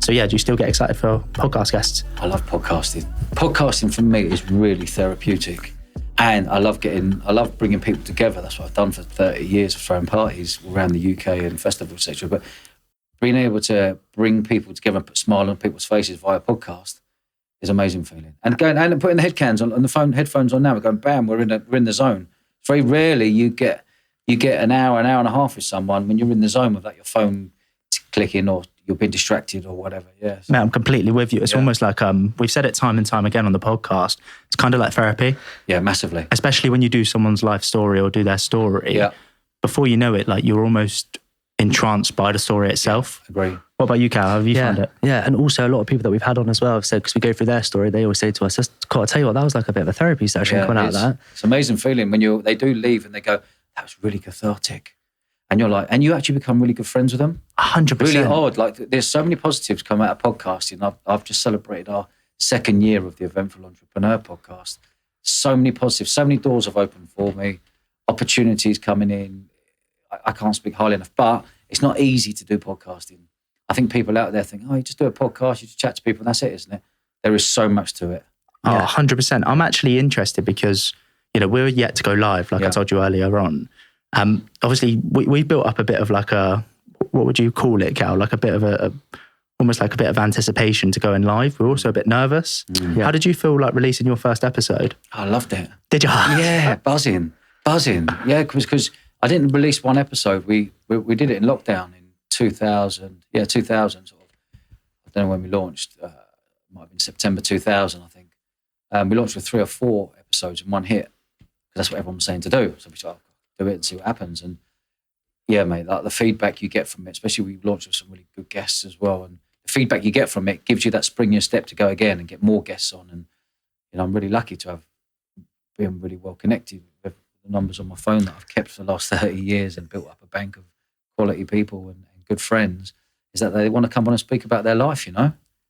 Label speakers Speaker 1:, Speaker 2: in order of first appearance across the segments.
Speaker 1: So yeah, do you still get excited for podcast guests?
Speaker 2: I love podcasting. Podcasting for me is really therapeutic. And I love bringing people together. That's what I've done for 30 years, of throwing parties around the UK and festivals, etc. But being able to bring people together and put a smile on people's faces via podcast is an amazing feeling. And going and putting the headphones on now, we're going, bam, we're in the zone. Very rarely you get an hour and a half with someone when you're in the zone without your phone clicking or you're being distracted or whatever. Yeah.
Speaker 1: Man, I'm completely with you. It's almost like we've said it time and time again on the podcast. It's kind of like therapy.
Speaker 2: Yeah, massively.
Speaker 1: Especially when you do someone's life story or do their story.
Speaker 2: Yeah.
Speaker 1: Before you know it, like you're almost entranced by the story itself.
Speaker 2: Yeah, agree.
Speaker 1: What about you, Cal? How have you found it?
Speaker 3: Yeah, and also a lot of people that we've had on as well have said, because we go through their story, they always say to us, "I'll tell you what, that was like a bit of a therapy session coming out of that."
Speaker 2: It's an amazing feeling when they do leave and they go, "That was really cathartic." And you're like, and you actually become really good friends with them.
Speaker 1: 100%.
Speaker 2: Really odd. Like there's so many positives come out of podcasting. I've just celebrated our 2nd year of the Eventful Entrepreneur podcast. So many positives, so many doors have opened for me, opportunities coming in. I can't speak highly enough, but it's not easy to do podcasting. I think people out there think, oh, you just do a podcast, you just chat to people and that's it, isn't it? There is so much to it.
Speaker 1: Oh, 100%. I'm actually interested because, we're yet to go live, like I told you earlier on. Obviously, we built up a bit of like what would you call it, Cal? Like a bit of almost like a bit of anticipation to going live. We're also a bit nervous. How did you feel like releasing your first episode?
Speaker 2: I loved it.
Speaker 1: Did you?
Speaker 2: Yeah, buzzing. Yeah, because I didn't release one episode. We did it in lockdown in 2000. Yeah, 2000 sort of. I don't know when we launched. It might have been September 2000, I think. We launched with 3 or 4 episodes in one hit. That's what everyone was saying to do. So we thought, do it and see what happens. And yeah, mate, like the feedback you get from it, especially we launched with some really good guests as well. And the feedback you get from it gives you that spring in your step to go again and get more guests on. And I'm really lucky to have been really well connected with the numbers on my phone that I've kept for the last 30 years and built up a bank of quality people and good friends, is that they want to come on and speak about their life,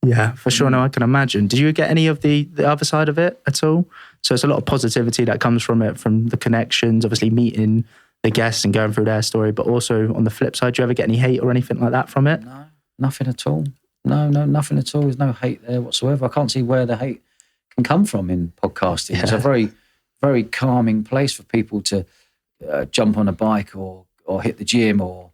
Speaker 1: Yeah, for sure. No, I can imagine. Did you get any of the other side of it at all? So it's a lot of positivity that comes from it, from the connections, obviously meeting the guests and going through their story, but also on the flip side, do you ever get any hate or anything like that from it?
Speaker 2: No, nothing at all. No, nothing at all. There's no hate there whatsoever. I can't see where the hate can come from in podcasting. Yeah. It's a very, very calming place for people to jump on a bike or hit the gym or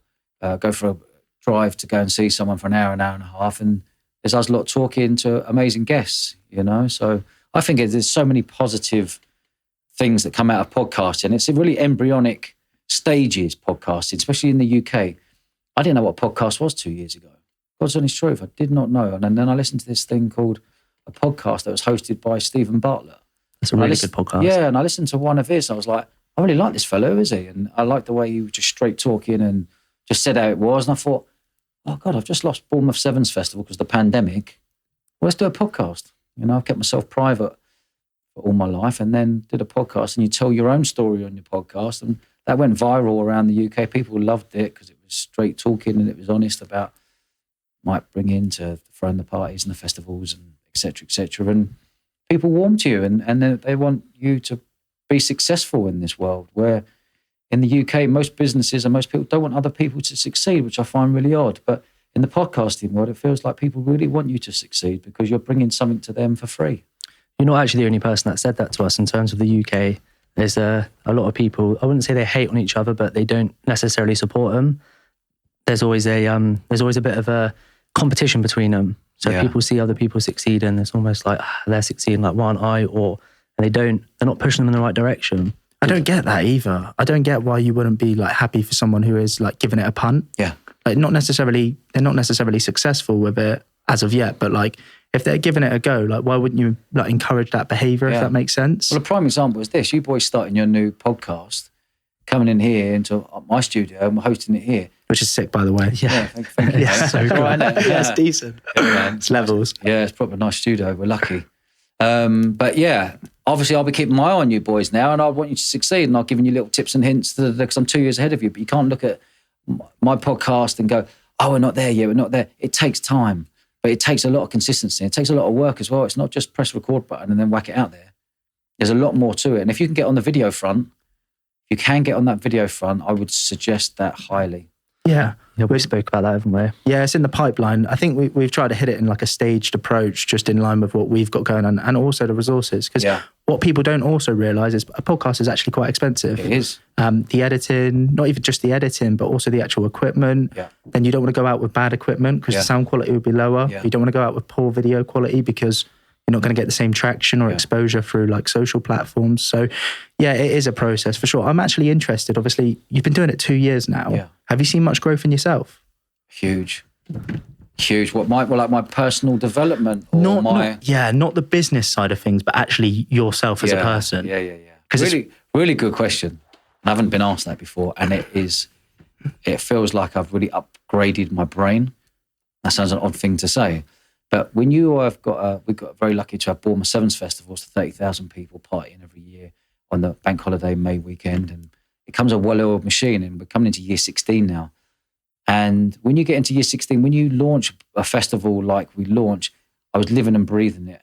Speaker 2: go for a drive to go and see someone for an hour and a half. And there's us lot talking to amazing guests, So I think there's so many positive things that come out of podcasting. It's a really embryonic stages, podcasting, especially in the UK. I didn't know what a podcast was 2 years ago. God's honest truth, I did not know. And then I listened to this thing called a podcast that was hosted by Stephen Bartlett.
Speaker 3: It's a really good podcast.
Speaker 2: Yeah, and I listened to one of his. I was like, I really like this fellow, who is he? And I liked the way he was just straight talking and just said how it was. And I thought, oh God, I've just lost Bournemouth Sevens Festival because of the pandemic. Well, let's do a podcast. I've kept myself private for all my life and then did a podcast, and you tell your own story on your podcast. And that went viral around the UK. People loved it because it was straight talking and it was honest about might bring into throwing the parties and the festivals and et cetera, et cetera. And people warm to you and they want you to be successful in this world where in the UK, most businesses and most people don't want other people to succeed, which I find really odd. But in the podcasting world, it feels like people really want you to succeed because you're bringing something to them for free.
Speaker 3: You're not actually the only person that said that to us in terms of the UK. There's a lot of people, I wouldn't say they hate on each other, but they don't necessarily support them. There's always a bit of a competition between them. So people see other people succeed and it's almost like they're succeeding, like, why aren't I? And they're not pushing them in the right direction.
Speaker 1: I don't get that either. I don't get why you wouldn't be like happy for someone who is like giving it a punt.
Speaker 2: Yeah.
Speaker 1: Like they're not necessarily successful with it as of yet, but like if they're giving it a go, like why wouldn't you like encourage that behaviour, if that makes sense?
Speaker 2: Well, a prime example is this. You boys starting your new podcast, coming in here into my studio and we're hosting it here.
Speaker 1: Which is sick, by the way.
Speaker 2: Yeah, thank you.
Speaker 1: Yeah, so cool. Yeah, it's decent.
Speaker 2: Yeah,
Speaker 1: it's levels.
Speaker 2: Yeah, it's probably a nice studio. We're lucky. But yeah, obviously I'll be keeping my eye on you boys now and I want you to succeed and I'll give you little tips and hints because I'm 2 years ahead of you. But you can't look at my podcast and go, oh, we're not there yet, we're not there. It takes time, but it takes a lot of consistency. It takes a lot of work as well. It's not just press record button and then whack it out there. There's a lot more to it. And if you can get on the video front, I would suggest that highly.
Speaker 1: Yeah.
Speaker 3: Yeah, we spoke about that, haven't we?
Speaker 1: Yeah, it's in the pipeline. I think we've tried to hit it in like a staged approach, just in line with what we've got going on, and also the resources. Because what people don't also realise is a podcast is actually quite expensive.
Speaker 2: It is.
Speaker 1: The editing, not even just the editing, but also the actual equipment.
Speaker 2: Yeah.
Speaker 1: Then you don't want to go out with bad equipment because the sound quality would be lower.
Speaker 2: Yeah.
Speaker 1: You don't want to go out with poor video quality because you're not going to get the same traction or exposure through like social platforms. So yeah, it is a process for sure. I'm actually interested. Obviously, you've been doing it 2 years now.
Speaker 2: Yeah.
Speaker 1: Have you seen much growth in yourself?
Speaker 2: Huge. What my personal development or
Speaker 1: not the business side of things, but actually yourself as a person.
Speaker 2: Yeah. Really good question. I haven't been asked that before, and it feels like I've really upgraded my brain. That sounds an odd thing to say, but when we've got very lucky to have Bournemouth Sevens festivals to 30,000 people partying every year on the bank holiday May weekend, and it becomes a well-oiled machine, and we're coming into year 16 now. And when you get into year 16, when you launch a festival like we launch, I was living and breathing it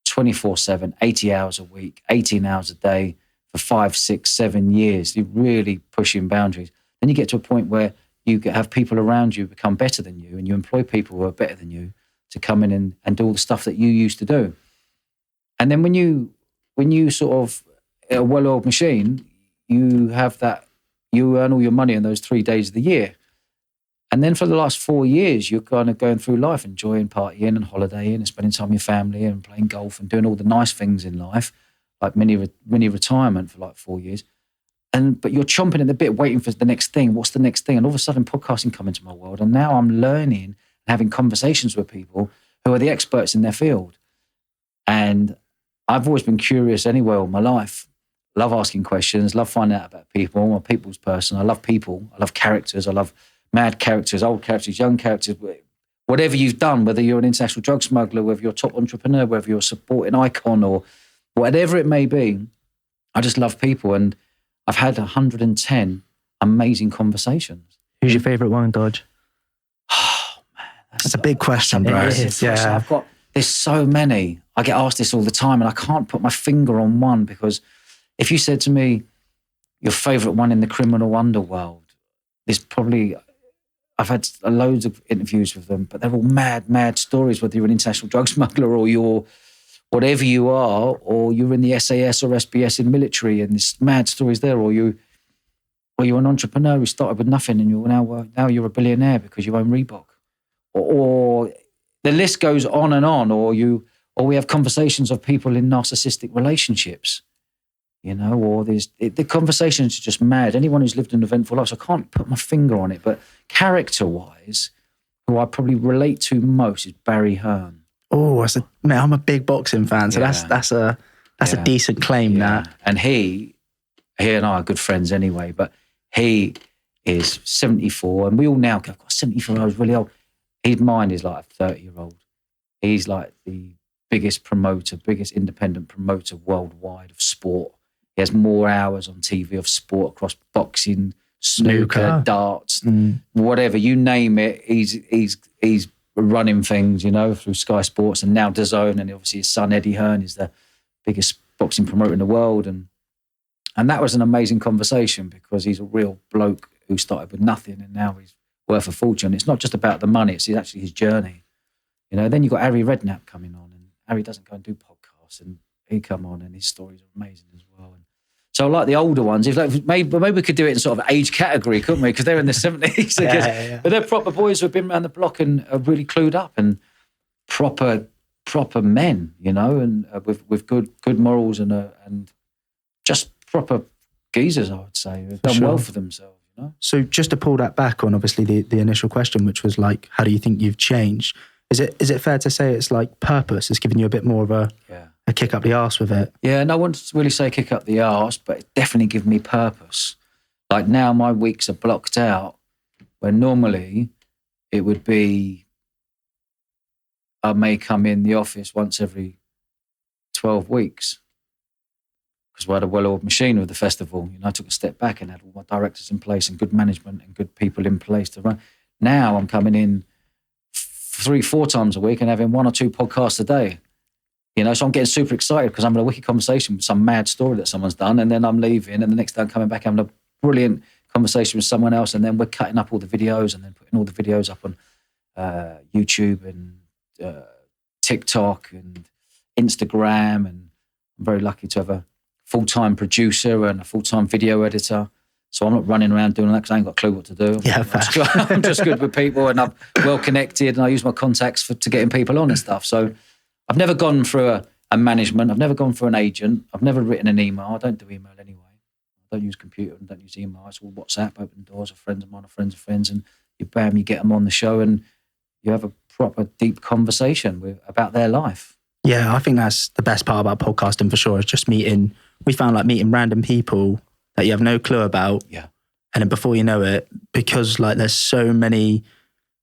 Speaker 2: 24/7, 80 hours a week, 18 hours a day for 5, 6, 7 years. You're really pushing boundaries. Then you get to a point where you have people around you become better than you, and you employ people who are better than you to come in and do all the stuff that you used to do. And then when you sort of a well-oiled machine, you have that, you earn all your money in those 3 days of the year. And then for the last 4 years, you're kind of going through life, enjoying partying and holidaying and spending time with your family and playing golf and doing all the nice things in life, like mini retirement for like 4 years. But you're chomping at the bit, waiting for the next thing. What's the next thing? And all of a sudden, podcasting come into my world. And now I'm learning and having conversations with people who are the experts in their field. And I've always been curious anyway all my life. Love asking questions, love finding out about people. I'm a people's person. I love people. I love characters. I love mad characters, old characters, young characters, whatever you've done, whether you're an international drug smuggler, whether you're a top entrepreneur, whether you're a supporting icon or whatever it may be, I just love people. And I've had 110 amazing conversations.
Speaker 3: Who's your favourite one, Dodge?
Speaker 2: Oh, man.
Speaker 1: That's a big question, bro.
Speaker 2: Yeah. There's so many. I get asked this all the time and I can't put my finger on one, because if you said to me, your favourite one in the criminal underworld, there's probably... I've had loads of interviews with them, but they're all mad stories, whether you're an international drug smuggler or you're whatever you are, or you're in the SAS or SBS in military, and there's mad stories there, or you're an entrepreneur who started with nothing and you're now you're a billionaire because you own Reebok. Or the list goes on and on, or we have conversations of people in narcissistic relationships. Or the conversations are just mad. Anyone who's lived an eventful life, so I can't put my finger on it, but character-wise, who I probably relate to most is Barry Hearn.
Speaker 1: Oh, I'm a big boxing fan, so that's a decent claim. That,
Speaker 2: and he and I are good friends anyway. But he is 74, and we all now go, God, 74. I was really old. His mind is like a 30-year-old. He's like the biggest independent promoter worldwide of sport. He has more hours on TV of sport across boxing, snooker, darts, whatever, you name it. He's running things, through Sky Sports and now DAZN, and obviously his son Eddie Hearn is the biggest boxing promoter in the world. And that was an amazing conversation, because he's a real bloke who started with nothing and now he's worth a fortune. It's not just about the money, it's actually his journey. Then you've got Harry Redknapp coming on, and Harry doesn't go and do podcasts, and he come on and his stories are amazing as well. And so I like the older ones. Maybe we could do it in sort of age category, couldn't we? Because they're in the 70s. But they're proper boys who have been around the block and are really clued up, and proper men, and with good morals and just proper geezers, I would say, who've done well for themselves.
Speaker 1: So just to pull that back on, obviously the initial question, which was like, how do you think you've changed? Is it fair to say it's like purpose has given you a bit more of a kick up the arse with it?
Speaker 2: Yeah, no, I wouldn't really say kick up the arse, but it definitely given me purpose. Like now my weeks are blocked out, where normally it would be I may come in the office once every 12 weeks because we had a well-oiled machine with the festival. I took a step back and had all my directors in place and good management and good people in place to run. Now I'm coming in 3-4 times a week and having 1 or 2 podcasts a day. So I'm getting super excited because I'm in a wicked conversation with some mad story that someone's done, and then I'm leaving, and the next day I'm coming back having a brilliant conversation with someone else, and then we're cutting up all the videos and then putting all the videos up on YouTube and TikTok and Instagram. And I'm very lucky to have a full-time producer and a full-time video editor. So I'm not running around doing that because I ain't got a clue what to do. I'm just good with people, and I'm well connected, and I use my contacts to getting people on and stuff. So I've never gone through a management. I've never gone through an agent. I've never written an email. I don't do email anyway. I don't use computer and don't use email. It's all WhatsApp, open doors, or friends of mine, or friends of friends, and you get them on the show and you have a proper deep conversation about their life.
Speaker 1: Yeah, I think that's the best part about podcasting for sure. Is just meeting random people that you have no clue about.
Speaker 2: Yeah.
Speaker 1: And then before you know it, because like there's so many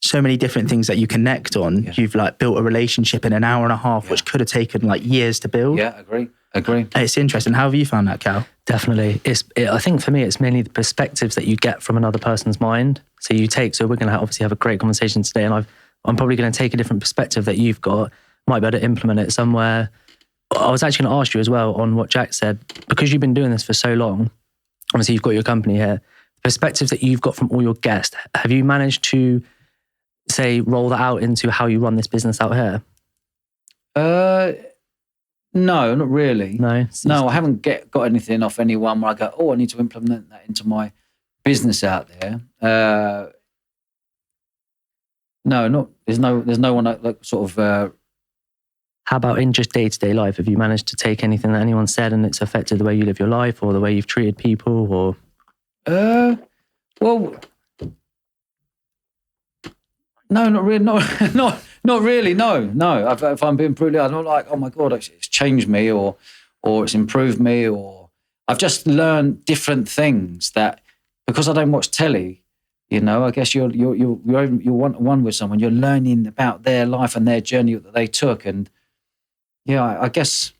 Speaker 1: different things that you connect on, you've like built a relationship in an hour and a half, which could have taken like years to build.
Speaker 2: Yeah, agree.
Speaker 1: It's interesting. How have you found that, Cal?
Speaker 3: Definitely. I think for me, it's mainly the perspectives that you get from another person's mind. So we're going to obviously have a great conversation today, and I'm probably going to take a different perspective that you've got, might be able to implement it somewhere. I was actually going to ask you as well on what Jack said, because you've been doing this for so long, obviously you've got your company here, perspectives that you've got from all your guests, have you managed to, say, roll that out into how you run this business out here?
Speaker 2: No, not really.
Speaker 3: No,
Speaker 2: I haven't got anything off anyone where I go, oh, I need to implement that into my business out there. No, there's no one like sort of.
Speaker 3: How about in just day-to-day life? Have you managed to take anything that anyone said and it's affected the way you live your life or the way you've treated people, or?
Speaker 2: Well, no, not really. Not really. No. If I'm being brutally, I'm not like, oh my God, it's changed me or it's improved me, or I've just learned different things that, because I don't watch telly, I guess you're one with someone, you're learning about their life and their journey that they took. And I guess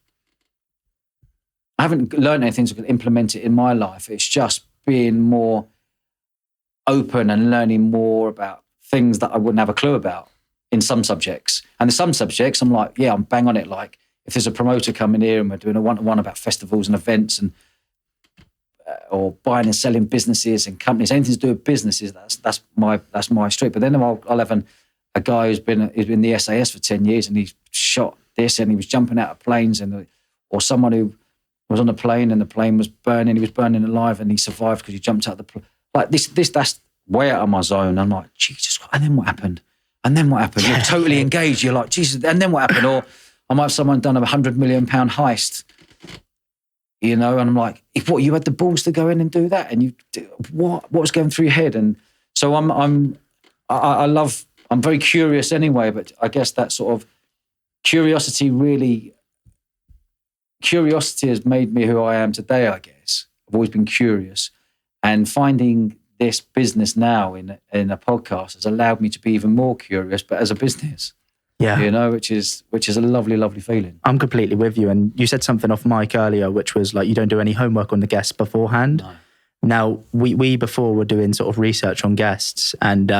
Speaker 2: I haven't learned anything to implement it in my life. It's just being more open and learning more about things that I wouldn't have a clue about in some subjects. And in some subjects, I'm like, I'm bang on it. Like if there's a promoter coming here and we're doing a one-to-one about festivals and events and or buying and selling businesses and companies, anything to do with businesses, that's my street. But then I'll have a guy who's been in the SAS for 10 years and he's shot this and he was jumping out of planes, or someone who was on a plane and the plane was burning, he was burning alive and he survived because he jumped out of the plane. Like that's way out of my zone. I'm like, Jesus Christ, and then what happened? You're totally engaged. You're like, Jesus, and then what happened? Or I might have someone done a £100 million heist, and I'm like, what, you had the balls to go in and do that? And what was going through your head? And so I'm very curious anyway, but I guess that sort of curiosity has made me who I am today, I guess. I've always been curious, and finding this business now in a podcast has allowed me to be even more curious, but as a business. Yeah. Which is a lovely, lovely feeling.
Speaker 1: I'm completely with you. And you said something off mic earlier, which was like, you don't do any homework on the guests beforehand.
Speaker 2: No.
Speaker 1: Now, we before were doing sort of research on guests, and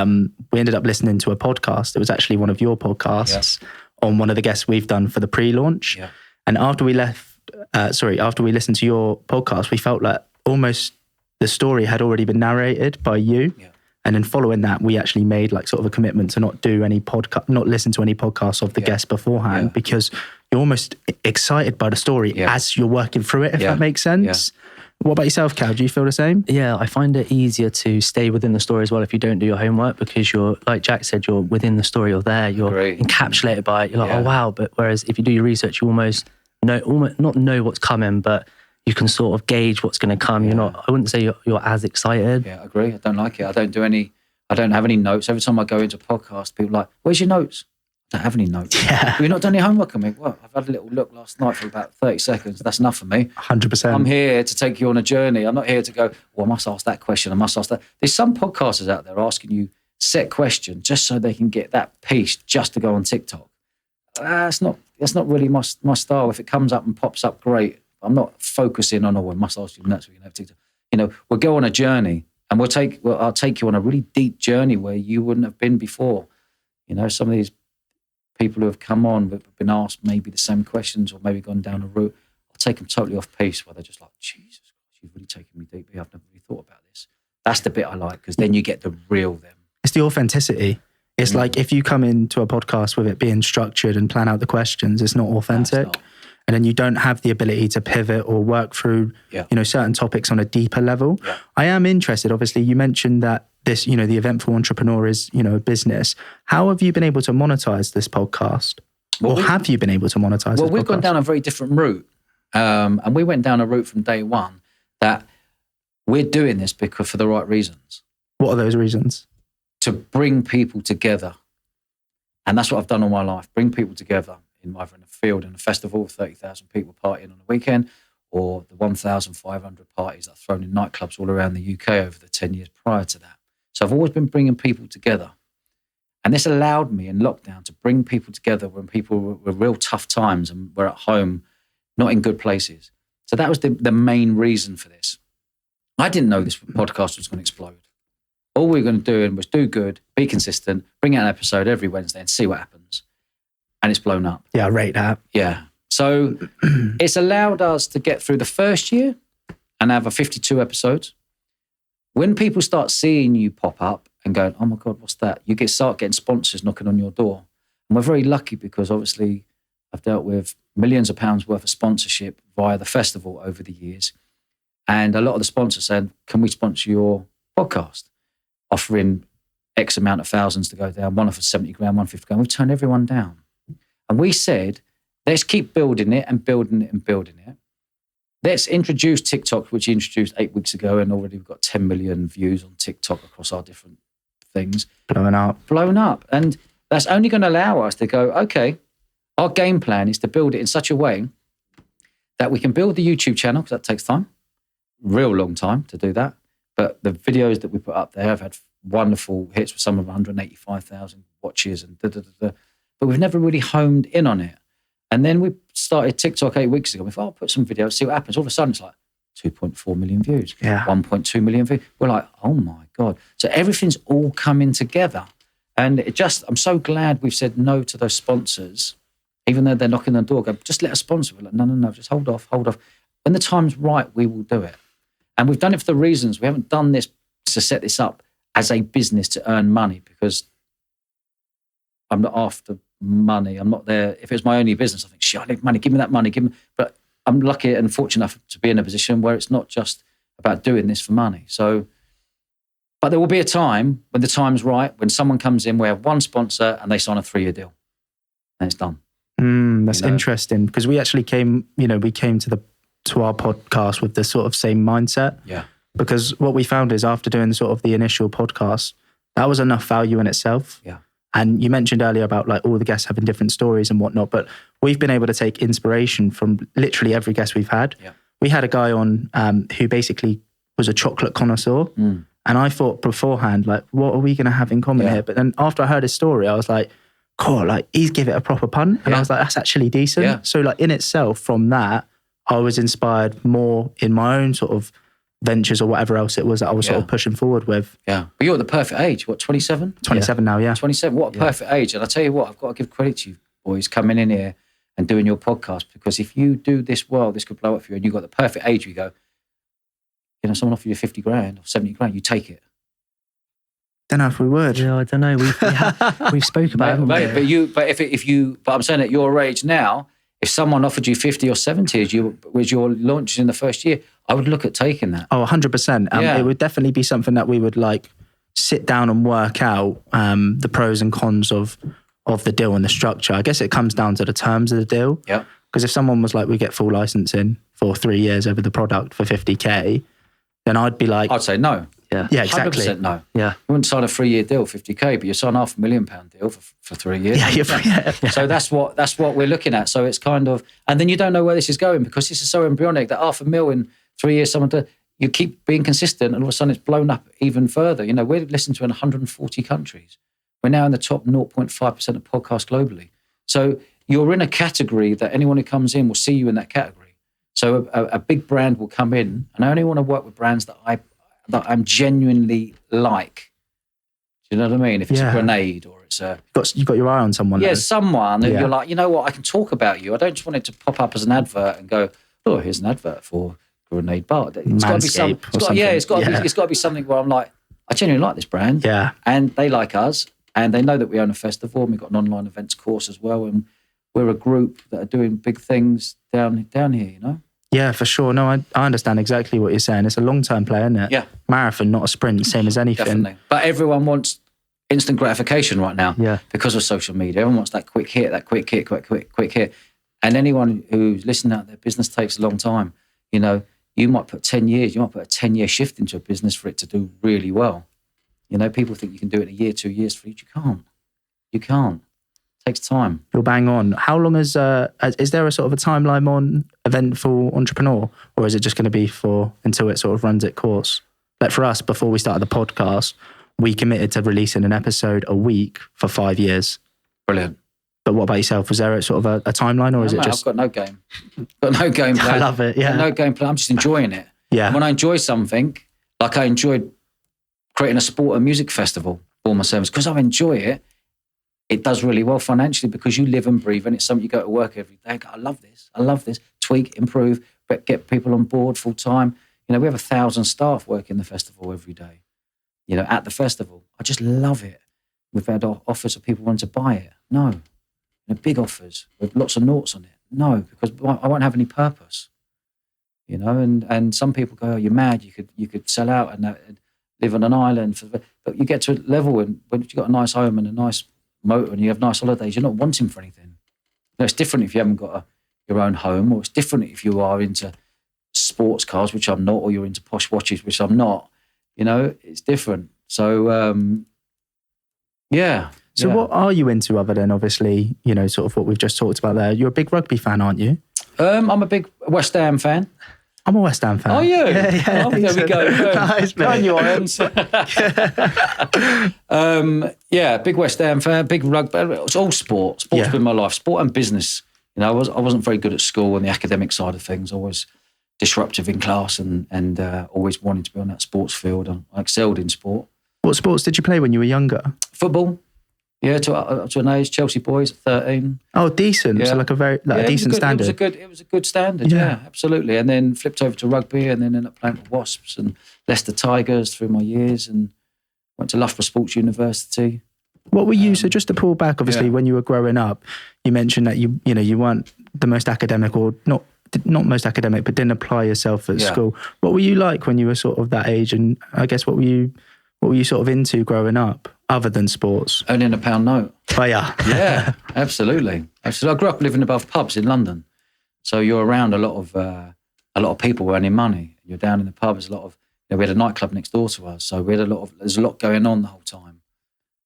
Speaker 1: we ended up listening to a podcast. It was actually one of your podcasts on one of the guests we've done for the pre-launch.
Speaker 2: Yeah.
Speaker 1: And after we listened to your podcast, we felt like almost the story had already been narrated by you.
Speaker 2: Yeah.
Speaker 1: And then following that, we actually made like sort of a commitment to not listen to any podcasts of the guests beforehand, because you're almost excited by the story as you're working through it, if that makes sense. Yeah. What about yourself, Cal? Do you feel the same?
Speaker 3: Yeah, I find it easier to stay within the story as well if you don't do your homework, because you're, like Jack said, you're within the story, you're there, you're encapsulated by it. You're like, oh wow. But whereas if you do your research, you almost not know what's coming, but you can sort of gauge what's going to come. You're not, I wouldn't say you're as excited.
Speaker 2: Yeah, I agree. I don't like it. I don't have any notes. Every time I go into a podcast, people are like, where's your notes? I don't have any notes.
Speaker 1: Yeah.
Speaker 2: Have you not done any homework on me? Well, I've had a little look last night for about 30 seconds. That's enough for me.
Speaker 1: 100%.
Speaker 2: I'm here to take you on a journey. I'm not here to go, well, I must ask that question. I must ask that. There's some podcasters out there asking you set questions just so they can get that piece just to go on TikTok. That's not really my style. If it comes up and pops up, great. I'm not focusing on, I must ask you that so we can have TikTok. We'll go on a journey and I'll take you on a really deep journey where you wouldn't have been before. Some of these people who have come on but have been asked maybe the same questions or maybe gone down a route, I'll take them totally off piece where they're just like, Jesus Christ, you've really taken me deep here. I've never really thought about this. That's the bit I like, because then you get the real them.
Speaker 1: It's the authenticity. It's like if you come into a podcast with it being structured and plan out the questions, it's not authentic.
Speaker 2: It's not.
Speaker 1: And then you don't have the ability to pivot or work through, certain topics on a deeper level.
Speaker 2: Yeah.
Speaker 1: I am interested. Obviously, you mentioned that this, the Eventful Entrepreneur is, a business. How have you been able to monetize this podcast? Have you been able to monetize this podcast?
Speaker 2: Well, we've gone down a very different route. And we went down a route from day one that we're doing this because for the right reasons.
Speaker 1: What are those reasons?
Speaker 2: To bring people together. And that's what I've done all my life. Bring people together in either in a field, in a festival, 30,000 people partying on a weekend, or the 1,500 parties that are thrown in nightclubs all around the UK over the 10 years prior to that. So I've always been bringing people together. And this allowed me in lockdown to bring people together when people were real tough times and were at home, not in good places. So that was the main reason for this. I didn't know this podcast was going to explode. All we were going to do was do good, be consistent, bring out an episode every Wednesday and see what happens. And it's blown up.
Speaker 1: Yeah, I rate that.
Speaker 2: Yeah. So it's allowed us to get through the first year and have a 52 episodes. When people start seeing you pop up and going, oh my God, what's that? You start getting sponsors knocking on your door. And we're very lucky because obviously I've dealt with millions of pounds worth of sponsorship via the festival over the years. And a lot of the sponsors said, can we sponsor your podcast? Offering X amount of thousands to go down. One offered 70 grand, 150 grand. We've turned everyone down. And we said, let's keep building it and building it and building it. Let's introduce TikTok, which we introduced 8 weeks ago, and already we've got 10 million views on TikTok across our different things.
Speaker 1: Blowing up. And that's only going to allow us to go, okay, our game plan is to build it in such a way that we can build the YouTube channel, because that takes time, real long time to do that. But the videos that we put up there have had wonderful hits with some of 185,000 watches and but we've never really homed in on it. And then we started TikTok 8 weeks ago. We thought, I'll put some videos, see what happens. All of a sudden, it's like 2.4 million views, 1.2 million views. We're like, oh my God. So everything's all coming together. And I'm so glad we've said no to those sponsors, even though they're knocking on the door, go, just let us sponsor. We're like, no, just hold off. When the time's right, we will do it. And we've done it for the reasons. We haven't done this to set this up as a business to earn money, because I'm not after money. I'm not there. If it's my only business, I think, shit, I need money. Give me that money. But I'm lucky and fortunate enough to be in a position where it's not just about doing this for money. So, but there will be a time when the time's right, when someone comes in, we have one sponsor and they sign a 3-year deal and it's done. That's interesting, because we actually came to our podcast with the sort of same mindset.
Speaker 2: Yeah.
Speaker 1: Because what we found is after doing sort of the initial podcast, that was enough value in itself.
Speaker 2: Yeah.
Speaker 1: And you mentioned earlier about like all the guests having different stories and whatnot, but we've been able to take inspiration from literally every guest we've had.
Speaker 2: Yeah.
Speaker 1: We had a guy on who basically was a chocolate connoisseur. And I thought beforehand, like, what are we going to have in common here? But then after I heard his story, I was like, cool, like he's give it a proper punt. And I was like, that's actually decent.
Speaker 2: Yeah.
Speaker 1: So like in itself, from that, I was inspired more in my own sort of ventures or whatever else it was that I was sort of pushing forward with.
Speaker 2: Yeah. But you're at the perfect age. What, 27?
Speaker 1: 27 now, yeah.
Speaker 2: 27. What a perfect age. And I tell you what, I've got to give credit to you boys coming in here and doing your podcast, because if you do this well, this could blow up for you, and you've got the perfect age, you go, someone offer you 50 grand or 70 grand, you take it.
Speaker 1: Don't know if we would.
Speaker 3: Yeah, I don't know. We've spoken about it.
Speaker 2: But I'm saying at your age now, if someone offered you 50 or 70 as your launch in the first year, I would look at taking that.
Speaker 1: Oh, 100%. It would definitely be something that we would like sit down and work out the pros and cons of the deal and the structure. I guess it comes down to the terms of the deal.
Speaker 2: Yeah.
Speaker 1: Because if someone was like, we get full licensing for 3 years over the product for 50K, then I'd be like...
Speaker 2: I'd say no.
Speaker 1: Yeah, exactly.
Speaker 2: 100% no.
Speaker 3: Yeah.
Speaker 2: You wouldn't sign a 3-year deal, 50K, but you sign a £500,000 deal for 3 years.
Speaker 1: Yeah.
Speaker 2: So that's what we're looking at. So it's kind of, and then you don't know where this is going, because this is so embryonic that £500,000 in 3 years, you keep being consistent, and all of a sudden it's blown up even further. We're listened to in 140 countries. We're now in the top 0.5% of podcasts globally. So you're in a category that anyone who comes in will see you in that category. So a big brand will come in, and I only want to work with brands that I'm genuinely like. Do you know what I mean? If it's a grenade or it's a...
Speaker 1: You've got your eye on someone.
Speaker 2: Yeah, someone, and you're like, you know what, I can talk about you. I don't just want it to pop up as an advert and go, oh, here's an advert for grenade bar. It's got to be something. It's got to be something where I'm like, I genuinely like this brand.
Speaker 1: Yeah.
Speaker 2: And they like us, and they know that we own a festival, and we've got an online events course as well, and we're a group that are doing big things down here, you know?
Speaker 1: Yeah, for sure. No, I understand exactly what you're saying. It's a long-term play, isn't it?
Speaker 2: Yeah.
Speaker 1: Marathon, not a sprint, same as anything.
Speaker 2: Definitely. But everyone wants instant gratification right now because of social media. Everyone wants that quick hit, quick hit. And anyone who's listening out there, business takes a long time. You know, you might put 10 years, you might put a 10-year shift into a business for it to do really well. You know, people think you can do it in a year, 2 years for each. You can't. It takes time.
Speaker 1: You're bang on. How long is there a sort of a timeline on Eventful Entrepreneur, or is it just going to be until it sort of runs its course? Like for us, before we started the podcast, we committed to releasing an episode a week for 5 years.
Speaker 2: Brilliant.
Speaker 1: But what about yourself? Was there a sort of a timeline, or is it just...
Speaker 2: I've got no game. Got no game plan.
Speaker 1: I love it, yeah.
Speaker 2: No game plan. I'm just enjoying it.
Speaker 1: Yeah.
Speaker 2: And when I enjoy something, like I enjoyed creating a sport and music festival, Bournemouth Sevens, because I enjoy it, it does really well financially because you live and breathe and it's something you go to work every day. I love this. Tweak, improve, but get people on board full time. You know, we have 1,000 staff working the festival every day, you know, at the festival. I just love it. We've had offers of people wanting to buy it. No. You know, big offers with lots of noughts on it. No, because I won't have any purpose. You know, and some people go, oh, you're mad. You could sell out and live on an island. But you get to a level when you've got a nice home and a nice motor and you have nice holidays, you're not wanting for anything. You know, it's different if you haven't got your own home, or it's different if you are into sports cars, which I'm not, or you're into posh watches, which I'm not. You know, it's different. So, yeah.
Speaker 1: So what are you into other than obviously, you know, sort of what we've just talked about there? You're a big rugby fan, aren't you?
Speaker 2: I'm a big West Ham fan.
Speaker 1: I'm a West Ham fan.
Speaker 2: Are you?
Speaker 1: Yeah,
Speaker 2: oh, there we go.
Speaker 1: Nice, mate.
Speaker 2: On your ends. Yeah, big West Ham fan, big rugby. It's all sport. Sport's been my life. Sport and business. You know, I wasn't very good at school and the academic side of things. I was disruptive in class and always wanted to be on that sports field. I excelled in sport.
Speaker 1: What sports did you play when you were younger?
Speaker 2: Football. Yeah, up to an age. Chelsea boys at 13.
Speaker 1: Oh, decent.
Speaker 2: Yeah.
Speaker 1: So like a decent standard.
Speaker 2: It was a good standard. Yeah, absolutely. And then flipped over to rugby, and then ended up playing for Wasps and Leicester Tigers through my years, and went to Loughborough Sports University.
Speaker 1: What were you? So just to pull back, obviously, when you were growing up, you mentioned that you weren't the most academic, or not most academic, but didn't apply yourself at school. What were you like when you were sort of that age? And I guess what were you sort of into growing up, other than sports?
Speaker 2: Earning a pound note.
Speaker 1: Oh yeah,
Speaker 2: yeah, absolutely. I grew up living above pubs in London, so you're around a lot of people earning money. You're down in the pub. There's a lot of. You know, we had a nightclub next door to us, so there's a lot going on the whole time,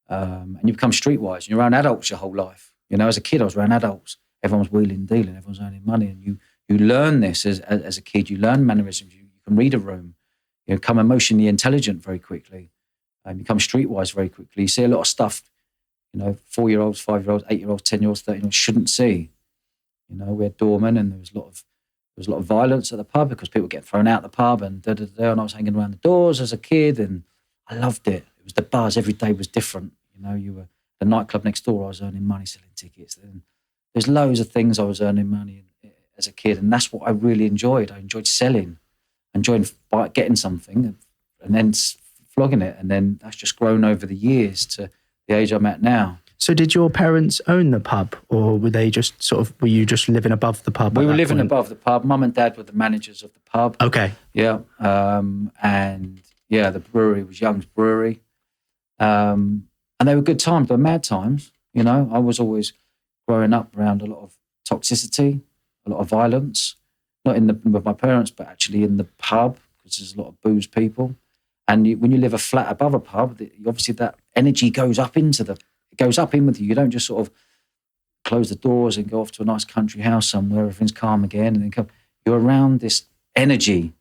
Speaker 2: and you become streetwise. And you're around adults your whole life. You know, as a kid, I was around adults. Everyone's wheeling and dealing. Everyone's earning money, and you learn this as a kid. You learn mannerisms. You can read a room. You become emotionally intelligent very quickly. You become streetwise very quickly. You see a lot of stuff, you know, 4-year-olds, 5-year-olds, 8-year-olds, 10-year-olds, 13-year-olds shouldn't see. You know, we had doormen, and there was a lot of violence at the pub because people get thrown out the pub and and I was hanging around the doors as a kid, and I loved it. It was the buzz. Every day was different. You know, you were the nightclub next door. I was earning money selling tickets. And there's loads of things I was earning money as a kid, and that's what I really enjoyed. I enjoyed selling, enjoying getting something, and then flogging it, and then that's just grown over the years to the age I'm at now.
Speaker 1: So did your parents own the pub, or were you just living above the pub?
Speaker 2: We were living above the pub. Mum and Dad were the managers of the pub.
Speaker 1: Okay.
Speaker 2: Yeah. And yeah, the brewery was Young's Brewery. And they were good times, they were mad times. You know, I was always growing up around a lot of toxicity, a lot of violence, not with my parents, but actually in the pub, because there's a lot of booze people. And when you live a flat above a pub, obviously that energy goes up in with you. You don't just sort of close the doors and go off to a nice country house somewhere, everything's calm again, and then come. You're around this energy,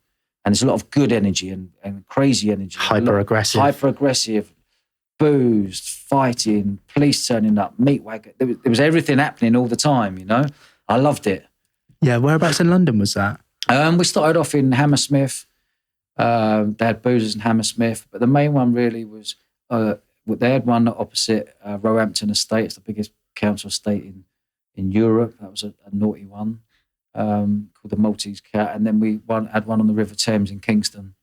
Speaker 2: and there's a lot of good energy and crazy energy. Hyper-aggressive, boozed, fighting, police turning up, meat wagon. There was everything happening all the time, you know. I loved it.
Speaker 1: Yeah, whereabouts in London was that?
Speaker 2: We started off in Hammersmith. They had boozers in Hammersmith, but the main one really was they had one opposite Roehampton Estate. It's the biggest council estate in Europe. That was a naughty one. called the Maltese Cat, and then we had one on the River Thames in Kingston,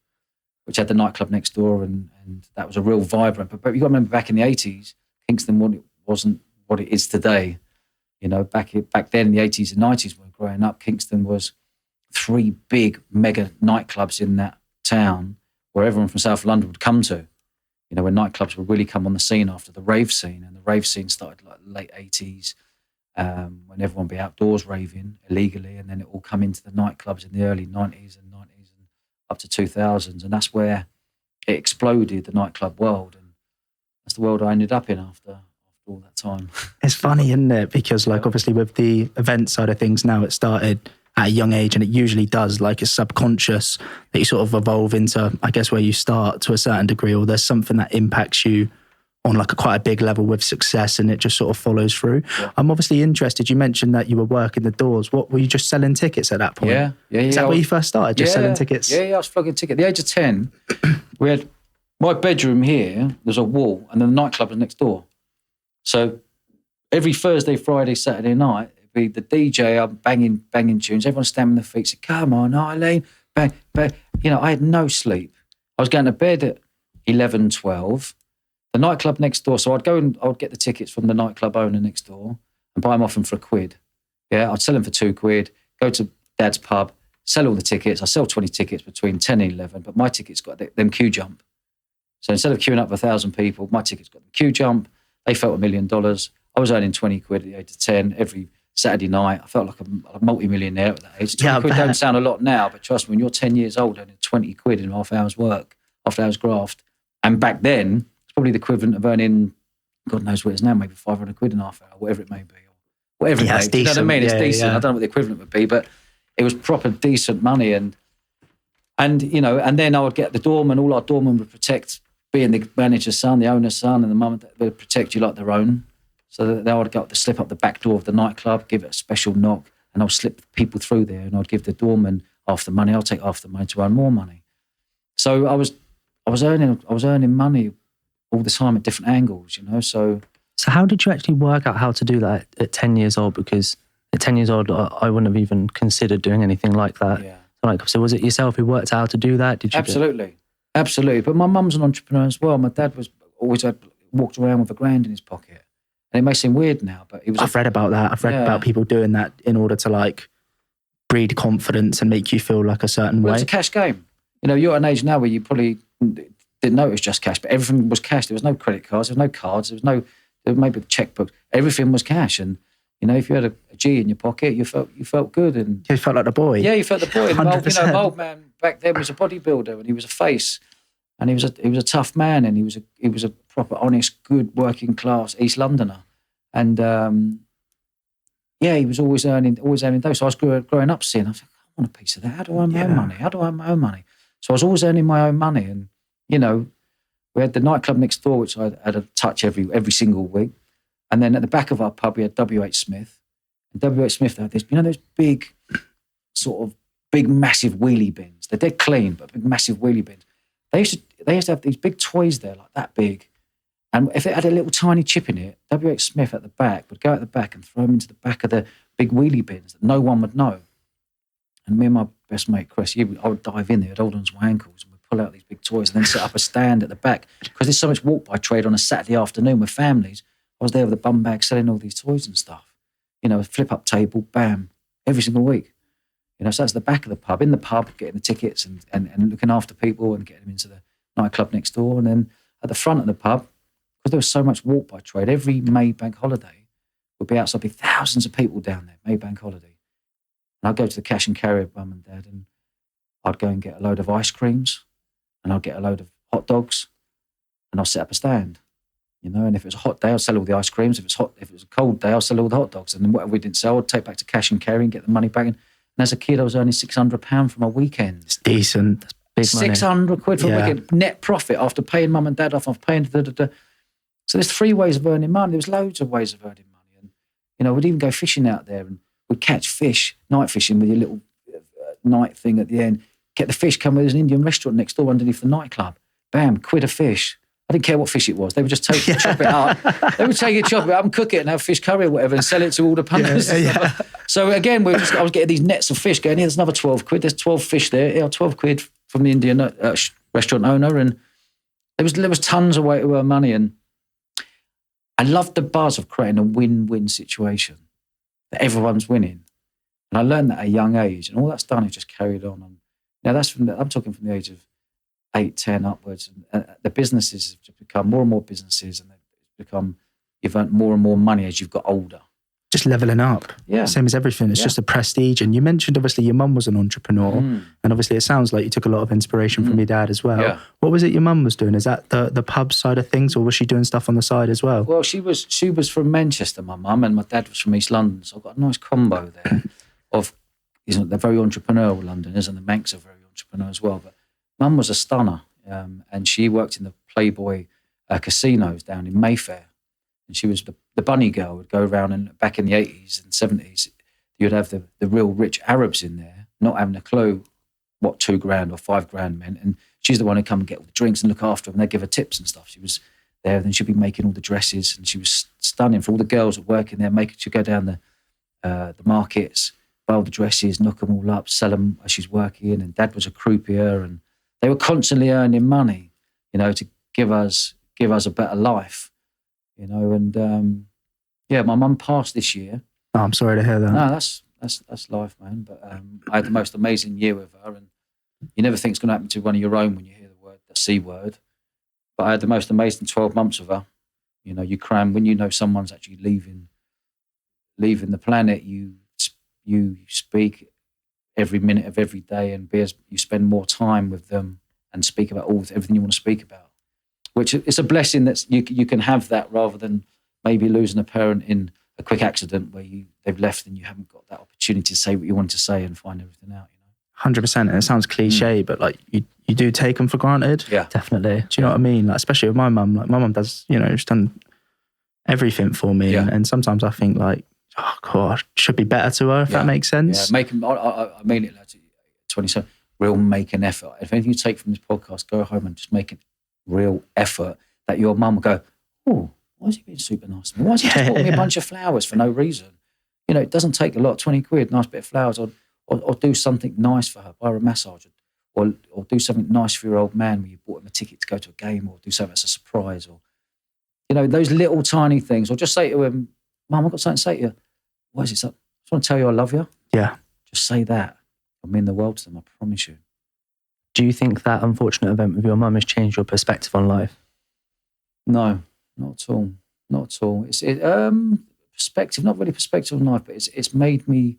Speaker 2: which had the nightclub next door, and that was a real vibrant. But you got to remember, back in the 80s, Kingston wasn't what it is today. You know, back then in the 80s and 90s when we were growing up, Kingston was 3 big mega nightclubs in that town where everyone from South London would come to. You know, when nightclubs would really come on the scene after the rave scene, and the rave scene started like late 80s, when everyone would be outdoors raving illegally, and then it all come into the nightclubs in the early 90s and up to 2000s, and that's where it exploded, the nightclub world, and that's the world I ended up in after all that time.
Speaker 1: It's funny, isn't it? Because like obviously with the event side of things now, it started at a young age, and it usually does, like it's subconscious that you sort of evolve into, I guess, where you start to a certain degree, or there's something that impacts you on like quite a big level with success, and it just sort of follows through. Yeah. I'm obviously interested. You mentioned that you were working the doors. What were you just selling tickets at that point?
Speaker 2: Yeah.
Speaker 1: Is that where you first started? Just selling tickets?
Speaker 2: Yeah, I was flogging tickets. At the age of 10, we had my bedroom here, there's a wall, and then the nightclub was next door. So every Thursday, Friday, Saturday night, it'd be the DJ, I'm banging tunes, everyone stamping their feet, saying, "Come on, Eileen, bang, bang." You know, I had no sleep. I was going to bed at 11, 12. The nightclub next door, so I would get the tickets from the nightclub owner next door and buy them off him for £1. Yeah, I'd sell them for £2, go to Dad's pub, sell all the tickets. I sell 20 tickets between 10 and 11, but my tickets got them queue jump. So instead of queuing up for 1,000 people, my tickets got them queue jump. They felt $1 million. I was earning 20 quid at the age of 10 every Saturday night. I felt like a multi-millionaire at that age. 20 quid don't sound a lot now, but trust me, when you're 10 years old earning 20 quid in half hour's work, half hour's graft, and back then, probably the equivalent of earning, God knows what it is now, maybe 500 quid in half hour, whatever it may be. Or whatever it may be. You know what I mean? It's decent. I don't know what the equivalent would be, but it was proper decent money. And you know, and then I would get the doorman, all our doormen would protect, being the manager's son, the owner's son, and the mum would protect you like their own. So that I would go to slip up the back door of the nightclub, give it a special knock, and I'll slip people through there, and I'd give the doorman half the money. I'll take half the money to earn more money. So I was earning money all the time at different angles, you know. So
Speaker 3: how did you actually work out how to do that at 10 years old? Because at 10 years old, I wouldn't have even considered doing anything like that. Yeah. So was it yourself who worked out how to do that? Did you?
Speaker 2: Absolutely. But my mum's an entrepreneur as well. My dad was always walked around with £1,000 in his pocket. And it may seem weird now, but I've
Speaker 1: read about that. I've read about people doing that in order to like breed confidence and make you feel like a certain way.
Speaker 2: It's a cash game. You know, you're at an age now where you probably didn't know it was just cash, but everything was cash. There was no credit cards, there was no cards, there was maybe the checkbook. Everything was cash, and you know, if you had a G in your pocket, you felt good, and
Speaker 1: you felt like the boy.
Speaker 2: Yeah, you felt the boy. And my old man back then was a bodybuilder, and he was a face, and he was a tough man, and he was a proper, honest, good, working class East Londoner, and he was always earning those. So I was growing up seeing, I was like, I want a piece of that. How do I earn my own money? How do I earn my own money? So I was always earning my own money, and you know, we had the nightclub next door, which I had a touch every single week. And then at the back of our pub, we had W.H. Smith. And W.H. Smith, they had this, you know, those big, massive wheelie bins. They're dead clean, but big, massive wheelie bins. They used to have these big toys there, like that big. And if it had a little tiny chip in it, W.H. Smith at the back would go at the back and throw them into the back of the big wheelie bins that no one would know. And me and my best mate, Chris, I would dive in there, I'd hold on to my ankles, and we'd pull out these big toys and then set up a stand at the back. Because there's so much walk-by trade on a Saturday afternoon with families. I was there with a bum bag selling all these toys and stuff. You know, a flip-up table, bam, every single week. You know, so that's the back of the pub. In the pub, getting the tickets and looking after people and getting them into the nightclub next door. And then at the front of the pub, because there was so much walk-by trade, every May bank holiday would be outside, be thousands of people down there, May bank holiday. And I'd go to the cash and carry with mum and dad, and I'd go and get a load of ice creams, and I'd get a load of hot dogs, and I'll set up a stand. You know, and if it was a hot day, I'd sell all the ice creams. If it was a cold day, I'll sell all the hot dogs. And then whatever we didn't sell, I'd take back to cash and carry and get the money back. And as a kid, I was earning £600 for my weekend.
Speaker 1: It's decent. That's big money.
Speaker 2: 600 quid for a weekend. Net profit after paying mum and dad off, after paying So there's 3 ways of earning money. There's loads of ways of earning money. And, you know, we'd even go fishing out there, and we'd catch fish, night fishing with your little night thing at the end. Get the fish, come with, there's an Indian restaurant next door underneath the nightclub. Bam, £1 a fish. I didn't care what fish it was. They would just chop it up. They would take it, chop it up and cook it and have fish curry or whatever and sell it to all the punters. So again, I was getting these nets of fish going, there's another 12 quid, there's 12 fish there, 12 quid from the Indian restaurant owner. And there was tons of way to earn money. And I loved the buzz of creating a win-win situation, that everyone's winning. And I learned that at a young age, and all that's done is just carried on. And now I'm talking from the age of 8, 10 upwards. And the businesses have become more and more businesses, and you've earned more and more money as you've got older.
Speaker 1: Just leveling up.
Speaker 2: Yeah.
Speaker 1: Same as everything. It's just a prestige. And you mentioned, obviously, your mum was an entrepreneur. And obviously, it sounds like you took a lot of inspiration from your dad as well. Yeah. What was it your mum was doing? Is that the pub side of things, or was she doing stuff on the side as well?
Speaker 2: Well, she was from Manchester, my mum, and my dad was from East London. So I've got a nice combo there of, they're very entrepreneurial, Londoners, and the Manx are very entrepreneurial as well. But mum was a stunner, and she worked in the Playboy casinos down in Mayfair. And she was the bunny girl, would go around, and back in the 80s and 70s, you'd have the real rich Arabs in there, not having a clue what $2,000 or $5,000 meant. And she's the one who'd come and get all the drinks and look after them, and they'd give her tips and stuff. She was there, and then she'd be making all the dresses, and she was stunning for all the girls that work in there, she'd go down the markets, buy all the dresses, knock them all up, sell them as she's working. And Dad was a croupier, and they were constantly earning money, to give us a better life. And my mum passed this year.
Speaker 1: Oh, I'm sorry to hear that.
Speaker 2: No, that's life, man. But I had the most amazing year with her, and you never think it's going to happen to one of your own when you hear the C word. But I had the most amazing 12 months with her. You cram when you know someone's actually leaving the planet. You speak every minute of every day, and you spend more time with them and speak about everything you want to speak about. Which it's a blessing that you can have that, rather than maybe losing a parent in a quick accident where they've left and you haven't got that opportunity to say what you want to say and find everything out.
Speaker 1: 100%. And it sounds cliche, but like you do take them for granted.
Speaker 2: Yeah,
Speaker 3: definitely.
Speaker 1: Do you know what I mean? Like, especially with my mum. Like my mum does, she's done everything for me, and sometimes I think like, oh God, I should be better to her if that makes sense.
Speaker 2: Yeah, I mean it. Like 27, real make an effort. If anything you take from this podcast, go home and just make it real effort, that your mum will go, oh, why is he being super nice to me? Why is he just bought me a bunch of flowers for no reason? It doesn't take a lot, 20 quid, nice bit of flowers, or do something nice for her, buy her a massage, or do something nice for your old man where you bought him a ticket to go to a game, or do something as a surprise, or, those little tiny things, or just say to him, Mum, I've got something to say to you. What is it? I just want to tell you I love you.
Speaker 1: Yeah.
Speaker 2: Just say that. I mean the world to them, I promise you.
Speaker 3: Do you think that unfortunate event with your mum has changed your perspective on life?
Speaker 2: No, not at all. Not at all. It's perspective, not really perspective on life, but it's made me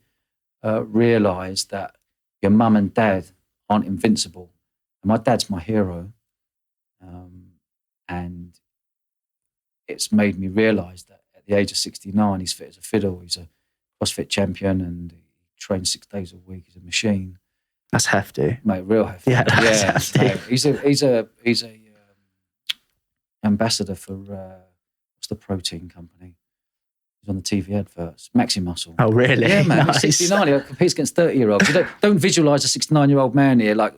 Speaker 2: realise that your mum and dad aren't invincible. And my dad's my hero. And it's made me realise that at the age of 69, he's fit as a fiddle. He's a CrossFit champion, and he trains 6 days a week. He's a machine.
Speaker 1: That's hefty,
Speaker 2: mate. Real hefty.
Speaker 1: Yeah, that's hefty.
Speaker 2: Mate, he's a ambassador for what's the protein company? He's on the TV adverts. Maxi Muscle.
Speaker 1: Oh, really?
Speaker 2: Yeah, man.
Speaker 1: Nice.
Speaker 2: He's 69. He competes against 30-year-olds. You don't visualise a 69-year-old man here. Like,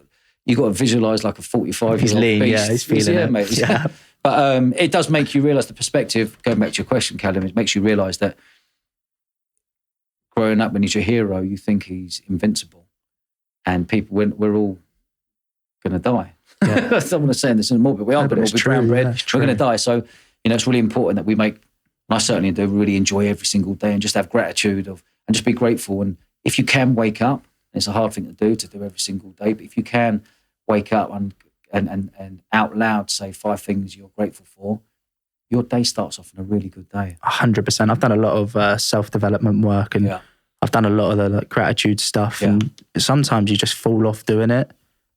Speaker 2: you got to visualise like a 45-year-old.
Speaker 1: He's lean.
Speaker 2: Beast.
Speaker 1: Yeah, he's feeling it.
Speaker 2: Mate.
Speaker 1: Yeah.
Speaker 2: But it does make you realise the perspective. Going back to your question, Callum, it makes you realise that growing up when he's your hero, you think he's invincible. And people, we're all going to die. Yeah. I don't want to say this in a more, but we are going to all be brown bread. We're going to die. So, it's really important that we make, and I certainly do, really enjoy every single day and just have gratitude and just be grateful. And if you can wake up, it's a hard thing to do every single day, but if you can wake up and out loud say 5 things you're grateful for, your day starts off on a really good day.
Speaker 1: 100%. I've done a lot of self-development work, and I've done a lot of the gratitude stuff, and sometimes you just fall off doing it,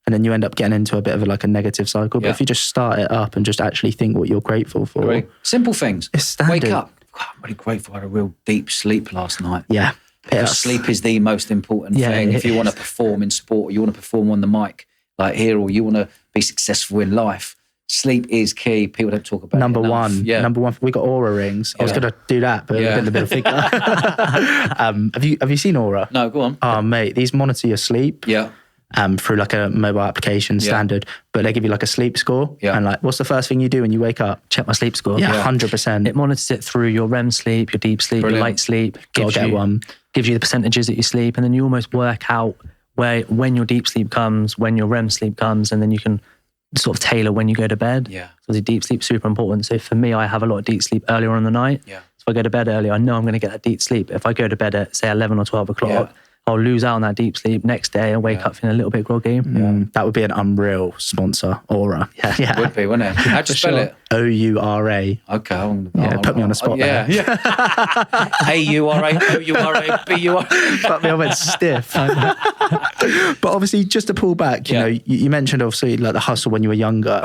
Speaker 1: and then you end up getting into a bit of a negative cycle. But if you just start it up and just actually think what you're grateful for.
Speaker 2: Great. Simple things.
Speaker 1: It's standard.
Speaker 2: Wake up. God, I'm really grateful. I had a real deep sleep last night.
Speaker 1: Yeah.
Speaker 2: Because sleep is the most important thing. If you want to perform in sport, or you want to perform on the mic like here, or you want to be successful in life, sleep is key. People don't talk about
Speaker 1: Number
Speaker 2: it enough.
Speaker 1: one.
Speaker 2: Yeah.
Speaker 1: Number one. We got Aura rings. I was going to do that, but a bit of figure. Have you seen Aura?
Speaker 2: No, go on.
Speaker 1: Oh, mate, these monitor your sleep.
Speaker 2: Yeah.
Speaker 1: through like a mobile application standard, but they give you like a sleep score. And like, what's the first thing you do when you wake up?
Speaker 3: Check my sleep score.
Speaker 1: 100%.
Speaker 3: It monitors it through your REM sleep, your deep sleep, your light sleep. Gives you the percentages that you sleep, and then you almost work out when your deep sleep comes, when your REM sleep comes, and then you can sort of tailor when you go to bed. So the deep sleep is super important. So for me, I have a lot of deep sleep earlier on in the night. So if I go to bed early, I know I'm going to get that deep sleep. If I go to bed at say 11 or 12 o'clock, I'll lose out on that deep sleep next day and wake up feeling a little bit groggy.
Speaker 1: That would be an unreal sponsor, Aura.
Speaker 2: It would be, wouldn't it? How'd you spell it?
Speaker 1: O-U-R-A.
Speaker 2: Okay.
Speaker 1: Put me on the spot there.
Speaker 2: A-U-R-A, O-U-R-A, B-U-R-A.
Speaker 1: But I went stiff. But obviously, just to pull back, you know, you mentioned obviously like the hustle when you were younger.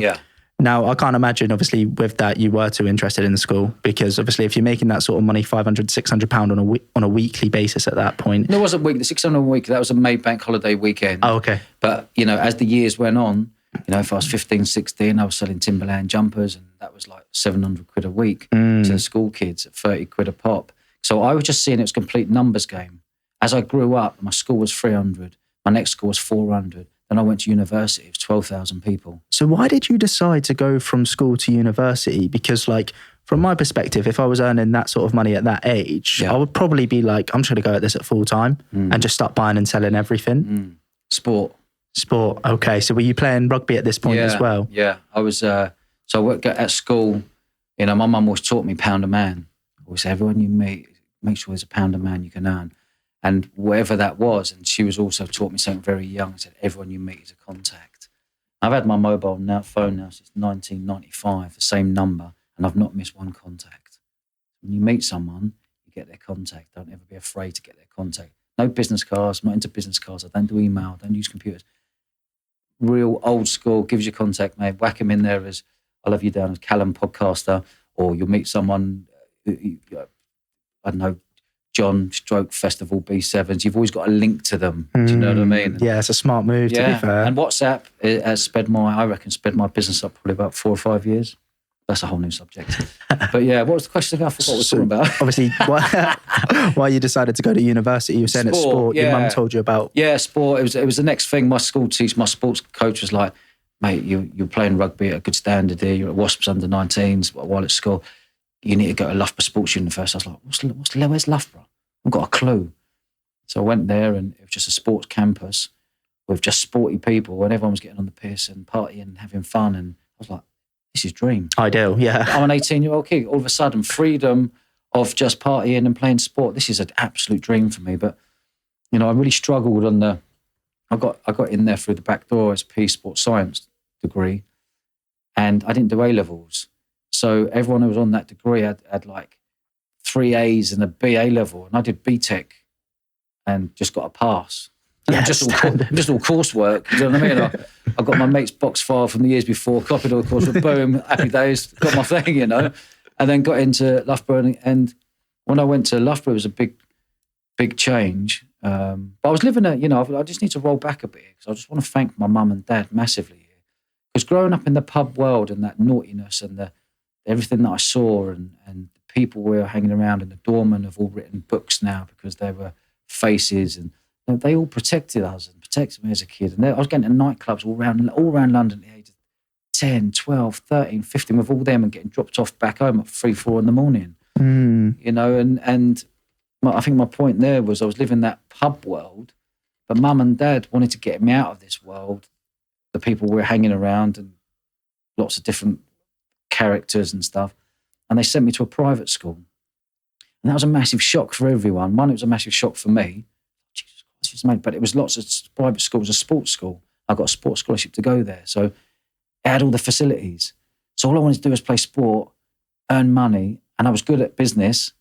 Speaker 1: Now, I can't imagine, obviously, with that, you were too interested in the school, because obviously, if you're making that sort of money, £500, £600 on a weekly basis at that point.
Speaker 2: No, it wasn't weekly. The 600 a week, that was a May bank holiday weekend.
Speaker 1: Oh, okay.
Speaker 2: But, you know, as the years went on, you know, if I was 15, 16, I was selling Timberland jumpers, and that was like 700 quid a week to the school kids at 30 quid a pop. So I was just seeing it was a complete numbers game. As I grew up, my school was 300, my next school was 400. Then I went to university, it was 12,000 people.
Speaker 1: So why did you decide to go from school to university? Because like, from my perspective, if I was earning that sort of money at that age, I would probably be like, I'm just going to go at this at full time and just start buying and selling everything.
Speaker 2: Sport.
Speaker 1: Okay. So were you playing rugby at this point as well?
Speaker 2: Yeah. I was, so I worked at school, you know, my mum always taught me pound a man. Always say, everyone you meet, make sure there's a pound a man you can earn. And whatever that was, and she was also taught me something very young, said, everyone you meet is a contact. I've had my mobile phone now since 1995, the same number, and I've not missed one contact. When you meet someone, you get their contact. Don't ever be afraid to get their contact. No business cards, I'm not into business cards. I don't do email, don't use computers. Real old school, gives you contact, mate. Whack him in there as, I love you down as Callum Podcaster, or you'll meet someone, I don't know, John Stroke Festival B7s. You've always got a link to them. Do you know what I mean?
Speaker 1: Yeah, it's a smart move, to be fair.
Speaker 2: And WhatsApp has sped my business up probably about 4 or 5 years. That's a whole new subject. But yeah, what was the question? I forgot what we were talking about.
Speaker 1: Obviously, why you decided to go to university. You were saying it's sport. Your mum told you about.
Speaker 2: Yeah, sport. It was the next thing. My school teacher, my sports coach was like, mate, you're playing rugby at a good standard here. You're at Wasps under 19s while at school. You need to go to Loughborough Sports University. I was like, where's Loughborough? I've got a clue. So I went there, and it was just a sports campus with just sporty people, and everyone was getting on the piss and partying and having fun. And I was like, this is dream.
Speaker 1: Ideal, yeah. I'm
Speaker 2: an 18-year-old kid. All of a sudden, freedom of just partying and playing sport. This is an absolute dream for me. But, you know, I really struggled I got in there through the back door as a P Sports Science degree, and I didn't do A-levels. So everyone who was on that degree had like 3 A's and a BA level, and I did BTEC and just got a pass. Just all coursework, you know what I mean? I got my mate's box file from the years before, copied all the coursework, boom, happy days, got my thing, you know, and then got into Loughborough. And when I went to Loughborough, it was a big change. But I was living I just need to roll back a bit, because I just want to thank my mum and dad massively. Because growing up in the pub world and that naughtiness and everything that I saw and the people we were hanging around, and the doormen have all written books now because they were faces, and they all protected us and protected me as a kid. And I was getting to nightclubs all around London at the age of 10, 12, 13, 15 with all them, and getting dropped off back home at 3, 4 in the morning. You know, and I think my point there was I was living that pub world, but mum and dad wanted to get me out of this world. The people we were hanging around, and lots of different characters and stuff. And they sent me to a private school. And that was a massive shock for everyone. One, it was a massive shock for me. Jesus Christ, mate. But it was lots of private schools, a sports school. I got a sports scholarship to go there. So it had all the facilities. So all I wanted to do was play sport, earn money, and I was good at business.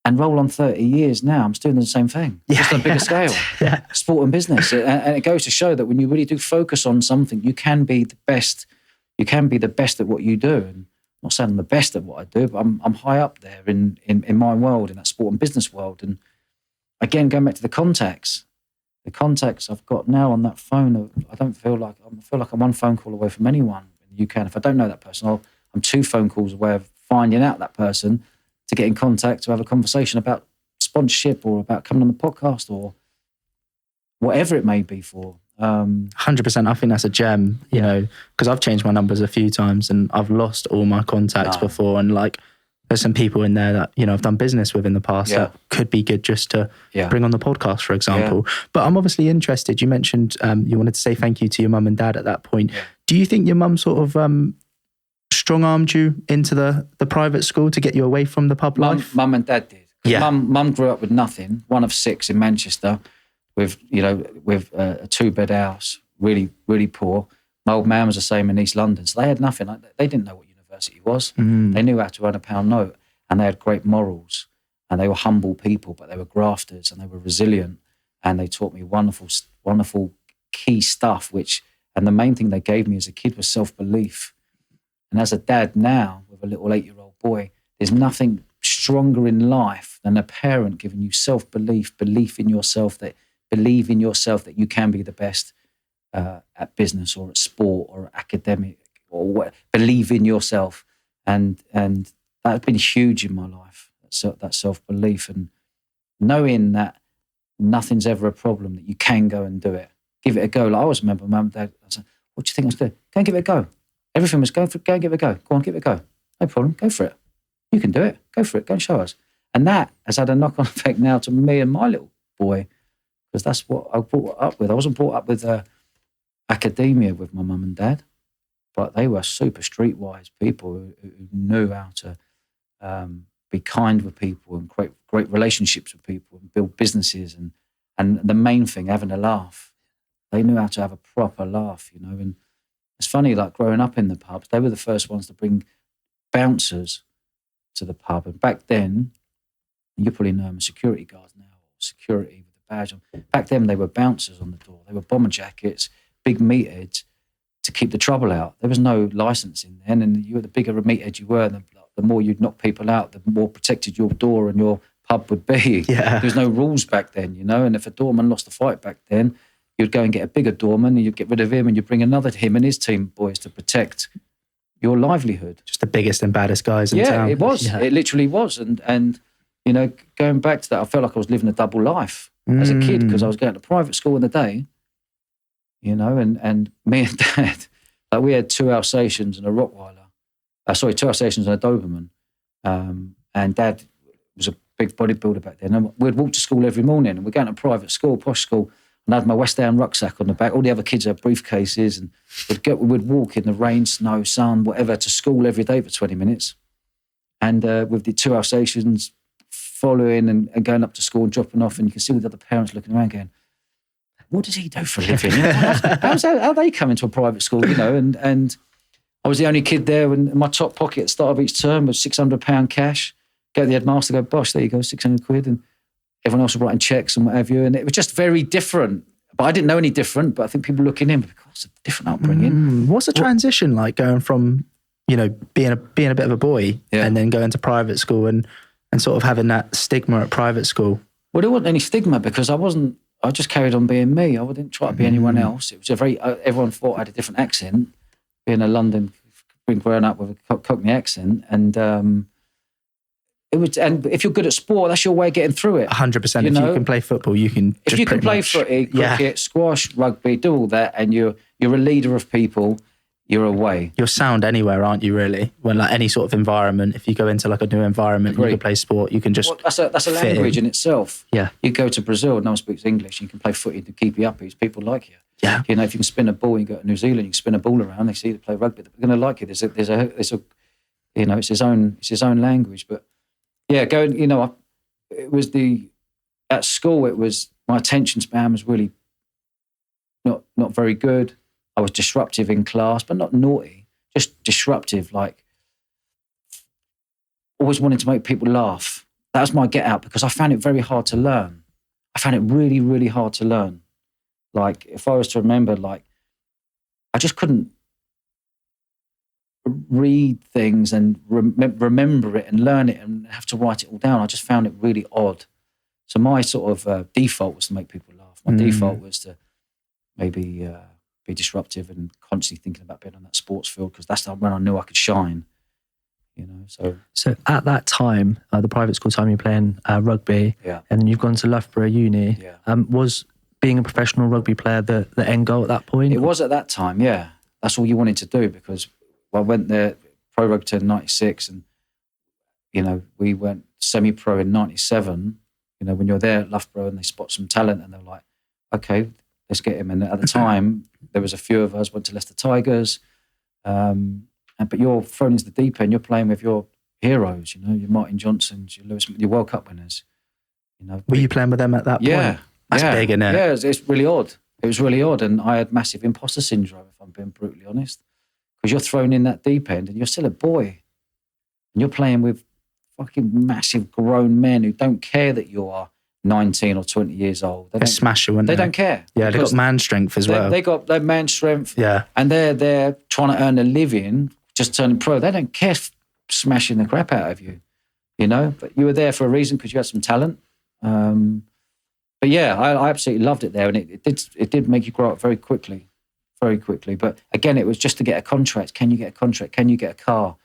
Speaker 2: And roll on 30 years now, I'm still doing the same thing, just on a bigger scale. Sport and business. And it goes to show that when you really do focus on something, you can be the best. You can be the best at what you do. And I'm not saying I'm the best at what I do, but I'm high up there in my world, in that sport and business world. And again, going back to the contacts I've got now on that phone, I feel like I'm one phone call away from anyone in the UK. And if I don't know that person, I'm 2 phone calls away of finding out that person to get in contact, to have a conversation about sponsorship or about coming on the podcast or whatever it may be for.
Speaker 1: 100%. I think that's a gem, you know, because I've changed my numbers a few times and I've lost all my contacts before. And like, there's some people in there that, you know, I've done business with in the past that could be good just to bring on the podcast, for example. But I'm obviously interested. You mentioned you wanted to say thank you to your mum and dad at that point. Do you think your mum sort of strong-armed you into the private school to get you away from the pub life?
Speaker 2: Mum and dad did. Mum grew up with nothing, one of 6 in Manchester, with a 2-bed house, really, really poor. My old man was the same in East London, so they had nothing. They didn't know what university was. They knew how to earn a £1 note, and they had great morals, and they were humble people, but they were grafters, and they were resilient, and they taught me wonderful, wonderful key stuff. And the main thing they gave me as a kid was self-belief. And as a dad now, with a little 8-year-old boy, there's nothing stronger in life than a parent giving you self-belief, belief in yourself, that believe in yourself that you can be the best at business or at sport or academic, or what, believe in yourself. And that's been huge in my life, that self-belief, and knowing that nothing's ever a problem, that you can go and do it. Give it a go. Like I always remember Mum and Dad, I said, what do you think I was doing? Go and give it a go. Everything was go and give it a go. Go on, give it a go. No problem, go for it. You can do it. Go for it. Go and show us. And that has had a knock-on effect now to me and my little boy, because that's what I brought up with. I wasn't brought up with academia with my mum and dad, but they were super streetwise people who knew how to be kind with people and create great relationships with people and build businesses. And the main thing, having a laugh. They knew how to have a proper laugh, you know. And it's funny, like growing up in the pubs, they were the first ones to bring bouncers to the pub. And back then, you probably know them as security guards now, or security with a badge on. Back then, they were bouncers on the door. They were bomber jackets, big meatheads to keep the trouble out. There was no licensing then, and the bigger a meathead you were, the more you'd knock people out, the more protected your door and your pub would be. There was no rules back then, you know. And if a doorman lost a fight back then, you'd go and get a bigger doorman and you'd get rid of him and you'd bring another, him and his team boys, to protect your livelihood.
Speaker 1: Just the biggest and baddest guys in town.
Speaker 2: Yeah, it was. It literally was. And you know, going back to that, I felt like I was living a double life as a kid, because I was going to private school in the day, you know, and me and Dad, like we had 2 Alsatians and a Rottweiler. 2 Alsatians and a Doberman. And Dad was a big bodybuilder back then. And we'd walk to school every morning, and we're going to private school, posh school, and I had my West Ham rucksack on the back. All the other kids had briefcases, and we'd walk in the rain, snow, sun, whatever, to school every day for 20 minutes. And with the 2 Alsatians following and going up to school and dropping off, and you can see all the other parents looking around going, what does he do for a living? You know, how they come into a private school, you know? And I was the only kid there, and my top pocket at the start of each term was £600 cash. Go to the headmaster, go, bosh, there you go, 600 quid. And everyone else was writing checks and what have you. And it was just very different. But I didn't know any different, but I think people looking in, because it's a different upbringing.
Speaker 1: What's the transition like, going from, you know, being a bit of a boy and then going to private school and sort of having that stigma at private school?
Speaker 2: Well, there wasn't any stigma, because I just carried on being me. I didn't try to be anyone else. It was everyone thought I had a different accent, being a London, being grown up with a Cockney accent. And it was, and if you're good at sport, that's your way of getting through it.
Speaker 1: 100%. If you can play football, you can.
Speaker 2: If you can play footy, cricket, squash, rugby, do all that, and you're a leader of people, you're away.
Speaker 1: You're sound anywhere, aren't you? Really, when like any sort of environment, if you go into like a new environment, you can play sport. You can just.
Speaker 2: Well, that's a language in itself.
Speaker 1: Yeah.
Speaker 2: You go to Brazil, no one speaks English. You can play footy to keep you up. People like you.
Speaker 1: Yeah.
Speaker 2: You know, if you can spin a ball, you go to New Zealand, you can spin a ball around. They see you play rugby. They're going to like you. There's a, you know, it's his own language, but. Yeah, going, you know, at school, it was, my attention span was really not very good. I was disruptive in class, but not naughty, just disruptive, like always wanting to make people laugh. That was my get out, because I found it very hard to learn. I found it really, really hard to learn. Like, if I was to remember, like, I just couldn't read things and remember it and learn it and have to write it all down. I just found it really odd. So my sort of default was to make people laugh. My default was to maybe be disruptive and constantly thinking about being on that sports field, because that's when I knew I could shine. You know,
Speaker 3: so at that time, the private school time, you're playing rugby, and then you've gone to Loughborough Uni.
Speaker 2: Yeah.
Speaker 3: Was being a professional rugby player the end goal at that point?
Speaker 2: It was at that time, yeah. That's all you wanted to do, because I went there, pro rugby to 96, and, you know, we went semi-pro in 97. You know, when you're there at Loughborough and they spot some talent and they're like, okay, let's get him. And at the time, there was a few of us went to Leicester Tigers. But you're thrown into the deep end. You're playing with your heroes, you know, your Martin Johnsons, your Lewis, your World Cup winners. You know,
Speaker 1: were you playing with them at that point?
Speaker 2: Yeah,
Speaker 1: that's big, isn't it?
Speaker 2: Yeah, it's really odd. It was really odd, and I had massive imposter syndrome, if I'm being brutally honest, because you're thrown in that deep end, and you're still a boy, and you're playing with fucking massive grown men who don't care that you are 19 or 20 years old.
Speaker 1: They smash you,
Speaker 2: they don't care.
Speaker 1: Yeah, they've got man strength as well.
Speaker 2: They got their man strength.
Speaker 1: Yeah,
Speaker 2: and they're trying to earn a living, just turning pro. They don't care smashing the crap out of you, you know. But you were there for a reason, because you had some talent. But yeah, I absolutely loved it there, and it did make you grow up very quickly, very quickly. But again, it was just to get a contract. Can you get a contract? Can you get a car?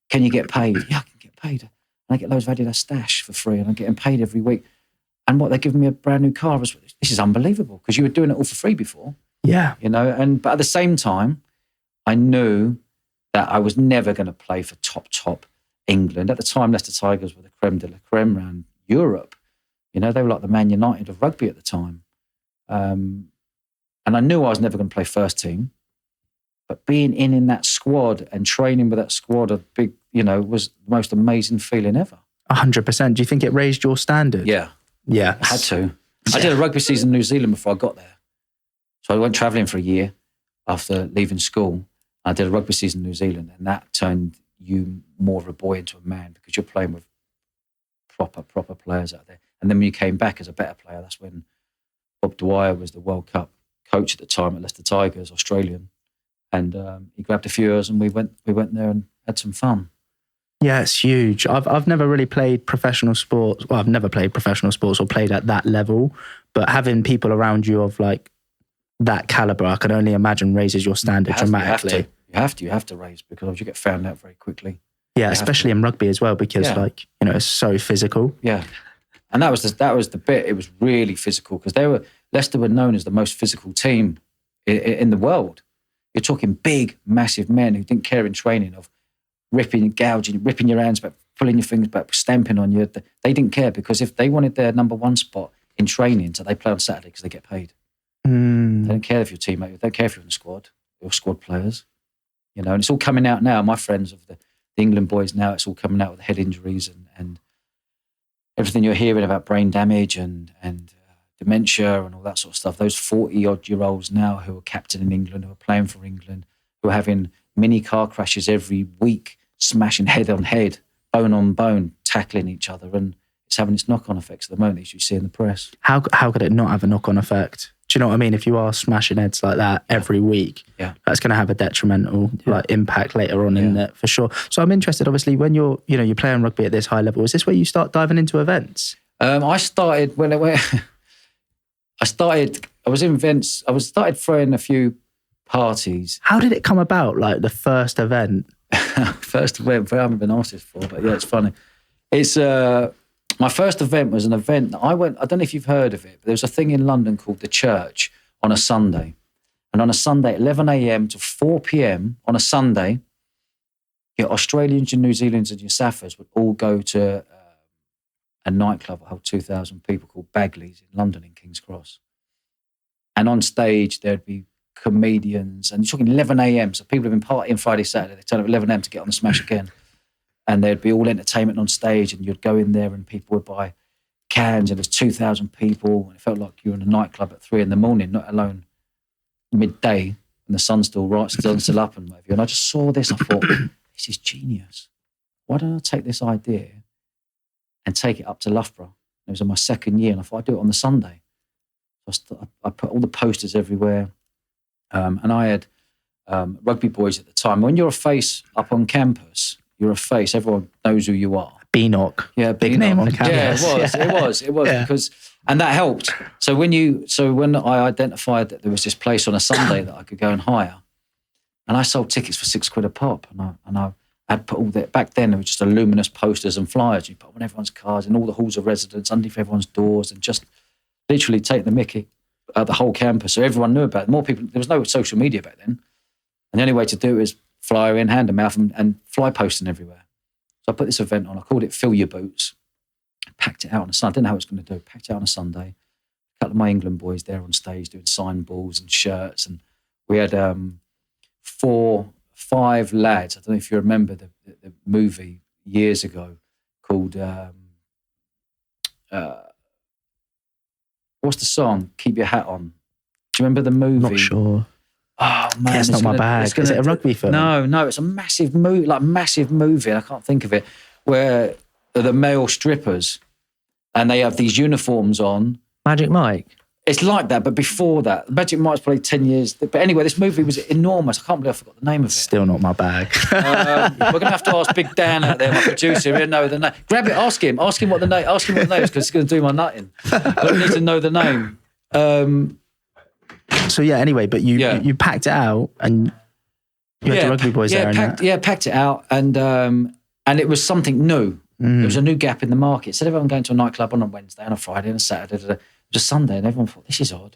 Speaker 2: Can you get paid? Yeah, I can get paid. And I get loads of Adidas stash for free, and I'm getting paid every week. And what, they're giving me a brand new car. This is unbelievable, because you were doing it all for free before.
Speaker 1: Yeah.
Speaker 2: You know, but at the same time, I knew that I was never going to play for top England. At the time, Leicester Tigers were the creme de la creme around Europe. You know, they were like the Man United of rugby at the time. And I knew I was never going to play first team. But being in that squad and training with that squad of big, you know, was the most amazing feeling ever.
Speaker 1: 100%. Do you think it raised your standard?
Speaker 2: Yeah.
Speaker 1: Yeah.
Speaker 2: I had to. I did a rugby season in New Zealand before I got there. So I went travelling for a year after leaving school. I did a rugby season in New Zealand, and that turned you more of a boy into a man, because you're playing with proper players out there. And then when you came back as a better player, that's when Bob Dwyer was the World Cup coach at the time at Leicester Tigers, Australian. And he grabbed a few of us, and we went there and had some fun.
Speaker 1: Yeah, it's huge. I've never really played professional sports. Well, I've never played professional sports or played at that level. But having people around you of like that caliber, I can only imagine raises your standard dramatically.
Speaker 2: You have to raise, because you get found out very quickly.
Speaker 1: Yeah, especially in rugby as well, because like, you know, it's so physical.
Speaker 2: Yeah. And that was the bit. It was really physical, because Leicester were known as the most physical team in the world. You're talking big, massive men who didn't care in training of ripping, gouging, ripping your hands back, pulling your fingers back, stamping on you. They didn't care, because if they wanted their number one spot in training, so they play on Saturday because they get paid. They don't care if you're a teammate. They don't care if you're in the squad. You're squad players. You know, and it's all coming out now. My friends of the England boys now, it's all coming out with head injuries and everything you're hearing about brain damage and dementia and all that sort of stuff. Those 40-odd-year-olds now who are captain in England, who are playing for England, who are having mini car crashes every week, smashing head on head, bone on bone, tackling each other, and it's having its knock-on effects at the moment, as you see in the press.
Speaker 1: How could it not have a knock-on effect? Do you know what I mean? If you are smashing heads like that every week, that's going to have a detrimental impact later on in it, for sure. So I'm interested, obviously, when you're playing rugby at this high level, is this where you start diving into events?
Speaker 2: I started throwing a few parties.
Speaker 1: How did it come about, like the first event?
Speaker 2: First event, I haven't been asked this before, but yeah, it's funny. It's my first event was an event that I went. I don't know if you've heard of it, but there was a thing in London called the Church on a Sunday, and on a Sunday, 11 a.m. to 4 p.m. on a Sunday, your Australians, your New Zealanders, and your Saffers would all go to a nightclub that held 2,000 people called Bagley's in London, in King's Cross, and on stage there'd be comedians, and you're talking 11 a.m. So people have been partying Friday, Saturday. They turn up 11 a.m. to get on the smash again. And there'd be all entertainment on stage, and you'd go in there and people would buy cans, and there's 2,000 people, and it felt like you were in a nightclub at 3 a.m, not alone midday, and the sun's still up and whatever. And I just saw this, I thought, this is genius. Why don't I take this idea and take it up to Loughborough? It was in my second year, and I thought I'd do it on the Sunday. So I put all the posters everywhere, and I had rugby boys at the time. When you're a face up on campus, you're a face. Everyone knows who you are.
Speaker 1: Beanock.
Speaker 2: Yeah,
Speaker 1: big name on campus.
Speaker 2: Yeah, it was because, and that helped. So when I identified that there was this place on a Sunday that I could go and hire, and I sold tickets for £6 a pop, and I had put all that. Back then, there were just luminous posters and flyers. You put on everyone's cars, in all the halls of residence, underneath everyone's doors, and just literally take the mickey the whole campus. So everyone knew about it. More people, there was no social media back then. And the only way to do it was flyer in, hand to mouth, and fly posting everywhere. So I put this event on. I called it Fill Your Boots. Packed it out on a Sunday. I didn't know how it was going to do. Packed it out on a Sunday. A couple of my England boys there on stage doing sign balls and shirts. And we had 5 lads. I don't know if you remember the movie years ago called, what's the song? Keep Your Hat On. Do you remember the movie?
Speaker 1: Not sure.
Speaker 2: Oh man,
Speaker 1: it's not my bag. Is it a rugby film?
Speaker 2: No, it's a massive movie, and I can't think of it, where the male strippers and they have these uniforms on.
Speaker 3: Magic Mike.
Speaker 2: It's like that, but before that. Magic Mike's probably 10 years. But anyway, this movie was enormous. I can't believe I forgot the name of it.
Speaker 1: Still not my bag.
Speaker 2: We're going to have to ask Big Dan out there, my producer. He'll know the name. Grab it, ask him what the name is, because it's going to do my nutting. But I need to know the name.
Speaker 1: So yeah, anyway, but you packed it out and you had the rugby boys there.
Speaker 2: Packed it out and it was something new. It was a new gap in the market. Instead of everyone going to a nightclub on a Wednesday and a Friday and a Saturday, it was a Sunday, and everyone thought, this is odd.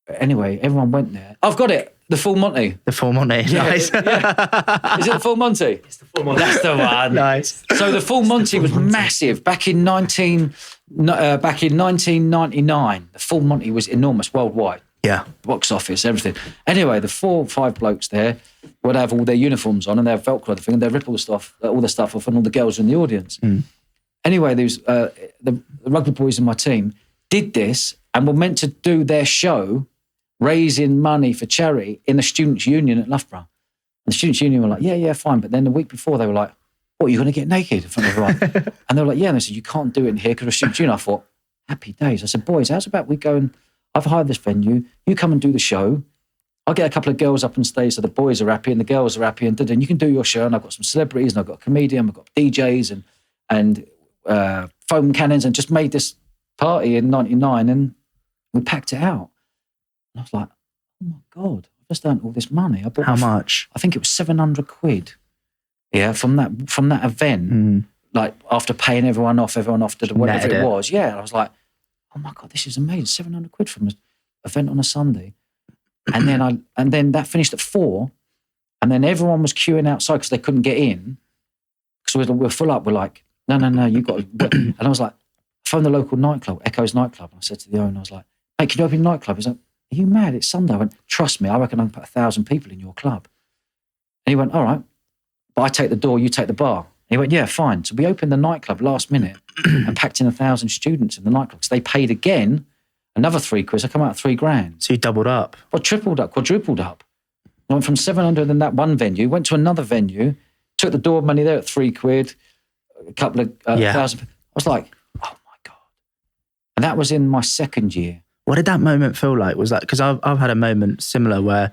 Speaker 2: But anyway, everyone went there. I've got it. The Full Monty.
Speaker 1: The Full Monty.
Speaker 2: Yeah,
Speaker 1: Nice.
Speaker 2: Yeah. Is it the Full Monty?
Speaker 3: It's the Full Monty.
Speaker 2: That's the one.
Speaker 1: Nice.
Speaker 2: So the Full Monty was massive back in 1999. The Full Monty was enormous worldwide.
Speaker 1: Yeah.
Speaker 2: Box office, everything. Anyway, the 4 or 5 blokes there would have all their uniforms on and they have Velcro the thing, and they'd rip all the stuff off, and all the girls in the audience. Anyway, there was the rugby boys in my team did this and were meant to do their show raising money for charity in the Students' Union at Loughborough. And the Students' Union were like, yeah, fine. But then the week before, they were like, what, are you going to get naked in front of everyone? And they were like, yeah. And they said, you can't do it in here because we're Students' Union. I thought, happy days. I said, boys, how's about we go and I've hired this venue. You come and do the show. I'll get a couple of girls up on stage so the boys are happy and the girls are happy, and you can do your show. And I've got some celebrities and I've got a comedian, I've got DJs and foam cannons, and just made this party in 99, and we packed it out. And I was like, oh my God, I've just earned all this money. I bought
Speaker 1: How much?
Speaker 2: I think it was 700 quid. Yeah, from that event, like after paying everyone off to whatever it was. Yeah, I was like, oh my God, this is amazing. 700 quid from an event on a Sunday. And then that finished at 4, and then everyone was queuing outside because they couldn't get in because we're full up. We're like, no, you got to. And I was like, I phoned the local nightclub, Echo's nightclub, and I said to the owner, I was like, mate, can you open a nightclub? He's like, are you mad? It's Sunday. I went, trust me, I reckon I can put 1,000 people in your club. And he went, all right, but I take the door, you take the bar. And he went, yeah, fine. So we opened the nightclub last minute and packed in 1,000 students in the nightclub. So they paid again, another 3 quid. I come out at $3,000.
Speaker 1: So you doubled up?
Speaker 2: Well, tripled up, quadrupled up. I went from 700 in that one venue, went to another venue, took the door money there at 3 quid, a couple of 1,000. I was like, oh my God. And that was in my second year.
Speaker 1: What did that moment feel like? Was that, because I've had a moment similar where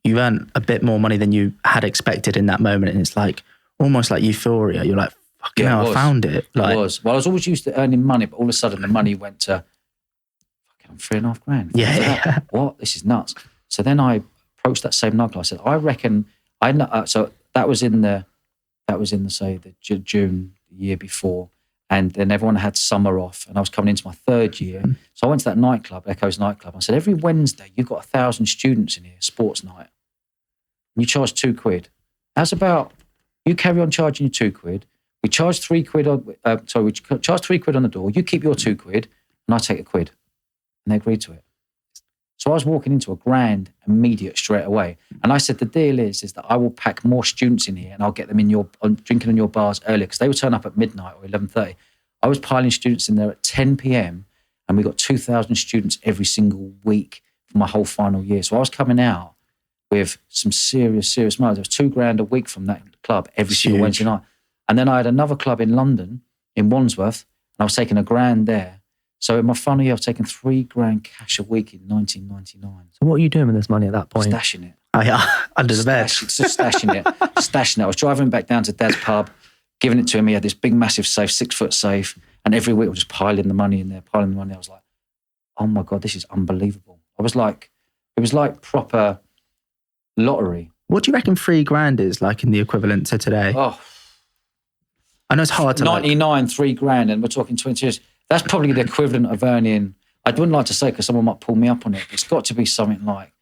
Speaker 1: you earn a bit more money than you had expected in that moment, and it's like almost like euphoria. You're like, fucking hell, I found it. Like,
Speaker 2: it was. Well, I was always used to earning money, but all of a sudden the money went to fucking $3,500.
Speaker 1: Yeah.
Speaker 2: What? This is nuts. So then I approached that same nightclub. I said, I reckon so that was in the say the June the year before, and then everyone had summer off, and I was coming into my third year. So I went to that nightclub, Echo's nightclub. I said, every Wednesday you've got 1,000 students in here, sports night, and you charge 2 quid. How's about you carry on charging your 2 quid? We charge 3 quid on. We charge 3 quid on the door. You keep your 2 quid, and I take a quid. And they agreed to it. So I was walking into $1,000 immediate straight away. And I said, the deal is that I will pack more students in here and I'll get them drinking in your bars earlier, because they would turn up at midnight or 11:30. I was piling students in there at 10 p.m. and we got 2,000 students every single week for my whole final year. So I was coming out with some serious money. There was $2,000 a week from that club every single Wednesday night. And then I had another club in London, in Wandsworth, and I was taking $1,000 there. So in my final year, I was taking $3,000 cash a week in 1999.
Speaker 3: So what are you doing with this money at that point?
Speaker 2: Stashing it.
Speaker 1: Oh yeah, under the bed.
Speaker 2: Just stashing it. I was driving back down to Dad's pub, giving it to him. He had this big, massive safe, 6-foot safe. And every week I was just piling the money in there, I was like, oh my God, this is unbelievable. It was like proper lottery.
Speaker 1: What do you reckon $3,000 is like in the equivalent to today?
Speaker 2: Oh,
Speaker 1: I know it's hard to
Speaker 2: 99, $3,000, and we're talking 20 years. That's probably the equivalent of earning I wouldn't like to say because someone might pull me up on it. It's got to be something like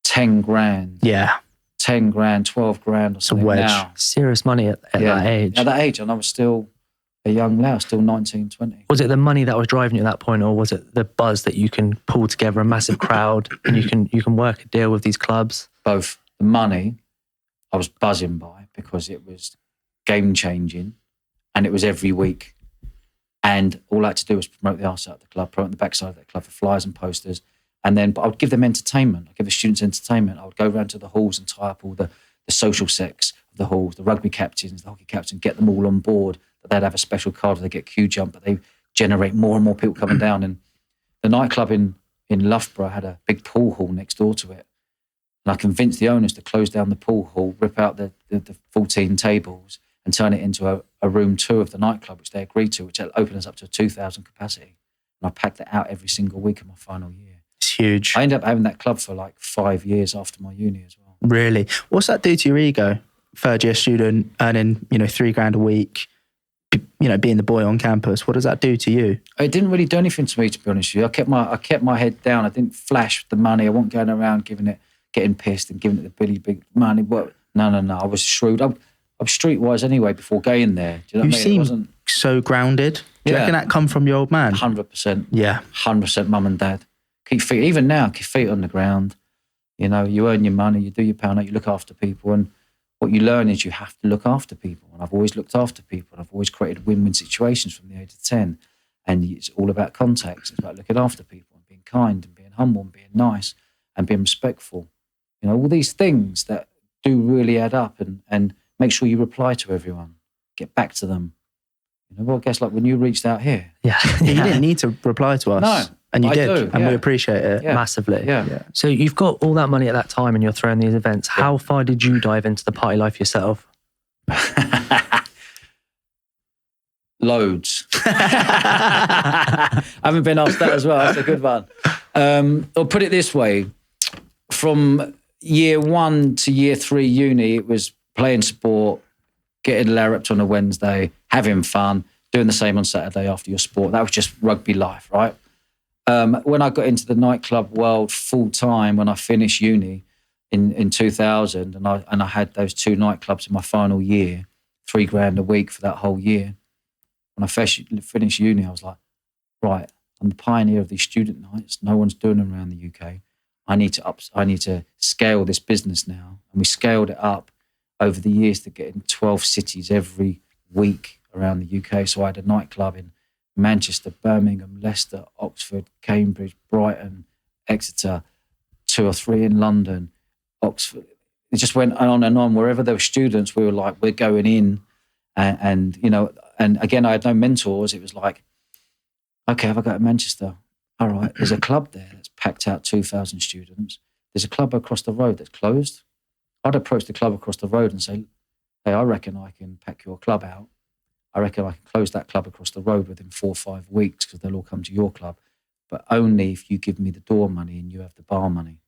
Speaker 2: 10 grand.
Speaker 1: Yeah.
Speaker 2: 10 grand, 12 grand or something.
Speaker 1: wedge.
Speaker 2: Now.
Speaker 3: Serious money at that age.
Speaker 2: At that age, and I was still a young lad, still 19, 20.
Speaker 3: Was it the money that was driving you at that point, or was it the buzz that you can pull together a massive crowd and you can work a deal with these clubs?
Speaker 2: Both. The money I was buzzing by because it was game changing and it was every week. And all I had to do was promote the arse out of the club, promote the backside of the club for flyers and posters. And then but I would give them entertainment. I'd give the students entertainment. I would go around to the halls and tie up all the social sex of the halls, the rugby captains, the hockey captains, get them all on board. That they'd have a special card where they get queue jump, but they generate more and more people coming down. And the nightclub in Loughborough had a big pool hall next door to it. And I convinced the owners to close down the pool hall, rip out the 14 tables and turn it into a room 2 of the nightclub, which they agreed to, which opened us up to 2,000 capacity. And I packed that out every single week in my final year.
Speaker 1: It's huge.
Speaker 2: I ended up having that club for like 5 years after my uni as well.
Speaker 1: Really? What's that do to your ego? Third year student earning, $3,000 a week, being the boy on campus. What does that do to you?
Speaker 2: It didn't really do anything to me, to be honest with you. I kept my head down. I didn't flash the money. I wasn't going around getting pissed and giving it the Billy big money. But no. I was shrewd. I'm streetwise anyway before going there. Do you know what I mean?
Speaker 1: You seem so grounded. Do you reckon that come from your old man?
Speaker 2: 100%.
Speaker 1: Yeah.
Speaker 2: 100% mum and dad. Keep feet, even now, keep feet on the ground. You earn your money, you do your pound, you look after people. And what you learn is you have to look after people. And I've always looked after people. And I've always created win-win situations from the age of 10. And it's all about context. It's about looking after people and being kind and being humble and being nice and being respectful. All these things that do really add up and make sure you reply to everyone. Get back to them. Well, I guess like when you reached out here.
Speaker 1: Yeah. You didn't need to reply to us.
Speaker 2: No.
Speaker 1: And you did. And we
Speaker 2: yeah.
Speaker 1: appreciate it
Speaker 3: massively.
Speaker 2: Yeah.
Speaker 3: So you've got all that money at that time and you're throwing these events. How far did you dive into the party life yourself?
Speaker 2: Loads. I haven't been asked that as well. That's a good one. I'll put it this way. From year 1 to year 3 uni, it was playing sport, getting larruped on a Wednesday, having fun, doing the same on Saturday after your sport. That was just rugby life, right? When I got into the nightclub world full time, when I finished uni in 2000, and I had those 2 nightclubs in my final year, $3,000 a week for that whole year. When I finished uni, I was like, right, I'm the pioneer of these student nights. No one's doing them around the UK. I need to scale this business now. And we scaled it up over the years to get in 12 cities every week around the UK. So I had a nightclub in Manchester, Birmingham, Leicester, Oxford, Cambridge, Brighton, Exeter, 2 or 3 in London, Oxford. It just went on and on. Wherever there were students, we were like, we're going in. And again, I had no mentors. It was like, okay, if I go to Manchester, all right, there's a club there that's packed out 2,000 students. There's a club across the road that's closed. I'd approach the club across the road and say, hey, I reckon I can pack your club out. I reckon I can close that club across the road within 4 or 5 weeks because they'll all come to your club, but only if you give me the door money and you have the bar money.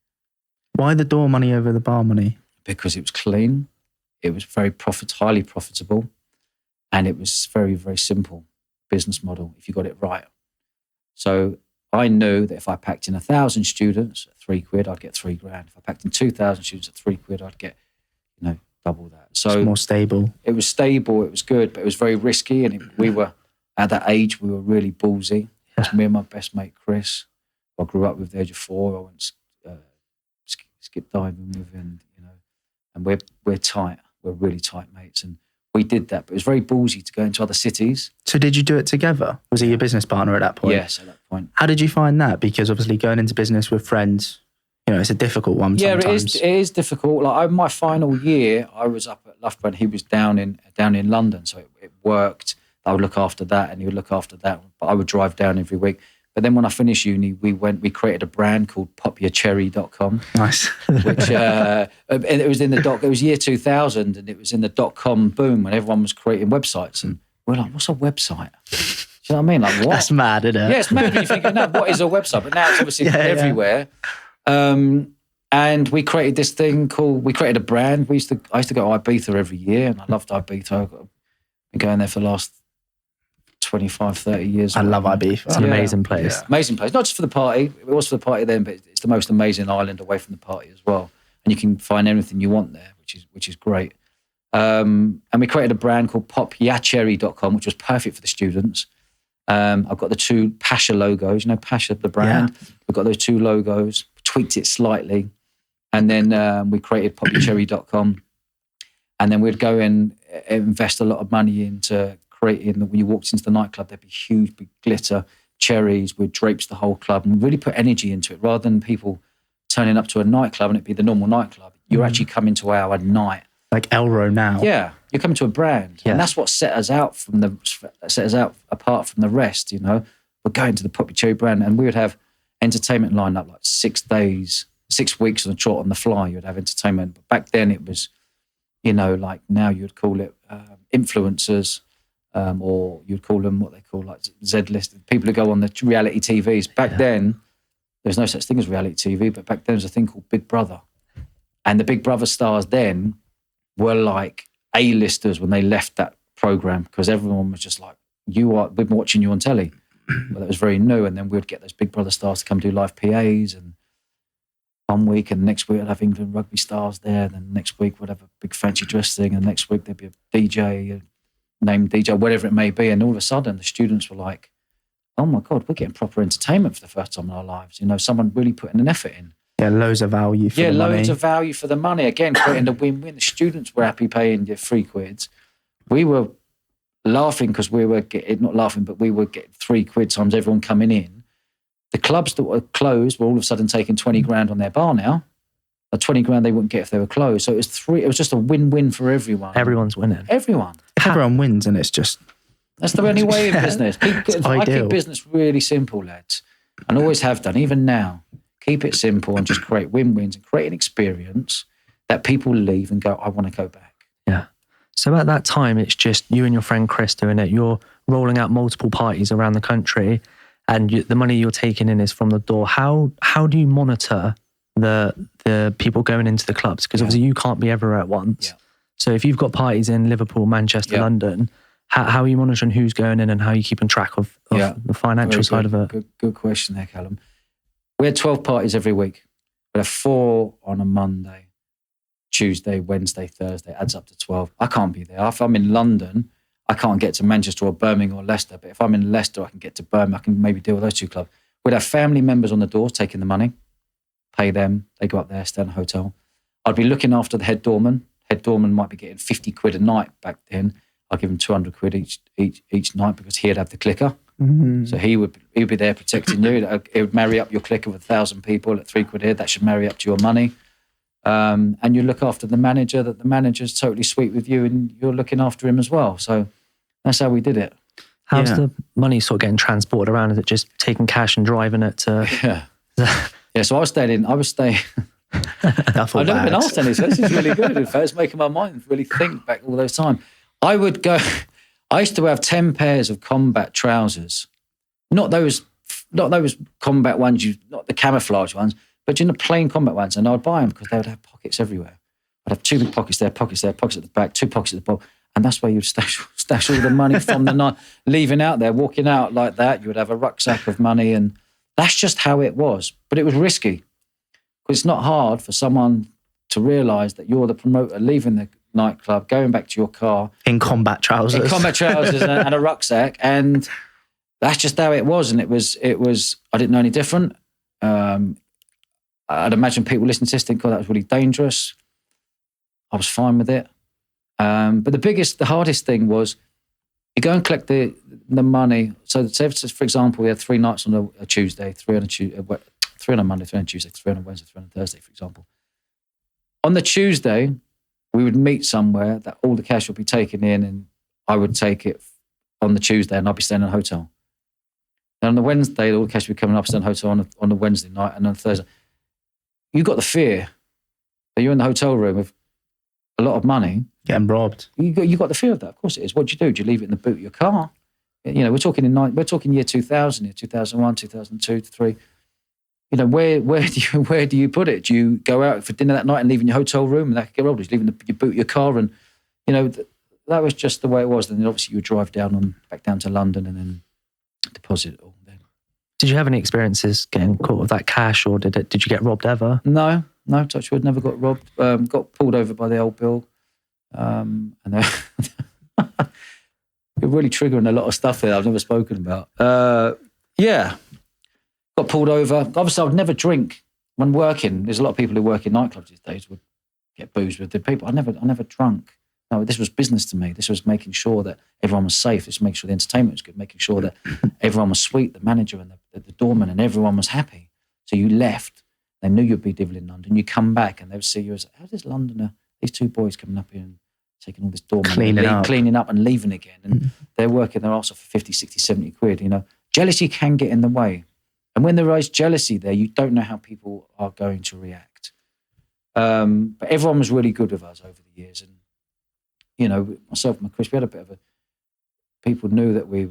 Speaker 1: Why the door money over the bar money?
Speaker 2: Because it was clean, it was very highly profitable, and it was very, very simple business model if you got it right. So I knew that if I packed in 1,000 students at £3, I'd get £3,000. If I packed in 2,000 students at £3, I'd get, double that. So
Speaker 1: it's more stable.
Speaker 2: It was stable, it was good, but it was very risky. And we were, at that age, we were really ballsy. It was me and my best mate, Chris, who I grew up with at the age of 4. I went skip diving with him, and we're tight. We're really tight mates. And we did that, but it was very ballsy to go into other cities.
Speaker 1: So did you do it together? Was he your business partner at that point?
Speaker 2: Yes, at that point.
Speaker 1: How did you find that? Because obviously going into business with friends, it's a difficult one sometimes.
Speaker 2: Yeah, it is difficult. Like my final year, I was up at Loughborough and he was down in London, so it worked. I would look after that and he would look after that, but I would drive down every week. But then when I finished uni, we created a brand called popyourcherry.com.
Speaker 1: Nice.
Speaker 2: Which and it was it was year 2000 and it was in the .com boom when everyone was creating websites. And we're like, what's a website? Do you know what I mean? Like, what?
Speaker 1: That's mad, isn't it?
Speaker 2: Yeah, it's mad when you think, no, what is a website? But now it's obviously everywhere. And we created this thing we created a brand. I used to go to Ibiza every year and I loved Ibiza. I've been going there for the last 25, 30 years.
Speaker 1: I love Ibiza.
Speaker 3: It's an amazing place.
Speaker 1: Yeah.
Speaker 2: Amazing place. Not just for the party. It was for the party then, but it's the most amazing island away from the party as well. And you can find everything you want there, which is great. And we created a brand called popyacherry.com, which was perfect for the students. I've got the 2 Pasha logos. You know Pasha, the brand?
Speaker 1: Yeah.
Speaker 2: We've got those 2 logos, tweaked it slightly. And then we created popyacherry.com. And then we'd go and invest a lot of money into creating, when you walked into the nightclub, there'd be huge, big glitter cherries. We'd drapes the whole club and really put energy into it rather than people turning up to a nightclub and it'd be the normal nightclub. You're actually coming to our night.
Speaker 1: Like Elro now.
Speaker 2: Yeah, you're coming to a brand.
Speaker 3: Yeah.
Speaker 2: And that's what set us out apart from the rest, you know. We're going to the Poppy Cherry brand and we would have entertainment lined up like 6 days, 6 weeks on the trot on the fly. You would have entertainment. But back then it was, you know, like now you'd call it influencers, or you'd call them what they call like Z-list, people who go on the reality TVs. Back then, there's no such thing as reality TV, but back then there was a thing called Big Brother. And the Big Brother stars then were like A-listers when they left that program because everyone was just like, we've been watching you on telly. Well, that was very new. And then we'd get those Big Brother stars to come do live PAs and one week and next week I'd have England rugby stars there. Then next week we'd have a big fancy dress thing and next week there'd be a DJ, named DJ, whatever it may be. And all of a sudden the students were like, oh my God, we're getting proper entertainment for the first time in our lives. You know, someone really putting an effort in.
Speaker 1: Yeah, loads of value for the money.
Speaker 2: Loads of value for the money. Again, creating a win-win. The students were happy paying your £3. We were laughing because we were getting, not laughing, but we were getting £3 times everyone coming in. The clubs that were closed were all of a sudden taking 20 grand on their bar now. A 20 grand they wouldn't get if they were closed. So it was just a win-win for everyone.
Speaker 3: Everyone's winning.
Speaker 2: Everyone.
Speaker 1: If everyone wins and it's just...
Speaker 2: That's the only way in business. I keep business really simple, lads. And always have done, even now. Keep it simple and just create win-wins and create an experience that people leave and go, I want to go back.
Speaker 3: Yeah. So at that time, it's just you and your friend Chris doing it. You're rolling out multiple parties around the country and the money you're taking in is from the door. How do you monitor the people going into the clubs? Because obviously you can't be everywhere at once.
Speaker 2: Yeah.
Speaker 3: So if you've got parties in Liverpool, Manchester, London, how are you monitoring who's going in and how are you keeping track of the financial side of it?
Speaker 2: Good question there, Callum. We had 12 parties every week. We had 4 on a Monday, Tuesday, Wednesday, Thursday. Adds up to 12. I can't be there. If I'm in London, I can't get to Manchester or Birmingham or Leicester. But if I'm in Leicester, I can get to Birmingham. I can maybe deal with those 2 clubs. We'd have family members on the doors taking the money, pay them. They go up there, stay in a hotel. I'd be looking after the head doorman. Head doorman might be getting 50 quid a night back then. I'd give him 200 quid each night because he'd have the clicker. Mm-hmm. So he would be there protecting you. It would marry up your clicker with 1,000 people at 3 quid here. That should marry up to your money. And you look after the manager, that the manager's totally sweet with you and you're looking after him as well. So that's how we did it.
Speaker 3: How's the money sort of getting transported around? Is it just taking cash and driving it to...
Speaker 2: Yeah, so I was staying... I've never been asked any, so this is really good. In fact, it's making my mind really think back all those times. I used to have 10 pairs of combat trousers. Not those combat ones, not the camouflage ones, but the plain combat ones. And I'd buy them because they would have pockets everywhere. I'd have 2 big pockets there, pockets at the back, 2 pockets at the bottom. And that's where you'd stash all the money from the night. Leaving out there, walking out like that, you would have a rucksack of money. And that's just how it was. But it was risky. Because it's not hard for someone to realise that you're the promoter leaving the nightclub, going back to your car.
Speaker 1: In combat trousers.
Speaker 2: And a rucksack. And that's just how it was. And it was. I didn't know any different. I'd imagine people listening to this think, God, that was really dangerous. I was fine with it. But the hardest thing was you go and collect the money. So say, for example, we had 3 nights on a Tuesday, 3 on a Tuesday, 3 on a Monday, 3 on a Tuesday, 3 on a Wednesday, 3 on a Thursday, for example. On the Tuesday, we would meet somewhere that all the cash would be taken in and I would take it on the Tuesday and I'd be staying in a hotel. And on the Wednesday, all the cash would be coming up, staying in a hotel on the Wednesday night and on Thursday. You got the fear that you're in the hotel room with a lot of money.
Speaker 1: Getting robbed.
Speaker 2: You got the fear of that. Of course it is. What do you do? Do you leave it in the boot of your car? You know, we're talking year 2000, year 2001, 2002, 2003. You know, where do you put it? Do you go out for dinner that night and leave in your hotel room and that could get robbed? Do you leave in your boot of your car? And, you know, that was just the way it was. Then obviously you would drive back down to London and then deposit it all. Then.
Speaker 3: Did you have any experiences getting caught with that cash, or did you get robbed ever?
Speaker 2: No, touch wood, never got robbed. Got pulled over by the old bill. And they're really triggering a lot of stuff there I've never spoken about. Yeah, got pulled over. Obviously, I would never drink when working. There's a lot of people who work in nightclubs these days would get booze with the people. I never drunk. No, this was business to me. This was making sure that everyone was safe. This was making sure the entertainment was good, making sure that everyone was sweet, the manager and the doorman, and everyone was happy. So you left. They knew you'd be devil in London. You come back and they would see you as, how's this Londoner, these two boys coming up here and taking all this doorman, cleaning up and leaving again. And they're working their arse off for 50, 60, 70 quid. You know, jealousy can get in the way. And when there is jealousy there, you don't know how people are going to react. But everyone was really good with us over the years. And, you know, myself and Chris, we had a bit of people knew that we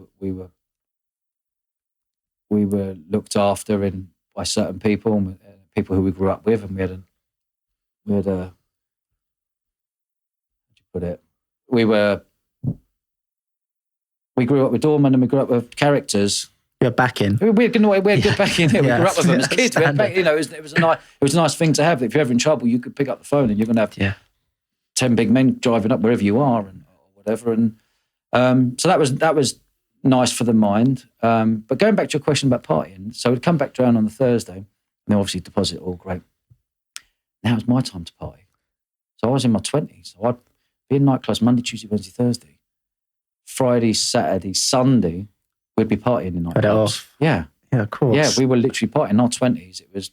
Speaker 2: were looked after by certain people, people who we grew up with, and we had a we grew up with doormen and we grew up with characters.
Speaker 1: You're backing.
Speaker 2: We had good backing. We grew up with them as kids. We had back, you know, it was a nice thing to have. If you're ever in trouble, you could pick up the phone and you're going to have 10 big men driving up wherever you are or whatever. And so that was nice for the mind. But going back to your question about partying, so we'd come back down on the Thursday, and then obviously deposit all great. Now it's my time to party. So I was in my 20s. So I'd be in nightclubs Monday, Tuesday, Wednesday, Thursday. Friday, Saturday, Sunday, we'd be partying in nightclubs.
Speaker 1: Yeah, of course.
Speaker 2: Yeah, we were literally partying in our 20s. It was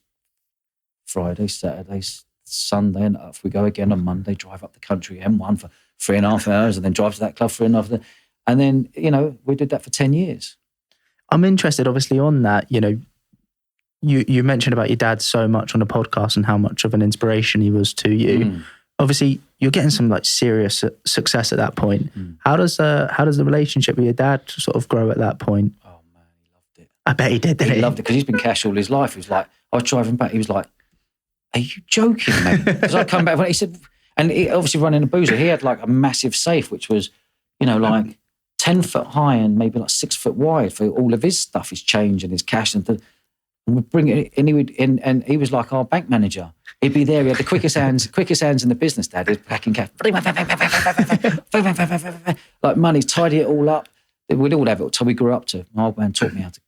Speaker 2: Friday, Saturday, Sunday, and off we go again on Monday, drive up the country, M1 for 3.5 hours, and then drive to that club for 3.5 hours. And then, you know, we did that for 10 years.
Speaker 1: I'm interested, obviously, on that. You know, you mentioned about your dad so much on the podcast and how much of an inspiration he was to you. Obviously, you're getting some like serious success at that point. How does the relationship with your dad sort of grow at that point?
Speaker 2: Oh man, he loved it.
Speaker 1: I bet he did. Didn't he?
Speaker 2: He loved it because he's been cash all his life. He was like, I was driving back. He was like, "Are you joking, mate?" Because I come back when he said, and he obviously running a boozer. He had like a massive safe, which was, you know, like 10 foot high and maybe like 6 foot wide for all of his stuff, his change and his cash, and we'd bring it. And and he was like our bank manager. He'd be there. He had the quickest hands in the business, Dad. He'd packing cash, like money, tidy it all up. We'd all have it until we grew up to. My old man taught me how to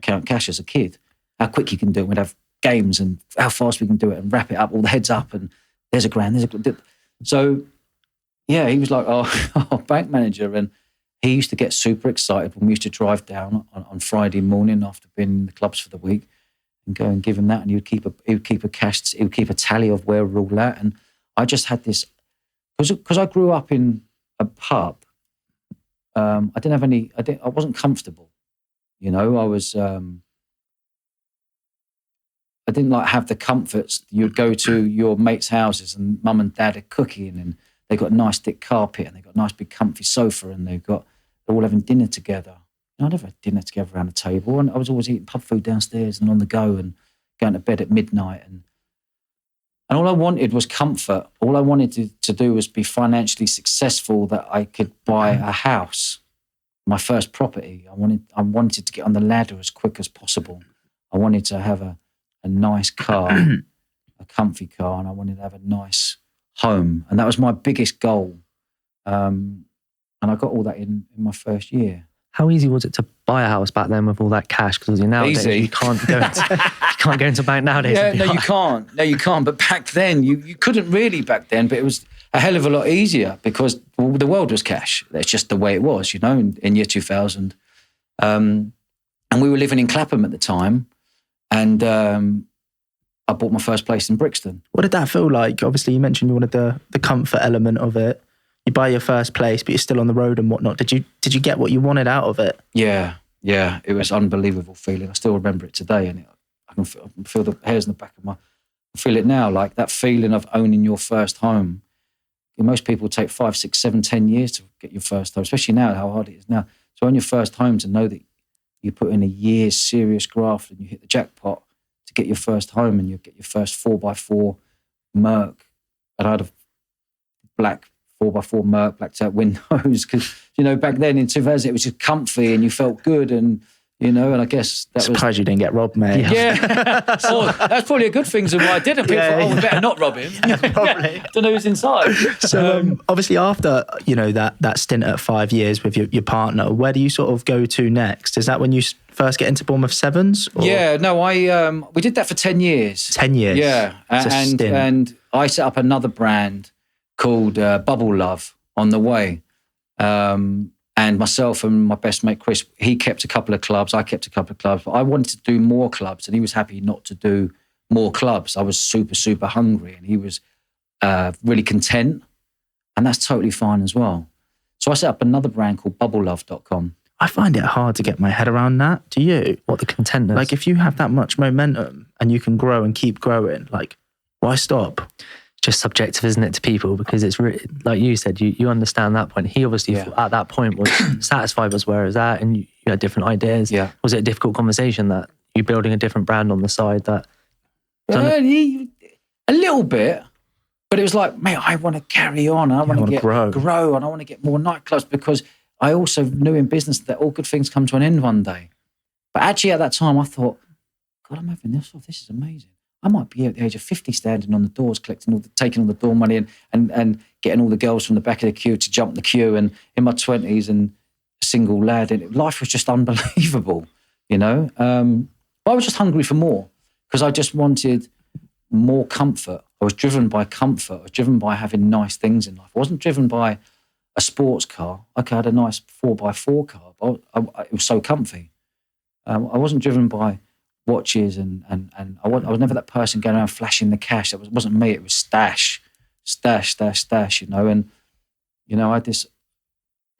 Speaker 2: count cash as a kid, how quick you can do it. We'd have games and how fast we can do it and wrap it up, all the heads up, and there's a grand, So, yeah, he was like our bank manager, and he used to get super excited when we used to drive down on Friday morning after being in the clubs for the week and go and give him that, and he would keep a tally of where we're all at. And I just had this, because I grew up in a pub, I wasn't comfortable, you know. I didn't like have the comforts. You'd go to your mates' houses and mum and dad are cooking and they got a nice thick carpet and they got a nice big comfy sofa and they're all having dinner together. And I never had dinner together around the table, and I was always eating pub food downstairs and on the go and going to bed at midnight. And all I wanted was comfort. All I wanted to do was be financially successful, that I could buy a house, my first property. I wanted to get on the ladder as quick as possible. I wanted to have a nice car, a comfy car, and I wanted to have a nice home. And that was my biggest goal. And I got all that in my first year.
Speaker 3: How easy was it to buy a house back then with all that cash? Because nowadays you can't go into a bank nowadays.
Speaker 2: Yeah, no, you can't. No, you can't. But back then, you couldn't really back then, but it was a hell of a lot easier because the world was cash. That's just the way it was, you know, in year 2000. And we were living in Clapham at the time. And I bought my first place in Brixton.
Speaker 1: What did that feel like? Obviously, you mentioned you wanted the comfort element of it. You buy your first place, but you're still on the road and whatnot. Did you get what you wanted out of it?
Speaker 2: Yeah. It was an unbelievable feeling. I still remember it today, and I can feel the hairs in the back of I feel it now, like that feeling of owning your first home. Most people take 5, 6, 7, 10 years to get your first home, especially now, how hard it is now. So on your first home, to know that you put in a year's serious graft and you hit the jackpot to get your first home, and you get your first 4x4 Merc. And I had a black 4x4 Merc, blacked out windows. Because, you know, back then in 2000, it was just comfy and you felt good. And, you know, and I guess that
Speaker 1: Surprised you didn't get robbed, mate.
Speaker 2: Yeah. Oh, that's probably a good thing than why I didn't. People thought, we better not rob him.
Speaker 1: Probably.
Speaker 2: Don't know who's inside.
Speaker 1: So obviously after, you know, that stint at 5 years with your partner, where do you sort of go to next? Is that when you first get into Bournemouth Sevens? Or?
Speaker 2: Yeah, no, we did that for 10 years.
Speaker 1: 10 years?
Speaker 2: Yeah. And I set up another brand called Bubble Love on the way. And myself and my best mate, Chris, he kept a couple of clubs. I kept a couple of clubs. But I wanted to do more clubs and he was happy not to do more clubs. I was super, super hungry and he was really content. And that's totally fine as well. So I set up another brand called bubblelove.com.
Speaker 1: I find it hard to get my head around that. Do you?
Speaker 3: What the contentness?
Speaker 1: Like if you have that much momentum and you can grow and keep growing, like why stop?
Speaker 3: Just subjective, isn't it, to people? Because it's really, like you said, you understand that point. He obviously at that point was satisfied with where he was at and you had different ideas.
Speaker 2: Yeah.
Speaker 3: Was it a difficult conversation that you're building a different brand on the side that...
Speaker 2: A little bit, but it was like, mate, I want to carry on. I want to grow and I want to get more nightclubs because I also knew in business that all good things come to an end one day. But actually at that time I thought, God, I'm having this off. This is amazing. I might be at the age of 50 standing on the doors, taking all the door money and getting all the girls from the back of the queue to jump the queue. And in my 20s and a single lad, and life was just unbelievable, you know. But I was just hungry for more because I just wanted more comfort. I was driven by comfort. I was driven by having nice things in life. I wasn't driven by a sports car. Okay, I had a nice 4x4 car, but it was so comfy. I wasn't driven by watches and I was never that person going around flashing the cash. That wasn't me. It was stash, you know. And, you know, I had this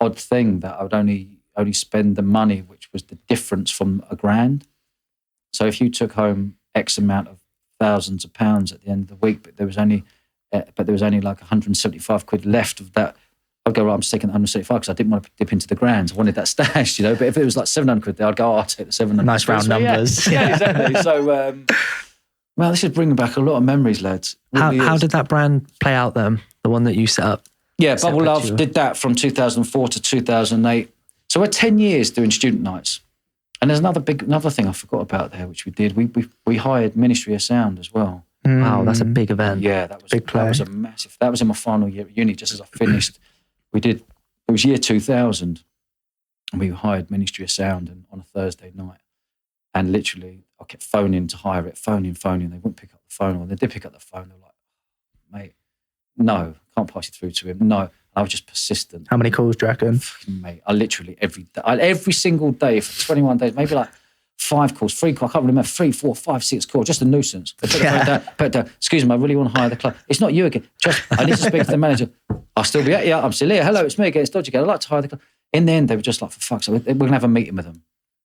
Speaker 2: odd thing that I would only spend the money, which was the difference from $1,000. So if you took home X amount of thousands of pounds at the end of the week, but there was only like 175 quid left of that, I'd go, right, I'm just taking the 175 because I didn't want to dip into the grand. I wanted that stash, you know. But if it was like 700 quid there, I'd go, I'll take the 700.
Speaker 1: Nice round numbers.
Speaker 2: Yeah, exactly. So, well, this is bringing back a lot of memories, lads. Really
Speaker 3: how did that brand play out then? The one that you set up?
Speaker 2: Yeah, Bubble Love did that from 2004 to 2008. So we're 10 years doing student nights. And there's another thing I forgot about there, which we did. We hired Ministry of Sound as well.
Speaker 3: Wow, that's a big event.
Speaker 2: Yeah, that was a massive. That was in my final year at uni, just as I finished. It was year 2000, and we hired Ministry of Sound on a Thursday night. And literally, I kept phoning to hire it, phoning. They wouldn't pick up the phone, or they did pick up the phone. They were like, mate, no, can't pass you through to him. No. And I was just persistent.
Speaker 1: How many calls do you reckon?
Speaker 2: Mate, I literally every single day for 21 days, maybe like 5 calls, 3 calls, I can't remember, 3, 4, 5, 6 calls, just a nuisance. Put it down. Excuse me, I really want to hire the club. It's not you again. I need to speak to the manager. I'll still be at you. I'm still here. Hello, it's me again. It's Dodgy again. I'd like to hire the club. In the end, they were just like, for fuck's sake, we're going to have a meeting with them.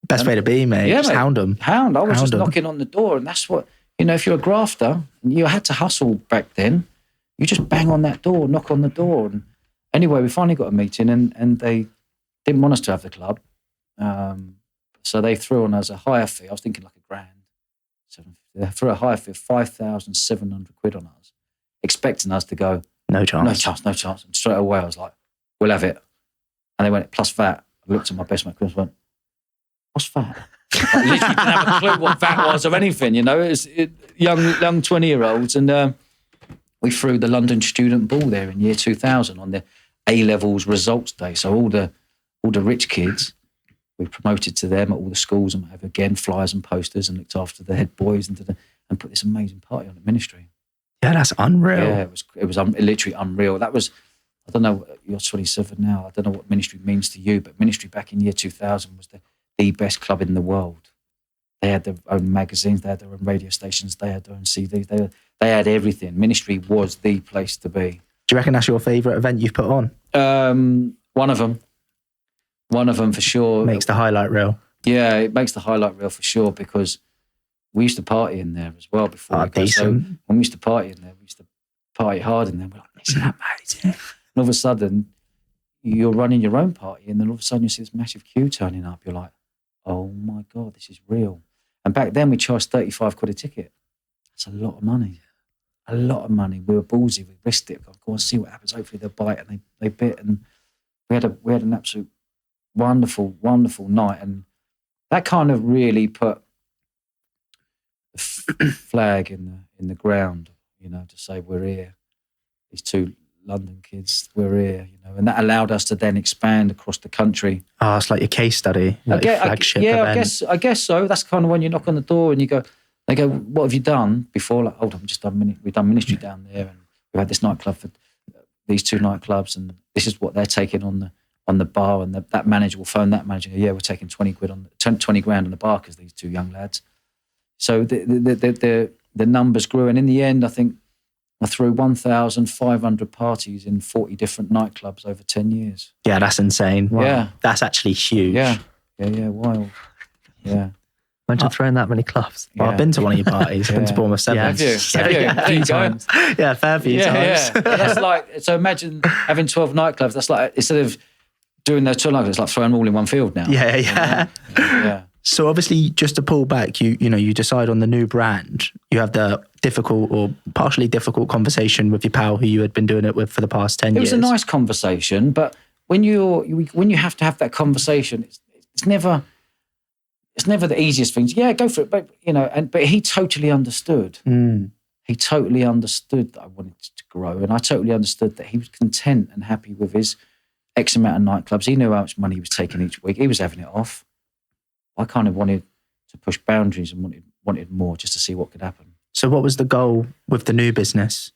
Speaker 1: Best way to be, mate.
Speaker 2: Yeah,
Speaker 1: just
Speaker 2: mate.
Speaker 1: Hound them.
Speaker 2: I was just knocking on the door, and that's what, you know, if you're a grafter, and you had to hustle back then, you just bang on that door, knock on the door. And anyway, we finally got a meeting, and they didn't want us to have the club. So they threw on us a hire fee. I was thinking like $1,000, $750. They threw a hire fee of 5,700 quid on us, expecting us to go,
Speaker 1: no chance.
Speaker 2: And straight away I was like, we'll have it. And they went, plus VAT. I looked at my best mate, Chris, and went, what's VAT? I literally didn't have a clue what VAT was or anything, you know. It's young 20-year-olds. And we threw the London Student Ball there in year 2000 on the A-levels results day. So all the rich kids, we promoted to them at all the schools and whatever, again, flyers and posters, and looked after the head boys and put this amazing party on at Ministry.
Speaker 1: Yeah, that's unreal.
Speaker 2: Yeah, it was literally unreal. That was, I don't know, you're 27 now, I don't know what Ministry means to you, but Ministry back in year 2000 was the best club in the world. They had their own magazines, they had their own radio stations, they had their own CDs, they had everything. Ministry was the place to be.
Speaker 1: Do you reckon that's your favourite event you've put on?
Speaker 2: One of them for sure.
Speaker 1: Makes the highlight reel.
Speaker 2: Yeah, it makes the highlight reel for sure, because we used to party in there as well before. So when we used to party in there, we used to party hard in there. We're like, isn't that amazing? And all of a sudden, you're running your own party, and then all of a sudden you see this massive queue turning up. You're like, oh my God, this is real. And back then we charged 35 quid a ticket. That's a lot of money. a lot of money. We were ballsy. We risked it. Go and see what happens. Hopefully they'll bite, and they bit. And we had an absolute wonderful, wonderful night. And that kind of really put the flag in the ground, to say we're here. These two London kids, we're here, and that allowed us to then expand across the country.
Speaker 1: Oh, it's like your case study, like your flagship event.
Speaker 2: I guess so. That's kind of when you knock on the door and they go, what have you done before? Like, hold on, we've done ministry down there, and we've had this nightclub for these two nightclubs, and this is what they're taking on the bar. And that manager will phone that manager. Yeah, we're taking 20 grand on the bar because these two young lads. So the numbers grew, and in the end, I think I threw 1,500 parties in 40 different nightclubs over 10 years.
Speaker 1: Yeah, that's insane. Wow.
Speaker 2: Yeah,
Speaker 1: that's actually huge.
Speaker 2: Yeah, wild. Yeah.
Speaker 3: Imagine throwing that many clubs.
Speaker 1: Well, I've been to one of your parties. I've been to Bournemouth 7.
Speaker 2: Have you?
Speaker 1: A few times. Yeah, a fair few times.
Speaker 2: Yeah. That's like, so imagine having 12 nightclubs. That's like, instead of doing those 12 nightclubs, it's like throwing them all in one field now.
Speaker 1: Yeah.
Speaker 2: Yeah.
Speaker 1: So obviously, just to pull back, you decide on the new brand. You have the difficult or partially difficult conversation with your pal who you had been doing it with for the past 10 years.
Speaker 2: It was a nice conversation, but when you have to have that conversation, it's never the easiest thing. Yeah, go for it, but but he totally understood. He totally understood that I wanted to grow, and I totally understood that he was content and happy with his X amount of nightclubs. He knew how much money he was taking each week. He was having it off. I kind of wanted to push boundaries and wanted more just to see what could happen.
Speaker 1: So what was the goal with the new business?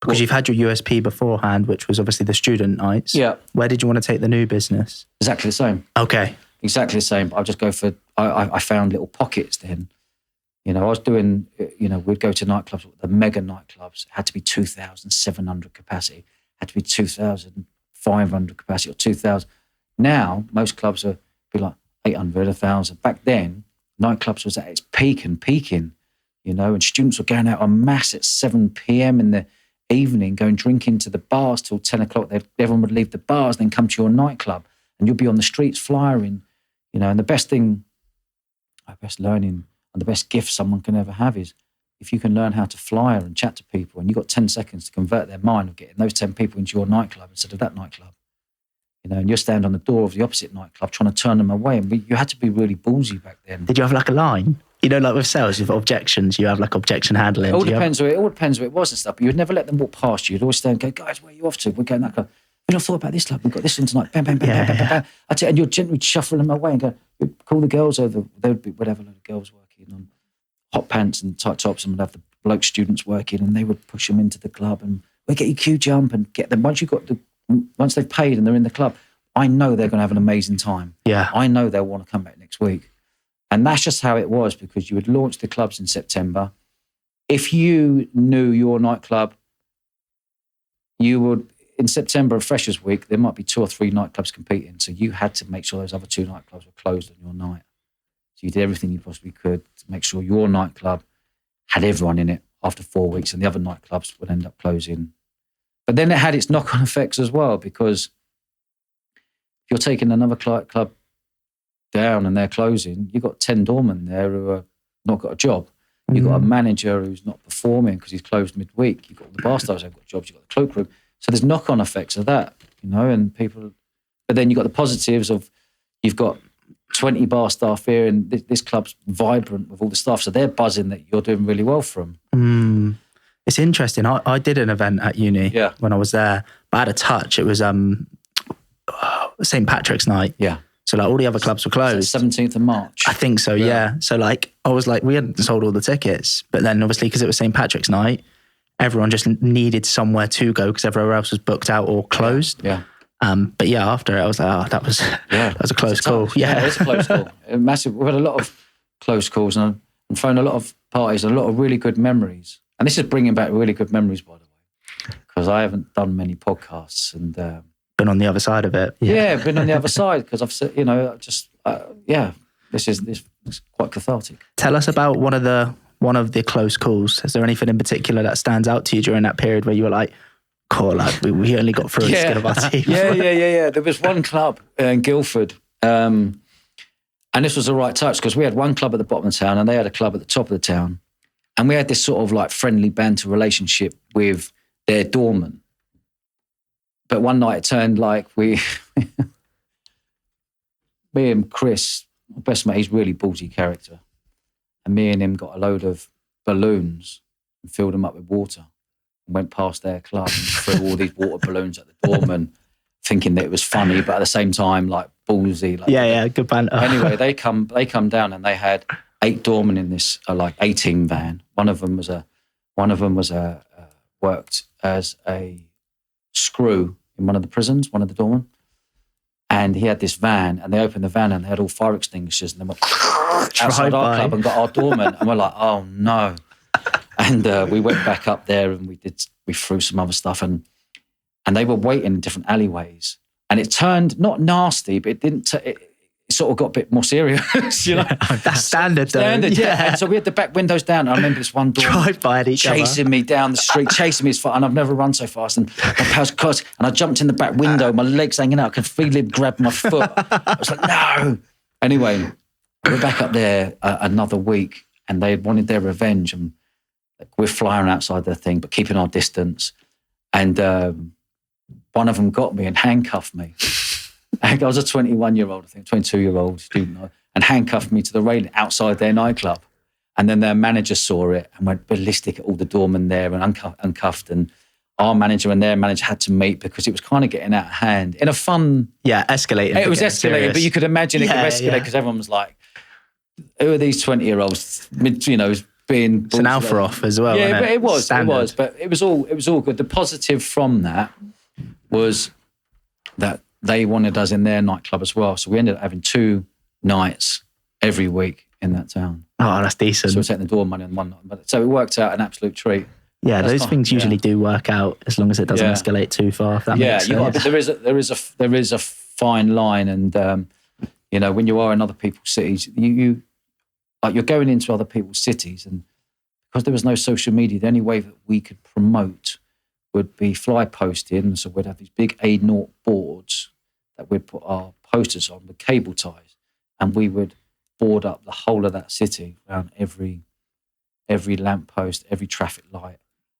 Speaker 1: Because you've had your USP beforehand, which was obviously the student nights.
Speaker 2: Yeah.
Speaker 1: Where did you want to take the new business?
Speaker 2: Exactly the same.
Speaker 1: Okay.
Speaker 2: Exactly the same. I'll just go for, I found little pockets then. I was doing, we'd go to nightclubs, the mega nightclubs. It had to be 2,700 capacity. Had to be 2,500 capacity or 2,000. Now, most clubs are be like 800, 1,000. Back then, nightclubs was at its peak and peaking, and students were going out en masse at 7 p.m. in the evening, going drinking to the bars till 10 o'clock. Everyone would leave the bars, then come to your nightclub, and you'll be on the streets flyering, and the best thing, my best learning and the best gift someone can ever have is if you can learn how to flyer and chat to people, and you've got 10 seconds to convert their mind of getting those 10 people into your nightclub instead of that nightclub. And you're standing on the door of the opposite nightclub trying to turn them away. And you had to be really ballsy back then.
Speaker 1: Did you have like a line? Like with sales, you've got objections, you have like objection handling.
Speaker 2: It all depends where it was and stuff. But you'd never let them walk past you. You'd always stand and go, guys, where are you off to? We're going that club. We've not thought about this club. We've got this one tonight. Bam, bam, bam, bam, bam, bam. And you'd gently shuffle them away and go, you'd call the girls over. There would be whatever load of girls working on hot pants and tight tops, and we'd have the bloke students working, and they would push them into the club, and we'd get you queue jump and get them. Once they've paid and they're in the club, I know they're going to have an amazing time.
Speaker 1: Yeah.
Speaker 2: I know they'll want to come back next week. And that's just how it was, because you would launch the clubs in September. If you knew your nightclub, you would, in September of Freshers Week, there might be 2 or 3 nightclubs competing. So you had to make sure those other 2 nightclubs were closed on your night. So you did everything you possibly could to make sure your nightclub had everyone in it after 4 weeks, and the other nightclubs would end up closing. But then it had its knock-on effects as well, because you're taking another club down and they're closing, you've got 10 doormen there who have not got a job. You've got a manager who's not performing because he's closed midweek. You've got all the bar stars who've got jobs. You've got the cloakroom. So there's knock-on effects of that, and people... But then you've got the positives of you've got 20 bar staff here, and this club's vibrant with all the staff. So they're buzzing that you're doing really well for them.
Speaker 1: It's interesting. I did an event at uni when I was there, but I had a touch. It was St. Patrick's night.
Speaker 2: Yeah.
Speaker 1: So like all the other clubs were closed.
Speaker 2: 17th of March.
Speaker 1: I think so, yeah. So like I was like, we hadn't sold all the tickets, but then obviously because it was St. Patrick's night, everyone just needed somewhere to go because everywhere else was booked out or closed.
Speaker 2: Yeah.
Speaker 1: But yeah, after it, I was like, that was a close call.
Speaker 2: Yeah, it's a close call. Massive. We've had a lot of close calls and thrown a lot of parties and a lot of really good memories. And this is bringing back really good memories, by the way, because I haven't done many podcasts and
Speaker 1: been on the other side of it.
Speaker 2: Yeah, been on the other side because I've said, this is quite cathartic.
Speaker 1: Tell us about one of the close calls. Is there anything in particular that stands out to you during that period where you were like, cool, like we only got through the skin of our teeth?
Speaker 2: Yeah. There was one club in Guildford, and this was the right touch because we had one club at the bottom of the town and they had a club at the top of the town. And we had this sort of like friendly banter relationship with their doorman. But one night it turned like me and Chris, my best mate, he's really ballsy character. And me and him got a load of balloons and filled them up with water and went past their club and threw all these water balloons at the doorman, thinking that it was funny, but at the same time, like ballsy. Like,
Speaker 1: good banter.
Speaker 2: Anyway, they come down and they had 8 doormen in this like 18 van. One of them was worked as a screw in one of the prisons, one of the doormen. And he had this van, and they opened the van and they had all fire extinguishers, and they went outside our club and got our doorman, and we're like, oh no. And we went back up there and we threw some other stuff, and they were waiting in different alleyways, and it turned not nasty, but it didn't. It sort of got a bit more serious, you know.
Speaker 1: That's standard, though.
Speaker 2: Standard, yeah. And so we had the back windows down. I remember this one doorman
Speaker 1: drive by at each
Speaker 2: chasing me down the street, chasing me as far, and I've never run so fast. And and I jumped in the back window, my legs hanging out, I could feel him grab my foot. I was like, no. Anyway, we're back up there another week, and they had wanted their revenge, and we're flying outside their thing, but keeping our distance. And one of them got me and handcuffed me. I was a 21-year-old, I think, 22-year-old student, and handcuffed me to the railing outside their nightclub. And then their manager saw it and went ballistic at all the doormen there and uncuffed. And our manager and their manager had to meet because it was kind of getting out of hand in a fun...
Speaker 1: Yeah, escalated.
Speaker 2: It was escalated, serious. But you could imagine it could escalate because everyone was like, who are these 20-year-olds, you know, being...
Speaker 1: It's an alpha off as well.
Speaker 2: Yeah, but it was.
Speaker 1: Standard.
Speaker 2: It was. But it was all good. The positive from that was that they wanted us in their nightclub as well. So we ended up having 2 nights every week in that town.
Speaker 1: Oh, that's decent.
Speaker 2: So we're taking the door money on one night. So it worked out an absolute treat.
Speaker 1: Yeah, those things usually do work out as long as it doesn't escalate too far. If that makes sense.
Speaker 2: But there is a fine line, and you know, when you are in other people's cities, you like you're going into other people's cities, and because there was no social media, the only way that we could promote would be fly posted, and so we'd have these big A0 boards that we'd put our posters on with cable ties, and we would board up the whole of that city around every lamppost, every traffic light,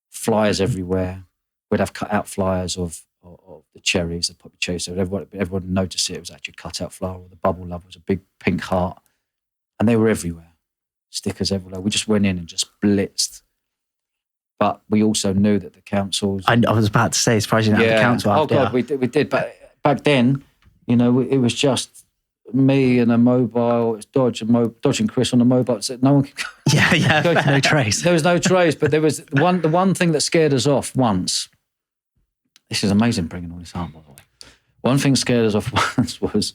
Speaker 2: flyers everywhere. We'd have cut out flyers of the cherries, the poppy cherries, so everyone would notice it. It was actually a cut out flower, or the bubble love was a big pink heart, and they were everywhere, stickers everywhere. We just went in and just blitzed. But we also knew that the councils...
Speaker 1: I was about to say, surprised you didn't have the council after.
Speaker 2: Oh, God, we did. But back then, you know, it was just me and a mobile. It's Dodge and Chris on a mobile. So no one could
Speaker 1: go. No trace.
Speaker 2: There was no trace, but there was the one thing that scared us off once. This is amazing bringing all this up, by the way. One thing scared us off once was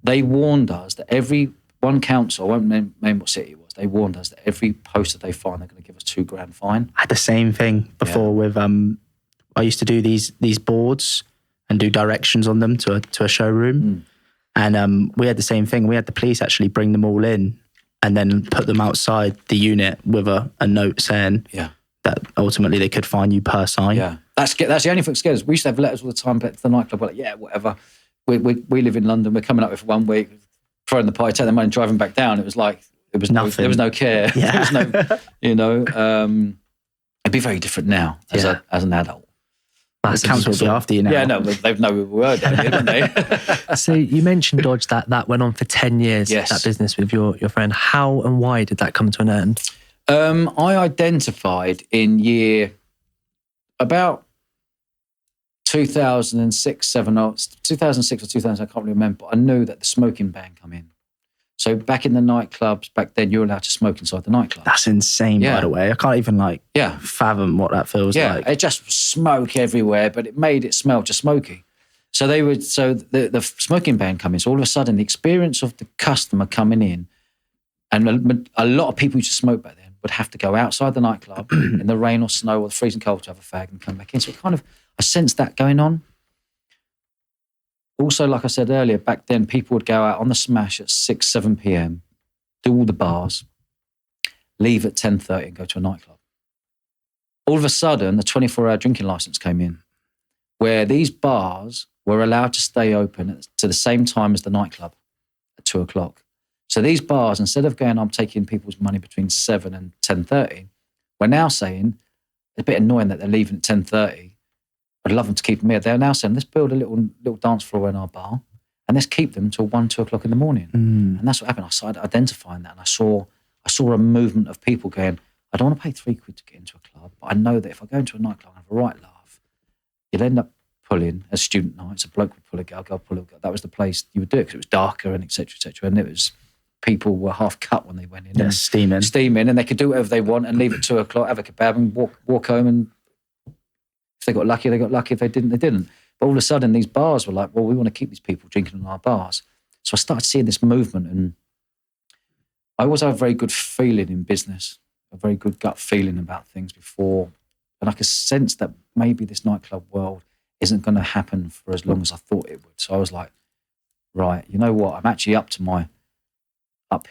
Speaker 2: they warned us that every one council, I won't name what city it was, they warned us that every poster they find, they're going to give us $2,000 fine.
Speaker 1: I had the same thing before with, I used to do these boards and do directions on them to a showroom. And we had the same thing. We had the police actually bring them all in and then put them outside the unit with a note saying that ultimately they could fine you per sign.
Speaker 2: Yeah, that's the only thing that scares us. We used to have letters all the time back to the nightclub. We're like, yeah, whatever. We live in London. We're coming up with 1 week, throwing the party, taking the money, and driving back down. It was like, nothing. There was no care.
Speaker 1: Yeah.
Speaker 2: There was no, you know, it'd be very different now as an adult.
Speaker 1: The council will be after you now.
Speaker 2: Yeah, no, they know who we were, don't they?
Speaker 3: So you mentioned Dodge, that went on for 10 years,
Speaker 2: yes.
Speaker 3: that business with your friend. How and why did that come to an end?
Speaker 2: I identified in year about 2006 or 2000, I can't really remember, but I knew that the smoking ban come in. So back in the nightclubs, back then you were allowed to smoke inside the nightclub.
Speaker 1: That's insane, by the way. I can't even fathom what that feels like.
Speaker 2: Yeah, it just smoke everywhere, but it made it smell just smoky. So the smoking ban come in. So all of a sudden, the experience of the customer coming in, and a lot of people who used to smoke back then would have to go outside the nightclub in the rain or snow or the freezing cold to have a fag and come back in. So I sensed that going on. Also, like I said earlier, back then people would go out on the smash at 6, 7 p.m, do all the bars, leave at 10:30 and go to a nightclub. All of a sudden, the 24-hour drinking license came in, where these bars were allowed to stay open to the same time as the nightclub at 2:00. So these bars, instead of going, I'm taking people's money between 7 and 10:30, We're now saying, it's a bit annoying that they're leaving at 10:30. I'd love them to keep them here. They're now saying, let's build a little dance floor in our bar and let's keep them till 1, 2 o'clock in the morning. And that's what happened. I started identifying that, and I saw a movement of people going, I don't want to pay £3 to get into a club, but I know that if I go into a nightclub and have a right laugh, you'll end up pulling, as student nights, a bloke would pull a girl pull a girl. That was the place you would do it because it was darker and et cetera, et cetera. And it was, people were half cut when they went in.
Speaker 1: Yeah, steaming.
Speaker 2: And they could do whatever they want and leave at 2 o'clock, have a kebab and walk home. And if they got lucky, they got lucky. If they didn't, they didn't. But all of a sudden, these bars were like, well, we want to keep these people drinking in our bars. So I started seeing this movement, and I always have a very good feeling in business, a very good gut feeling about things before. And I could sense that maybe this nightclub world isn't going to happen for as long as I thought it would. So I was like, right, you know what? I'm actually up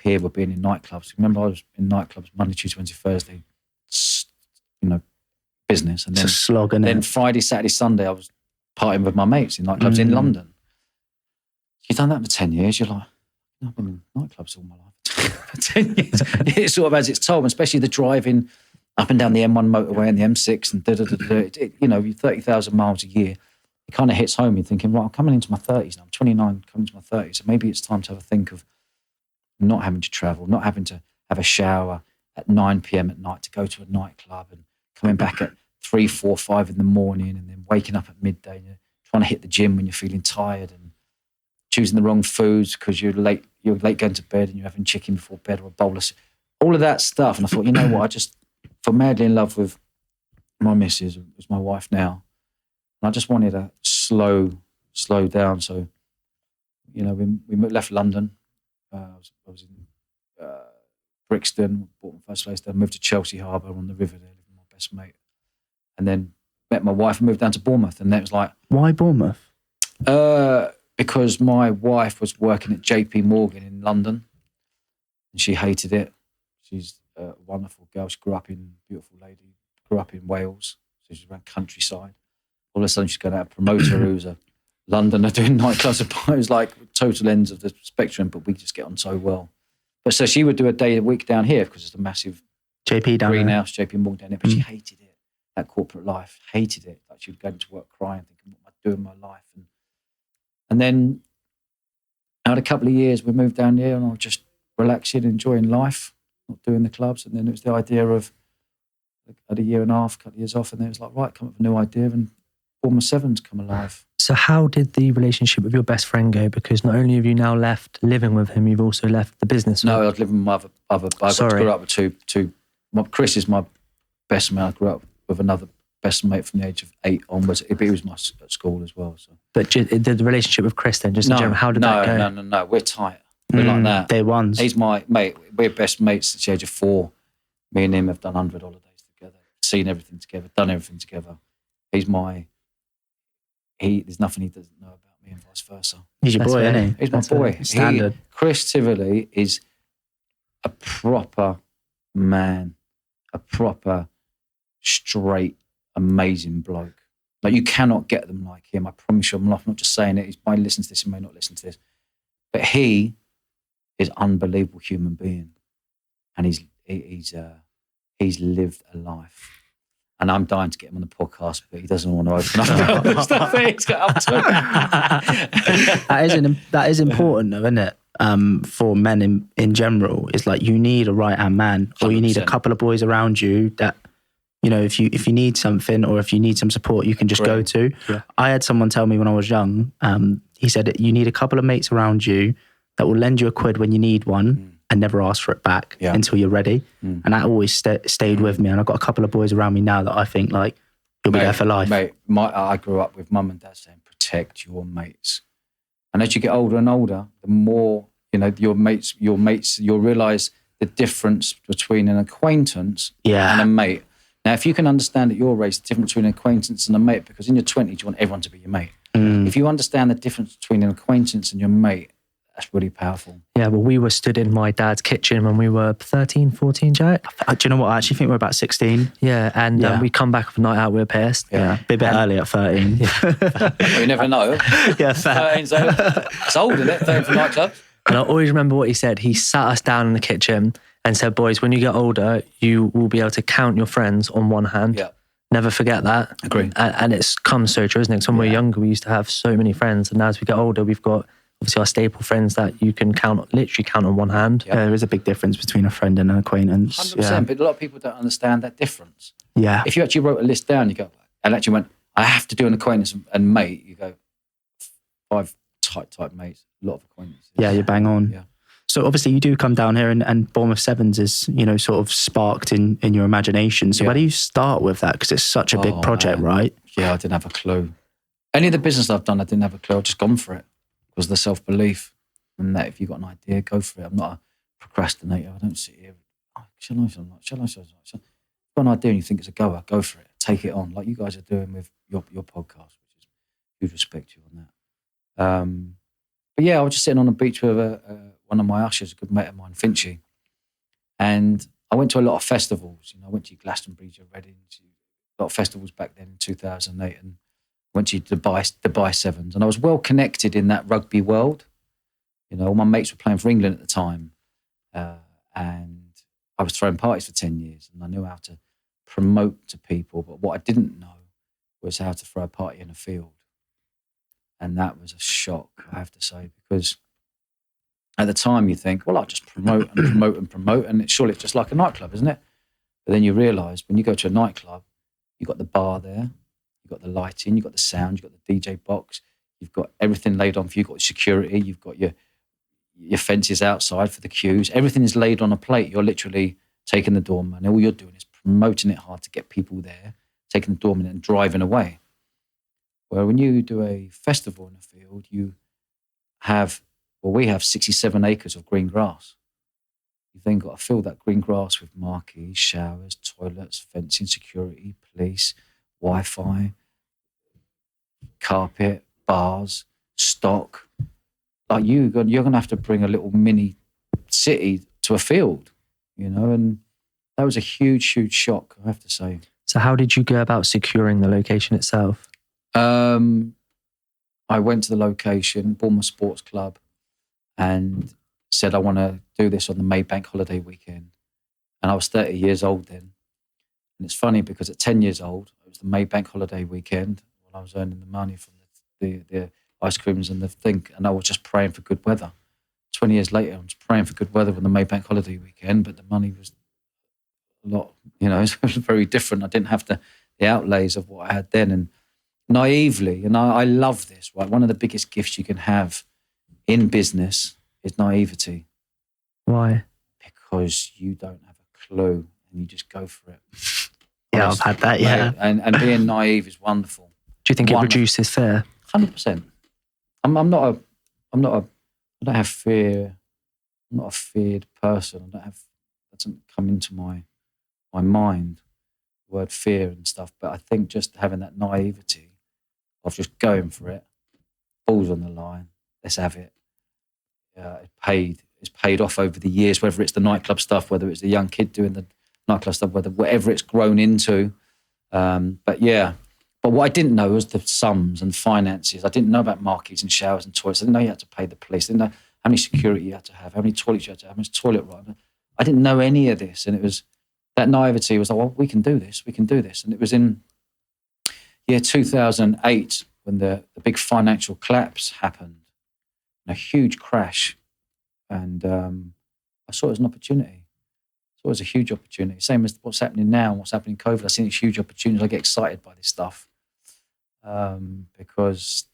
Speaker 2: here with being in nightclubs. Remember, I was in nightclubs Monday, Tuesday, Wednesday, Thursday, business. And
Speaker 1: then slogging
Speaker 2: then Friday, Saturday, Sunday, I was partying with my mates in nightclubs in London. You've done that for 10 years. You're like, I've been in nightclubs all my life for 10 years. It sort of has its toll, especially the driving up and down the M1 motorway and the M6 and you're 30,000 miles a year. It kind of hits home. You're thinking, right, I'm coming into my 30s now. I'm 29, coming into my 30s. So maybe it's time to have a think of not having to travel, not having to have a shower at 9 p.m. at night to go to a nightclub and coming back at 3, 4, 5 in the morning and then waking up at midday and you're trying to hit the gym when you're feeling tired and choosing the wrong foods because you're late going to bed and you're having chicken before bed or a bowl of all of that stuff. And I thought, you know what, I just fell madly in love with my missus, who's my wife now. And I just wanted to slow down. So, we left London. I was in Brixton, bought my first place there, moved to Chelsea Harbour on the river there, living with my best mate. And then met my wife and moved down to Bournemouth. And that was like...
Speaker 1: Why Bournemouth?
Speaker 2: Because my wife was working at JP Morgan in London and she hated it. She's a wonderful girl. She grew up in, beautiful lady, grew up in Wales. So she's around countryside. All of a sudden she's going to have a promoter who's a Londoner doing nightclubs. It was like total ends of the spectrum, but we just get on so well. But so she would do a day a week down here because it's a massive
Speaker 1: JP down
Speaker 2: greenhouse, JP Morgan down there. But she hated it, that corporate life, hated it. Like she would go into work crying, thinking, what am I doing with my life? And then out a couple of years, we moved down here and I was just relaxing, enjoying life, not doing the clubs. And then it was the idea of, I had a year and a half, couple of years off, and then it was like, right, come up with a new idea and Bournemouth Sevens come alive.
Speaker 3: So how did the relationship with your best friend go? Because not only have you now left living with him, you've also left the business.
Speaker 2: No, I was living with my other I grew up with two. Chris is my best man. I grew up with another best mate from the age of 8 onwards. He was my at school as well. So.
Speaker 3: But the relationship with Chris then, just in general, how did that go?
Speaker 2: No. We're tight. We're like that.
Speaker 1: Day ones.
Speaker 2: He's my mate. We're best mates since the age of 4. Me and him have done 100 holidays together, seen everything together, done everything together. There's nothing he doesn't know about me and vice versa.
Speaker 1: He's your boy, isn't he?
Speaker 2: He's my boy.
Speaker 1: Standard.
Speaker 2: Chris Tivoli is a proper man, a proper straight, amazing bloke. Like you cannot get them like him. I promise you, I'm not just saying it. He might listen to this, he may not listen to this. But he is an unbelievable human being. And he's lived a life. And I'm dying to get him on the podcast, but he doesn't want to open up the stuff that he's got up to.
Speaker 1: That is important though, isn't it? For men in general. It's like you need a right-hand man, or you need
Speaker 2: 100%.
Speaker 1: a couple of boys around you that, if you need something or if you need some support, you can just go to.
Speaker 3: Yeah.
Speaker 1: I had someone tell me when I was young, he said that you need a couple of mates around you that will lend you a quid when you need one and never ask for it back until you're ready. And that always stayed with me. And I've got a couple of boys around me now that I think like, you'll be there for life.
Speaker 2: Mate, I grew up with mum and dad saying, protect your mates. And as you get older and older, the more, your mates, you'll realise the difference between an acquaintance and a mate. Now, if you can understand at your age the difference between an acquaintance and a mate, because in your 20s, you want everyone to be your mate. If you understand the difference between an acquaintance and your mate, that's really powerful.
Speaker 3: Yeah, well, we were stood in my dad's kitchen when we were 13, 14, Jack.
Speaker 1: Do you know what? I actually think we're about 16.
Speaker 3: Yeah, and we come back of a night out, we were pissed.
Speaker 1: Yeah, a bit early at 13.
Speaker 2: Well, you never know.
Speaker 1: Yeah, fair.
Speaker 2: 13's old, it's old, isn't it? 13 for nightclub.
Speaker 3: And I always remember what he said. He sat us down in the kitchen and said, boys, when you get older, you will be able to count your friends on one hand.
Speaker 2: Yeah.
Speaker 3: Never forget that.
Speaker 2: Agree.
Speaker 3: And it's come so true, isn't it? 'Cause when we're younger, we used to have so many friends. And now as we get older, we've got obviously our staple friends that you can literally count on one hand.
Speaker 1: Yeah, there is a big difference between a friend and an acquaintance.
Speaker 2: 100%, but a lot of people don't understand that difference.
Speaker 1: Yeah.
Speaker 2: If you actually wrote a list down, you go, and actually went, I have to do an acquaintance and mate, you go, 5 tight mates, a lot of acquaintances.
Speaker 1: Yeah, you're bang on.
Speaker 2: Yeah.
Speaker 1: So obviously you do come down here and Bournemouth Sevens is, sort of sparked in your imagination. So where do you start with that? Because it's such a big project, right?
Speaker 2: Yeah, I didn't have a clue. Any of the business I've done, I didn't have a clue. I've just gone for it. It was the self-belief. And that if you've got an idea, go for it. I'm not a procrastinator. I don't sit here, shall I? If you've got an idea and you think it's a goer, go for it. Take it on, like you guys are doing with your podcast, which is huge respect to you on that. But yeah, I was just sitting on the beach with one of my ushers, a good mate of mine, Finchy. And I went to a lot of festivals. I went to Glastonbury, your Reading, a lot of festivals back then in 2008, and went to Dubai Sevens. And I was well connected in that rugby world. All my mates were playing for England at the time. And I was throwing parties for 10 years, and I knew how to promote to people. But what I didn't know was how to throw a party in a field. And that was a shock, I have to say, because at the time you think, well, I'll just promote and promote and promote, and surely it's just like a nightclub, isn't it? But then you realise when you go to a nightclub, you've got the bar there, you've got the lighting, you've got the sound, you've got the DJ box, you've got everything laid on for you, you've got security, you've got your fences outside for the queues. Everything is laid on a plate. You're literally taking the doorman, and all you're doing is promoting it hard to get people there, taking the doorman and driving away. Where when you do a festival in the field, we have 67 acres of green grass. You've then got to fill that green grass with marquees, showers, toilets, fencing, security, police, Wi-Fi, carpet, bars, stock. Like you're going to have to bring a little mini city to a field, and that was a huge, huge shock, I have to say.
Speaker 3: So how did you go about securing the location itself?
Speaker 2: I went to the location, Bournemouth Sports Club, and said, I want to do this on the May Bank holiday weekend. And I was 30 years old then. And it's funny because at 10 years old, it was the May Bank holiday weekend when I was earning the money from the ice creams and the thing. And I was just praying for good weather. 20 years later, I was praying for good weather on the May Bank holiday weekend, but the money was a lot, it was very different. I didn't have the outlays of what I had then. And naively, and I love this, right? One of the biggest gifts you can have in business is naivety.
Speaker 3: Why?
Speaker 2: Because you don't have a clue and you just go for it.
Speaker 1: Yeah, I've had that, yeah.
Speaker 2: And being naive is wonderful.
Speaker 3: Do you think it reduces fear?
Speaker 2: 100%. I don't have fear. I'm not a feared person. That doesn't come into my mind, the word fear and stuff. But I think just having that naivety of just going for it, balls on the line, let's have it. It's paid off over the years, whether it's the nightclub stuff, whether it's the young kid doing the nightclub stuff, whatever it's grown into. But what I didn't know was the sums and finances. I didn't know about marquees and showers and toilets. I didn't know you had to pay the police. I didn't know how many security you had to have, how many toilets you had to have, how much toilet roll. I didn't know any of this. And it was, that naivety was like, well, we can do this. And it was in year 2008 when the big financial collapse happened, a huge crash. And I saw it as an opportunity. So it was a huge opportunity. Same as what's happening now and what's happening in COVID. I see these huge opportunities. I get excited by this stuff because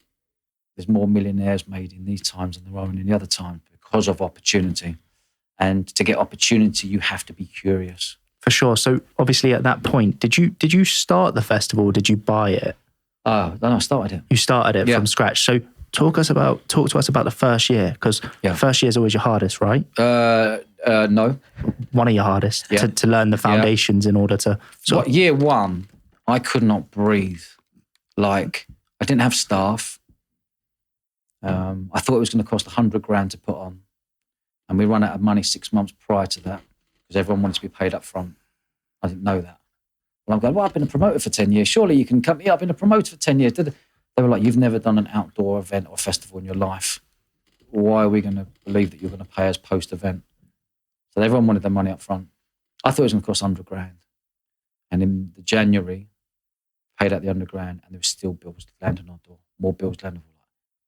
Speaker 2: there's more millionaires made in these times than there are in any other time because of opportunity. And to get opportunity, you have to be curious.
Speaker 1: For sure. So obviously at that point, did you start the festival or did you buy it?
Speaker 2: No, I started it.
Speaker 1: You started it from scratch. So talk to us about the first year, because first year is always your hardest, right?
Speaker 2: No.
Speaker 1: One of your hardest to learn the foundations in order to...
Speaker 2: Year one, I could not breathe. Like, I didn't have staff. I thought it was going to cost 100 grand to put on. And we ran out of money 6 months prior to that because everyone wanted to be paid up front. I didn't know that. Well, I'm going, I've been a promoter for 10 years. Surely you can come... Yeah, I've been a promoter for 10 years. They were like, you've never done an outdoor event or festival in your life. Why are we going to believe that you're going to pay us post-event? So everyone wanted their money up front. I thought it was going to cost 100 grand. And in the January, paid out the 100 grand, and there was still bills landing on the door. More bills landing.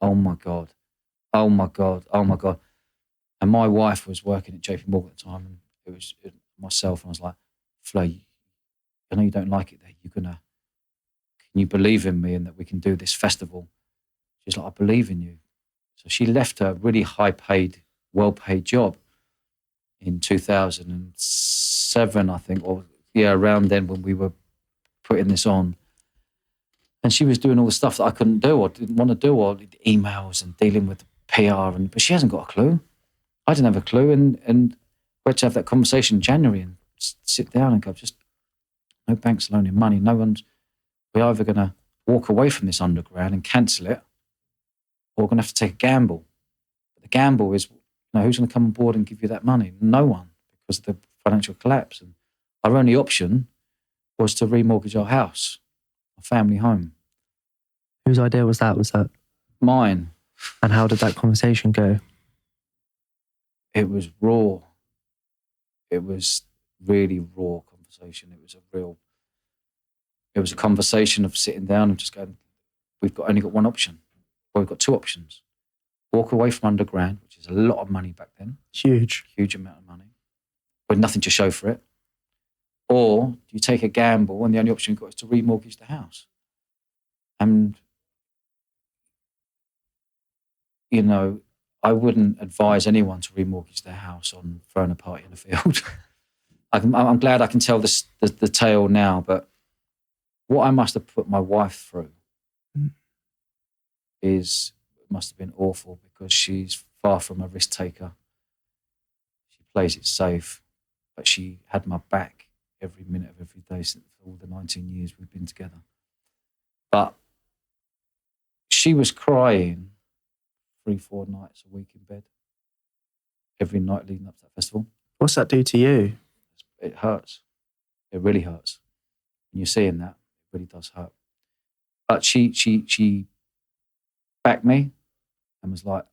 Speaker 2: Oh my God. Oh my God. Oh my God. And my wife was working at JP Morgan at the time, and it was myself, and I was like, Flo, I know you don't like it there. Can you believe in me and that we can do this festival? She's like, I believe in you. So she left her really high-paid, well-paid job in 2007, I think, or around then when we were putting this on. And she was doing all the stuff that I couldn't do or didn't want to do, or emails and dealing with PR, but she hasn't got a clue. I didn't have a clue, and we had to have that conversation in January and sit down and go, just no banks loaning money. We're either going to walk away from this underground and cancel it, or we're going to have to take a gamble. But the gamble is, who's going to come on board and give you that money? No one, because of the financial collapse. And our only option was to remortgage our house, our family home.
Speaker 3: Whose idea was that? Was that
Speaker 2: mine?
Speaker 3: And how did that conversation go?
Speaker 2: It was raw. It was really raw conversation. It was a conversation of sitting down and just going, we've only got one option. Well, we've got two options. Walk away from underground, which is a lot of money back then.
Speaker 1: Huge
Speaker 2: amount of money, with nothing to show for it. Or do you take a gamble and the only option you've got is to remortgage the house? And, I wouldn't advise anyone to remortgage their house on throwing a party in a field. I'm glad I can tell the tale now, but what I must have put my wife through must have been awful, because she's far from a risk taker. She plays it safe, but she had my back every minute of every day since all the 19 years we've been together. But she was crying 3-4 nights a week in bed, every night leading up to that festival.
Speaker 1: What's that do to you?
Speaker 2: It hurts. It really hurts. When you're seeing that, it really does hurt. But she backed me and was like,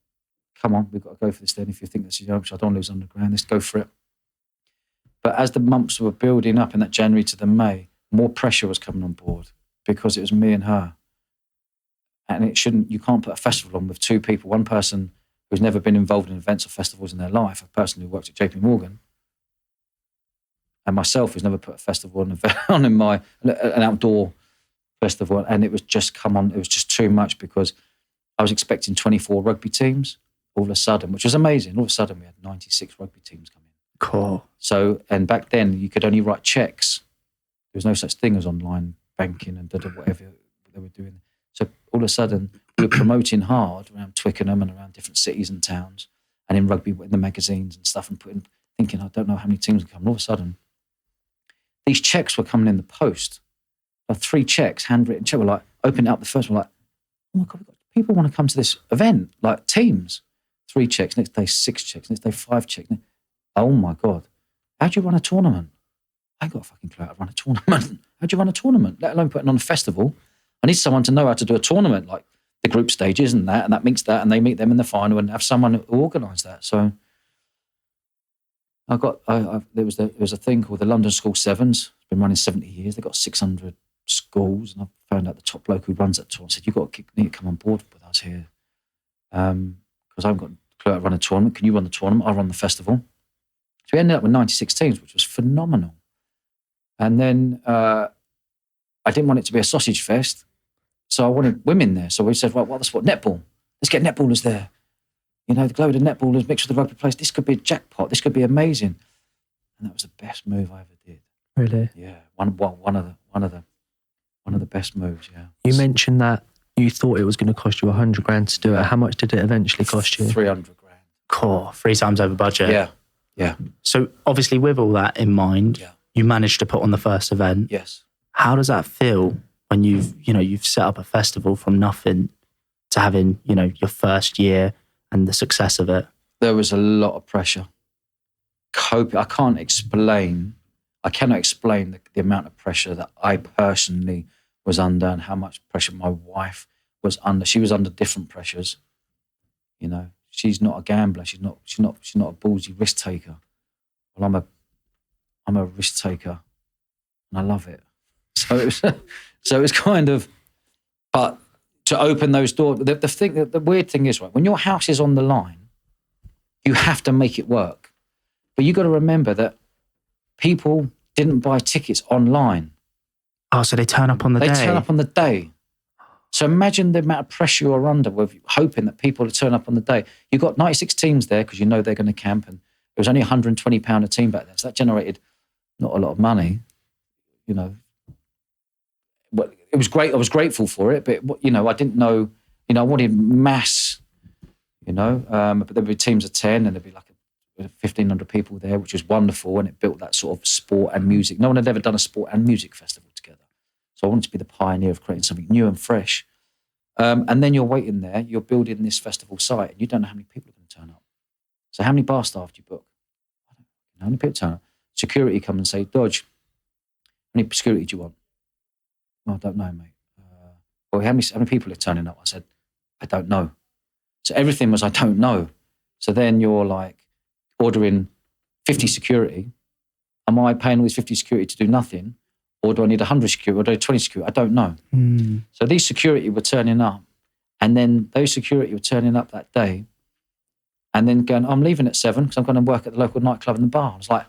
Speaker 2: come on, we've got to go for this then. If you think that's your option, I don't want to lose underground, let's go for it. But as the months were building up in that January to the May, more pressure was coming on board, because it was me and her. And you can't put a festival on with two people, one person who's never been involved in events or festivals in their life, a person who worked at JP Morgan, and myself, who's never put a festival on an outdoor festival. And it was just it was just too much, because I was expecting 24 rugby teams all of a sudden, which was amazing. All of a sudden we had 96 rugby teams come in.
Speaker 1: Cool.
Speaker 2: So, and back then you could only write checks. There was no such thing as online banking and whatever they were doing. So all of a sudden we were promoting hard around Twickenham and around different cities and towns, and in rugby, in the magazines and stuff, and thinking, I don't know how many teams are coming. All of a sudden, these checks were coming in the post. 3 checks, handwritten check. We're like, opening up the first one, like, oh my God, people want to come to this event, like teams. 3 checks, next day 6 checks, next day 5 checks. Oh my God, how do you run a tournament? I ain't got a fucking clue how to run a tournament. How do you run a tournament, let alone putting on a festival? I need someone to know how to do a tournament, like the group stages and that meets that, and they meet them in the final, and have someone who organise that. So there was a thing called the London School Sevens. It's been running 70 years. They've got 600 schools, and I found out the top bloke who runs that tour and said, need to come on board with us here, because I haven't got a clue how to run a tournament. Can you run the tournament? I'll run the festival. So we ended up with 96 teams, which was phenomenal. And then I didn't want it to be a sausage fest, so I wanted women there. So we said, right, that's what, netball. Let's get netballers there. The glow of the netballers mixed with the rugby players. This could be a jackpot. This could be amazing. And that was the best move I ever did. Really? Yeah, one of the best moves. Yeah.
Speaker 3: You mentioned that you thought it was going to cost you 100 grand to do it. How much did it eventually cost you?
Speaker 2: 300 grand.
Speaker 1: Cool. 3 times over budget.
Speaker 2: Yeah. Yeah.
Speaker 1: So obviously, with all that in mind, you managed to put on the first event.
Speaker 2: Yes.
Speaker 1: How does that feel when you've set up a festival from nothing to having, your first year and the success of it?
Speaker 2: There was a lot of pressure. I cannot explain the amount of pressure that I personally was under, and how much pressure my wife was under. She was under different pressures. She's not a gambler. She's not a ballsy risk taker. well, I'm a risk taker and I love it. So it was kind of, but to open those doors, the weird thing is, right, when your house is on the line, you have to make it work. But you got to remember that people didn't buy tickets online.
Speaker 1: Oh, so they turn up on the day?
Speaker 2: They turn up on the day. So imagine the amount of pressure you're under with hoping that people will turn up on the day. You've got 96 teams there because you know they're going to camp, and it was only £120 a team back then. So that generated not a lot of money, you know. But it was great. I was grateful for it, but, you know, I didn't know, you know, I wanted mass, you know, but there'd be teams of 10 and there'd be like 1,500 people there, which was wonderful. And it built that sort of sport and music. No one had ever done a sport and music festival together. So I wanted to be the pioneer of creating something new and fresh. And then you're waiting there, you're building this festival site, and you don't know how many people are going to turn up. So how many bar staff do you book? I don't know. How many people turn up? Security come and say, Dodge, how many security do you want? Well, I don't know, mate. Well, how many people are turning up? I said, I don't know. So everything was, I don't know. So then you're like ordering 50 security. Am I paying all these 50 security to do nothing? Or do I need 100 security? Or do I need 20 security? I don't know. So these security were turning up. And then those security were turning up that day. And then going, I'm leaving at 7 because I'm going to work at the local nightclub and the bar. I was like,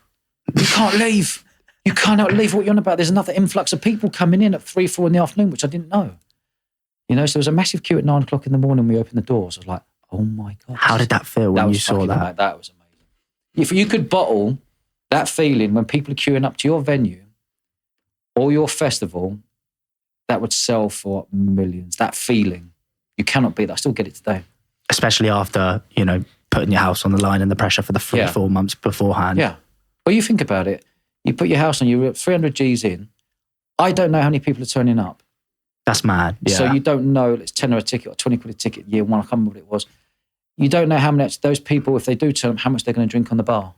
Speaker 2: you can't leave. You cannot leave. What you're on about? There's another influx of people coming in at 3, 4 in the afternoon, which I didn't know. You know, so there was a massive queue at 9 o'clock in the morning when we opened the doors. I was like, oh my God.
Speaker 1: How did that feel when you saw that?
Speaker 2: Amazing. That was amazing. If you could bottle that feeling when people are queuing up to your venue or your festival, that would sell for millions. That feeling, you cannot beat that. I still get it today.
Speaker 1: Especially after, you know, putting your house on the line and the pressure for the 3-4 months beforehand.
Speaker 2: Yeah. Well, you think about it. You put your house on, you're 300 G's in. I don't know how many people are turning up.
Speaker 1: That's mad. Yeah.
Speaker 2: So you don't know, it's 10 a ticket or 20 quid a ticket year one, I can't remember what it was. You don't know how much those people, if they do turn up, how much they're going to drink on the bar.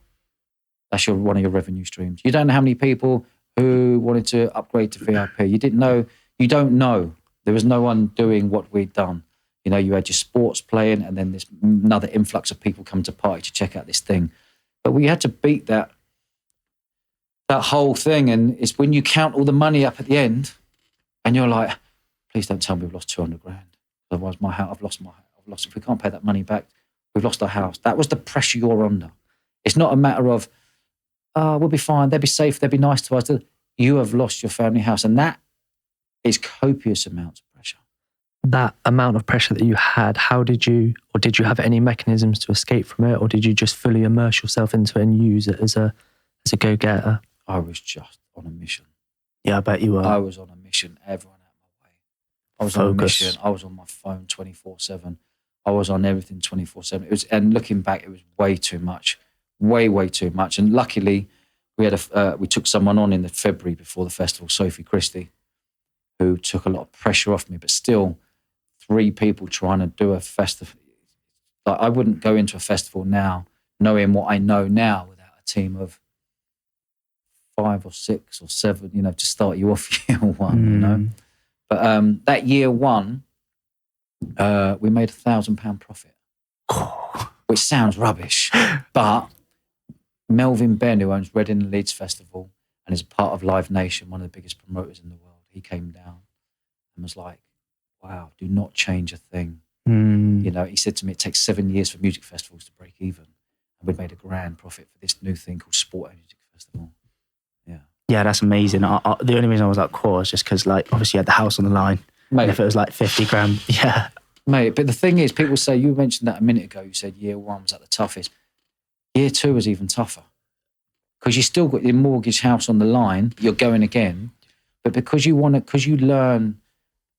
Speaker 2: That's one of your revenue streams. You don't know how many people who wanted to upgrade to VIP. You didn't know, you don't know. There was no one doing what we'd done. You know, you had your sports playing and then this another influx of people come to party to check out this thing. But we had to beat that whole thing. And it's when you count all the money up at the end and you're like, please don't tell me we've lost 200 grand. Otherwise my house, I've lost my house. If we can't pay that money back, we've lost our house. That was the pressure you're under. It's not a matter of, we'll be fine, they'll be safe, they'll be nice to us. You have lost your family house. And that is copious amounts of pressure.
Speaker 3: That amount of pressure that you had, how did you have any mechanisms to escape from it? Or did you just fully immerse yourself into it and use it as a go-getter?
Speaker 2: I was just on a mission.
Speaker 1: Yeah, I bet you were.
Speaker 2: I was on a mission. Everyone out of my way. I was on a mission. I was on my phone 24/7. I was on everything 24/7. It was, and looking back, it was way too much, way too much. And luckily, we took someone on in the February before the festival, Sophie Christie, who took a lot of pressure off me. But still, 3 people trying to do a festival. Like, I wouldn't go into a festival now, knowing what I know now, without a team of 5 or 6 or 7, you know, to start you off year one, you know. But that year one, we made £1,000 profit, which sounds rubbish. But Melvin Ben, who owns Reading and Leeds Festival and is a part of Live Nation, one of the biggest promoters in the world, he came down and was like, wow, do not change a thing. You know, he said to me, it takes 7 years for music festivals to break even. And we've made a grand profit for this new thing called Sport and Music Festival.
Speaker 1: Yeah, that's amazing. The only reason I was like, cool, is just because, like, obviously you had the house on the line. Mate, and if it was like 50 grand, yeah.
Speaker 2: Mate, but the thing is, people say, you mentioned that a minute ago, you said year one was at the toughest. Year 2 was even tougher. Because you still got your mortgage house on the line, you're going again. But because you learn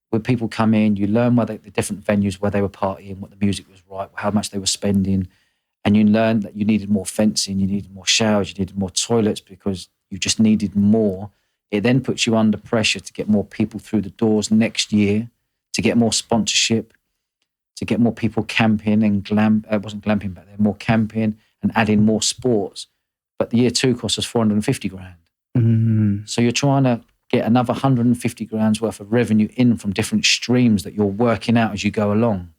Speaker 2: when people come in, you learn the different venues where they were partying, what the music was right, how much they were spending. And you learn that you needed more fencing, you needed more showers, you needed more toilets because you just needed more. It then puts you under pressure to get more people through the doors next year, to get more sponsorship, to get more people camping and it wasn't glamping back then, more camping and adding more sports. But the year 2 cost us 450 grand. So you're trying to get another 150 grand's worth of revenue in from different streams that you're working out as you go along.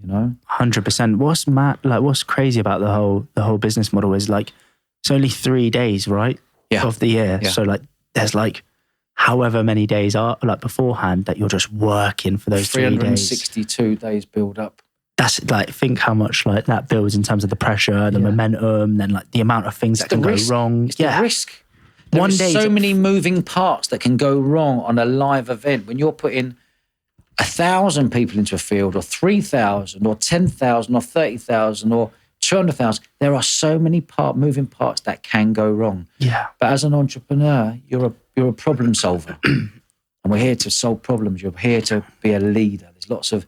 Speaker 2: You know?
Speaker 1: 100%. What's crazy about the whole business model is, like, it's only 3 days, right?
Speaker 2: Yeah.
Speaker 1: Of the year.
Speaker 2: Yeah.
Speaker 1: So like, there's like however many days are like beforehand that you're just working for those 3 days.
Speaker 2: 362 days build up.
Speaker 1: That's like, think how much like that builds in terms of the pressure, the momentum, then like the amount of things that can go wrong.
Speaker 2: It's the risk. There
Speaker 1: One
Speaker 2: is
Speaker 1: day
Speaker 2: so many moving parts that can go wrong on a live event when you're putting 1,000 people into a field, or 3,000, or 10,000, or 30,000, or 200,000. There are so many moving parts that can go wrong.
Speaker 1: Yeah.
Speaker 2: But as an entrepreneur, you're a problem solver, and we're here to solve problems. You're here to be a leader. There's lots of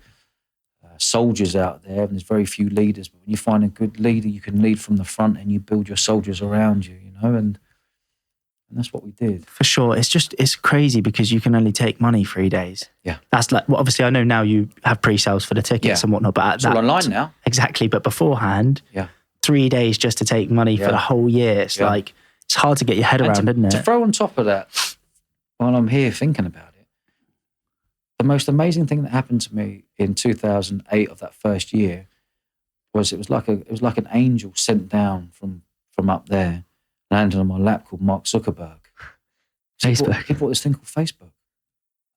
Speaker 2: soldiers out there, and there's very few leaders. But when you find a good leader, you can lead from the front, and you build your soldiers around you. You know, and that's what we did.
Speaker 1: For sure. It's crazy because you can only take money 3 days.
Speaker 2: Yeah.
Speaker 1: That's like, well, obviously I know now you have pre-sales for the tickets and whatnot, but
Speaker 2: it's all online now.
Speaker 1: Exactly. But beforehand, 3 days just to take money for the whole year. It's like, it's hard to get your head around, isn't it?
Speaker 2: To throw on top of that, while I'm here thinking about it, the most amazing thing that happened to me in 2008 of that first year was it was like an angel sent down from up there, landed on my lap, called Mark Zuckerberg.
Speaker 3: Facebook.
Speaker 2: He bought this thing called Facebook.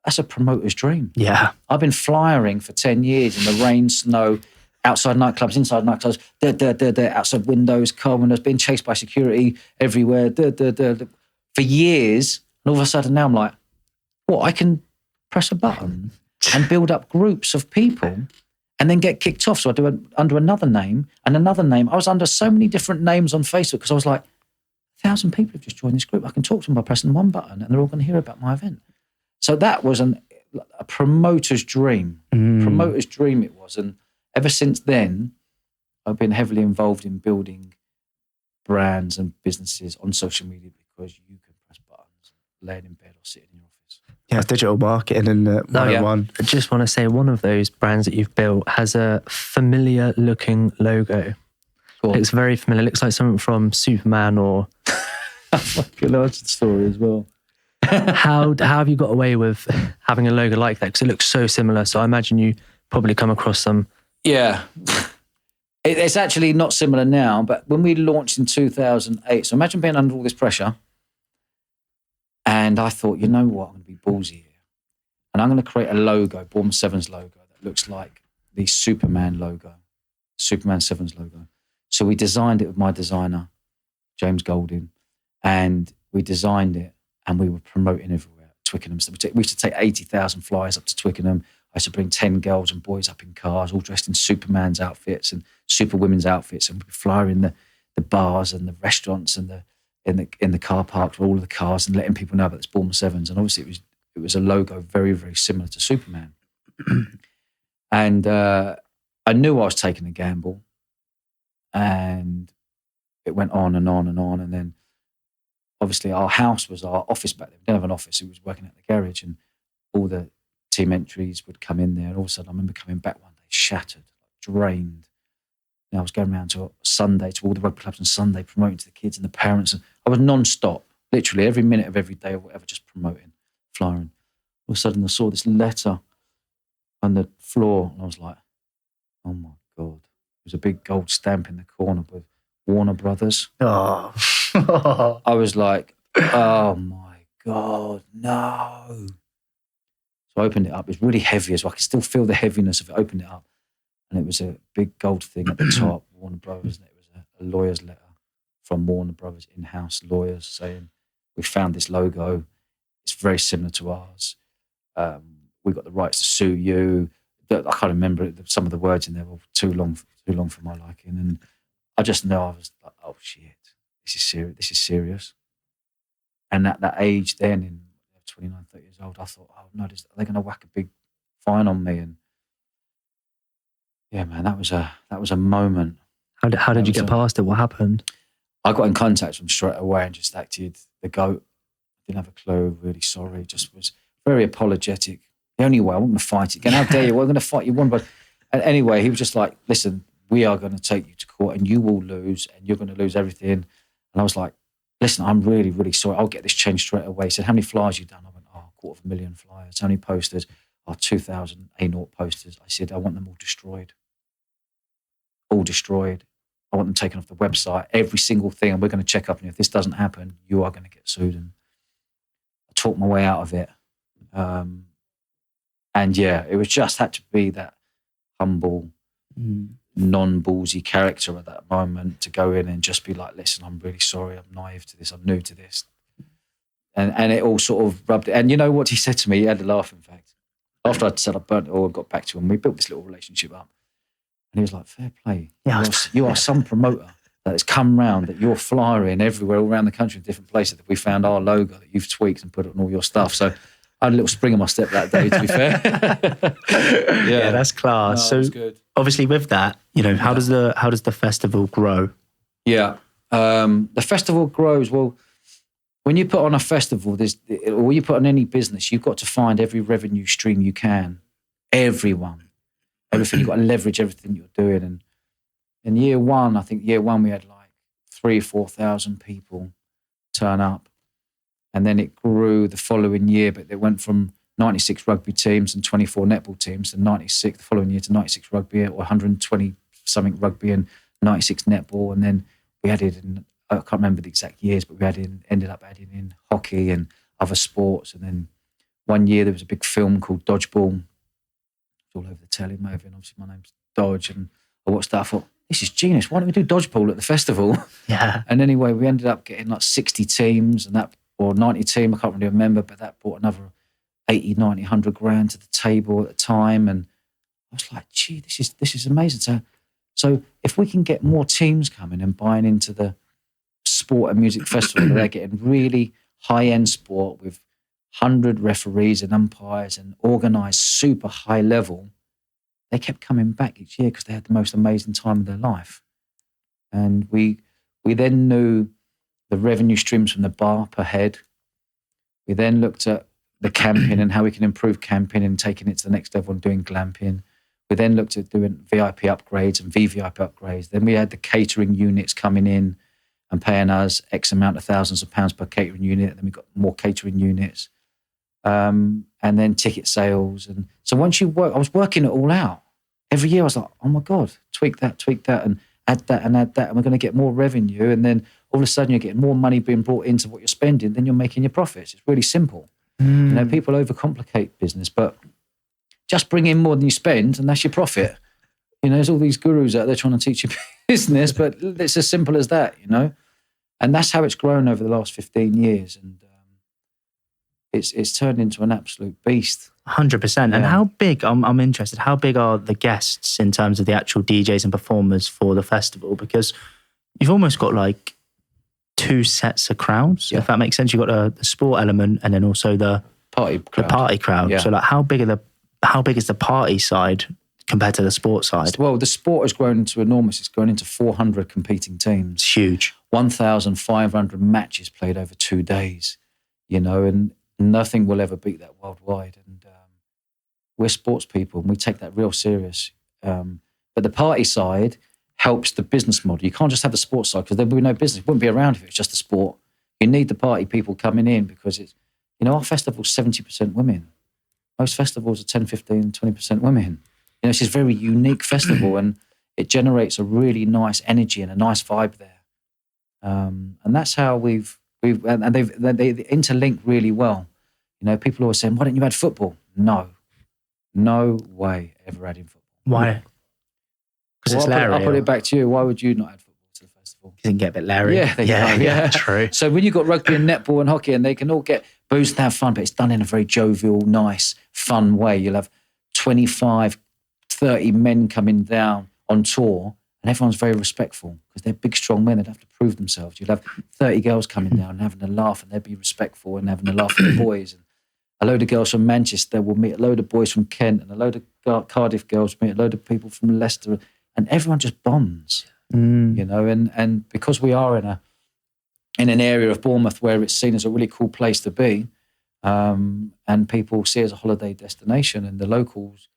Speaker 2: That's a promoter's dream.
Speaker 1: Yeah.
Speaker 2: I've been flyering for 10 years in the rain, snow, outside nightclubs, inside nightclubs, outside windows, car windows, being chased by security everywhere, for years. And all of a sudden now I'm like, what, I can press a button and build up groups of people and then get kicked off. So I do it under another name and another name. I was under so many different names on Facebook because I was like, 1,000 people have just joined this group. I can talk to them by pressing one button and they're all going to hear about my event. So that was a promoter's dream. Promoter's dream it was. And ever since then, I've been heavily involved in building brands and businesses on social media because you can press buttons, laying in bed or sitting in your office.
Speaker 1: Yeah, digital marketing and 101.
Speaker 3: I just want to say one of those brands that you've built has a familiar looking logo.
Speaker 2: Cool.
Speaker 3: It's very familiar. It looks like something from Superman or...
Speaker 2: Fucking large story as well.
Speaker 3: How have you got away with having a logo like that? Because it looks so similar. So I imagine you probably come across some...
Speaker 2: Yeah. It's actually not similar now, but when we launched in 2008, so imagine being under all this pressure. And I thought, you know what, I'm going to be ballsy here. And I'm going to create a logo, Bournemouth Sevens logo, that looks like the Superman logo, Superman Sevens logo. So we designed it with my designer, James Golding, and we designed it and we were promoting everywhere, Twickenham. So we used to take 80,000 flyers up to Twickenham. I used to bring 10 girls and boys up in cars, all dressed in Superman's outfits and Superwomen's outfits, and we'd fly in the bars and the restaurants and in the car parks with all of the cars and letting people know about this Bournemouth Sevens. And obviously it was a logo very, very similar to Superman. And I knew I was taking a gamble, and it went on and on and on. And then obviously our house was our office back then. We didn't have an office. It was working at the garage, and all the team entries would come in there. And all of a sudden I remember coming back one day, shattered, drained. And I was going around to Sunday, to all the rugby clubs on Sunday, promoting to the kids and the parents. And I was non-stop, literally every minute of every day or whatever, just promoting, flying. All of a sudden I saw this letter on the floor, and I was like, oh my God. There was a big gold stamp in the corner with Warner Brothers.
Speaker 1: Oh.
Speaker 2: I was like, oh my God, no. So I opened it up. It was really heavy as well. I could still feel the heaviness of it. I opened it up, and it was a big gold thing at the top, Warner Brothers, and it was a lawyer's letter from Warner Brothers in-house lawyers saying, we found this logo. It's very similar to ours. We've got the rights to sue you. I can't remember some of the words in there were too long for my liking. And I just know I was like, oh shit, this is serious. This is serious. And at that age then, in 29, 30 years old, I thought, oh no, they're going to whack a big fine on me. And yeah, man, that was a moment.
Speaker 3: How did you get past it? What happened?
Speaker 2: I got in contact with them straight away and just acted the goat. Didn't have a clue, really sorry, just was very apologetic. The only way, I wasn't going to fight it again. How dare you? We're going to fight you one, but and anyway, he was just like, listen, we are going to take you to court and you will lose and you're going to lose everything. And I was like, listen, I'm really, really sorry. I'll get this changed straight away. He said, how many flyers you done? I went, 250,000 flyers. How many posters? 2,000 A0 posters. I said, I want them all destroyed. All destroyed. I want them taken off the website, every single thing, and we're going to check up. And if this doesn't happen, you are going to get sued. And I talked my way out of it. And yeah, it was just had to be that humble, non-ballsy character at that moment to go in and just be like, listen, I'm really sorry. I'm naive to this. I'm new to this. And it all sort of rubbed it. And you know what he said to me? He had a laugh, in fact. After I'd said I burnt it all and got back to him, we built this little relationship up. And he was like, fair play.
Speaker 1: Yeah.
Speaker 2: You are some promoter that has come round, that you're flying everywhere, all around the country, in different places, that we found our logo that you've tweaked and put it on all your stuff. So I had a little spring in my step that day, to be fair.
Speaker 1: Yeah, that's class.
Speaker 2: No,
Speaker 1: so
Speaker 2: good.
Speaker 1: Obviously with that, how does the festival grow?
Speaker 2: Yeah. The festival grows, well, when you put on a festival, or you put on any business, you've got to find every revenue stream you can. Everything. You've got to leverage everything you're doing. And in year one, we had like 3,000 or 4,000 people turn up. And then it grew the following year, but it went from 96 rugby teams and 24 netball teams to 96 the following year to 96 rugby or 120 something rugby and 96 netball. And then we added in, I can't remember the exact years, but we ended up adding in hockey and other sports. And then one year there was a big film called Dodgeball. It's all over the telly, movie, and obviously my name's Dodge. And I watched that. I thought, this is genius. Why don't we do Dodgeball at the festival?
Speaker 1: Yeah.
Speaker 2: And anyway, we ended up getting like 60 teams or 90 team, I can't really remember, but that brought another 80, 90, 100 grand to the table at the time. And I was like, gee, this is amazing. So if we can get more teams coming and buying into the sport and music festival, where they're getting really high-end sport with 100 referees and umpires and organised super high level, they kept coming back each year because they had the most amazing time of their life. And we then knew the revenue streams from the bar per head. We then looked at the camping and how we can improve camping and taking it to the next level and doing glamping. We then looked at doing VIP upgrades and VVIP upgrades. Then we had the catering units coming in and paying us X amount of thousands of pounds per catering unit. And then we got more catering units. And then ticket sales. And so once you work, I was working it all out. Every year I was like, oh my God, tweak that, and add that. And we're going to get more revenue. And then all of a sudden you're getting more money being brought into what you're spending, then you're making your profits. It's really simple. People overcomplicate business, but just bring in more than you spend and that's your profit. There's all these gurus out there trying to teach you business, but it's as simple as that, And that's how it's grown over the last 15 years. And it's turned into an absolute beast.
Speaker 1: 100%. And how big, I'm interested, how big are the guests in terms of the actual DJs and performers for the festival? Because you've almost got like two sets of crowds, if that makes sense. You've got the sport element and then also the party crowd. Yeah. So like how big is the party side compared to the sport side?
Speaker 2: Well, the sport has grown into enormous. It's grown into 400 competing teams.
Speaker 1: It's huge.
Speaker 2: 1,500 matches played over 2 days, and nothing will ever beat that worldwide. And we're sports people and we take that real serious. But the party side helps the business model. You can't just have the sports side because there would be no business. It wouldn't be around if it was just a sport. You need the party people coming in because it's, our festival's 70% women. Most festivals are 10, 15, 20% women. It's this very unique festival and it generates a really nice energy and a nice vibe there. And that's how they interlink really well. People always saying, why don't you add football? No way ever adding football.
Speaker 1: Why? Because it's Larry.
Speaker 2: I'll put it back to you. Why would you not add football to the festival?
Speaker 1: You can get a bit Larry.
Speaker 2: Yeah,
Speaker 1: true.
Speaker 2: So when you've got rugby and netball and hockey and they can all get boozed and have fun, but it's done in a very jovial, nice, fun way. You'll have 25, 30 men coming down on tour and everyone's very respectful because they're big, strong men. They'd have to prove themselves. You'll have 30 girls coming down and having a laugh and they'd be respectful and having a laugh with the boys. And a load of girls from Manchester will meet a load of boys from Kent and a load of Cardiff girls meet a load of people from Leicester. And everyone just bonds, and because we are in an area of Bournemouth where it's seen as a really cool place to be, and people see it as a holiday destination, and the locals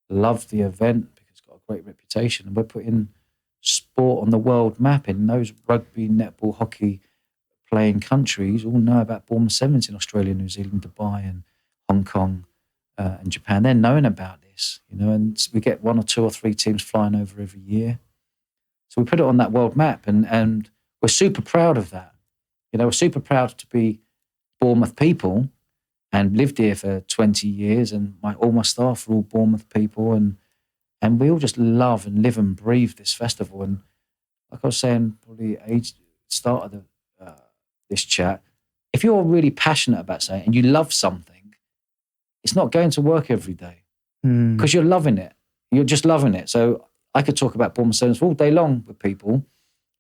Speaker 2: love the event because it's got a great reputation, and we're putting sport on the world map in those rugby, netball, hockey playing countries. All know about Bournemouth Sevens in Australia, New Zealand, Dubai, and Hong Kong, and Japan. They're knowing about this, and we get 1 or 2 or 3 teams flying over every year. So we put it on that world map, and we're super proud of that. You know, we're super proud to be Bournemouth people and lived here for 20 years, and all my staff are all Bournemouth people, and we all just love and live and breathe this festival. And like I was saying, probably start of this chat, if you're really passionate about something and you love something, it's not going to work every day because you're loving it. You're just loving it. So I could talk about Bournemouth Sevens all day long with people,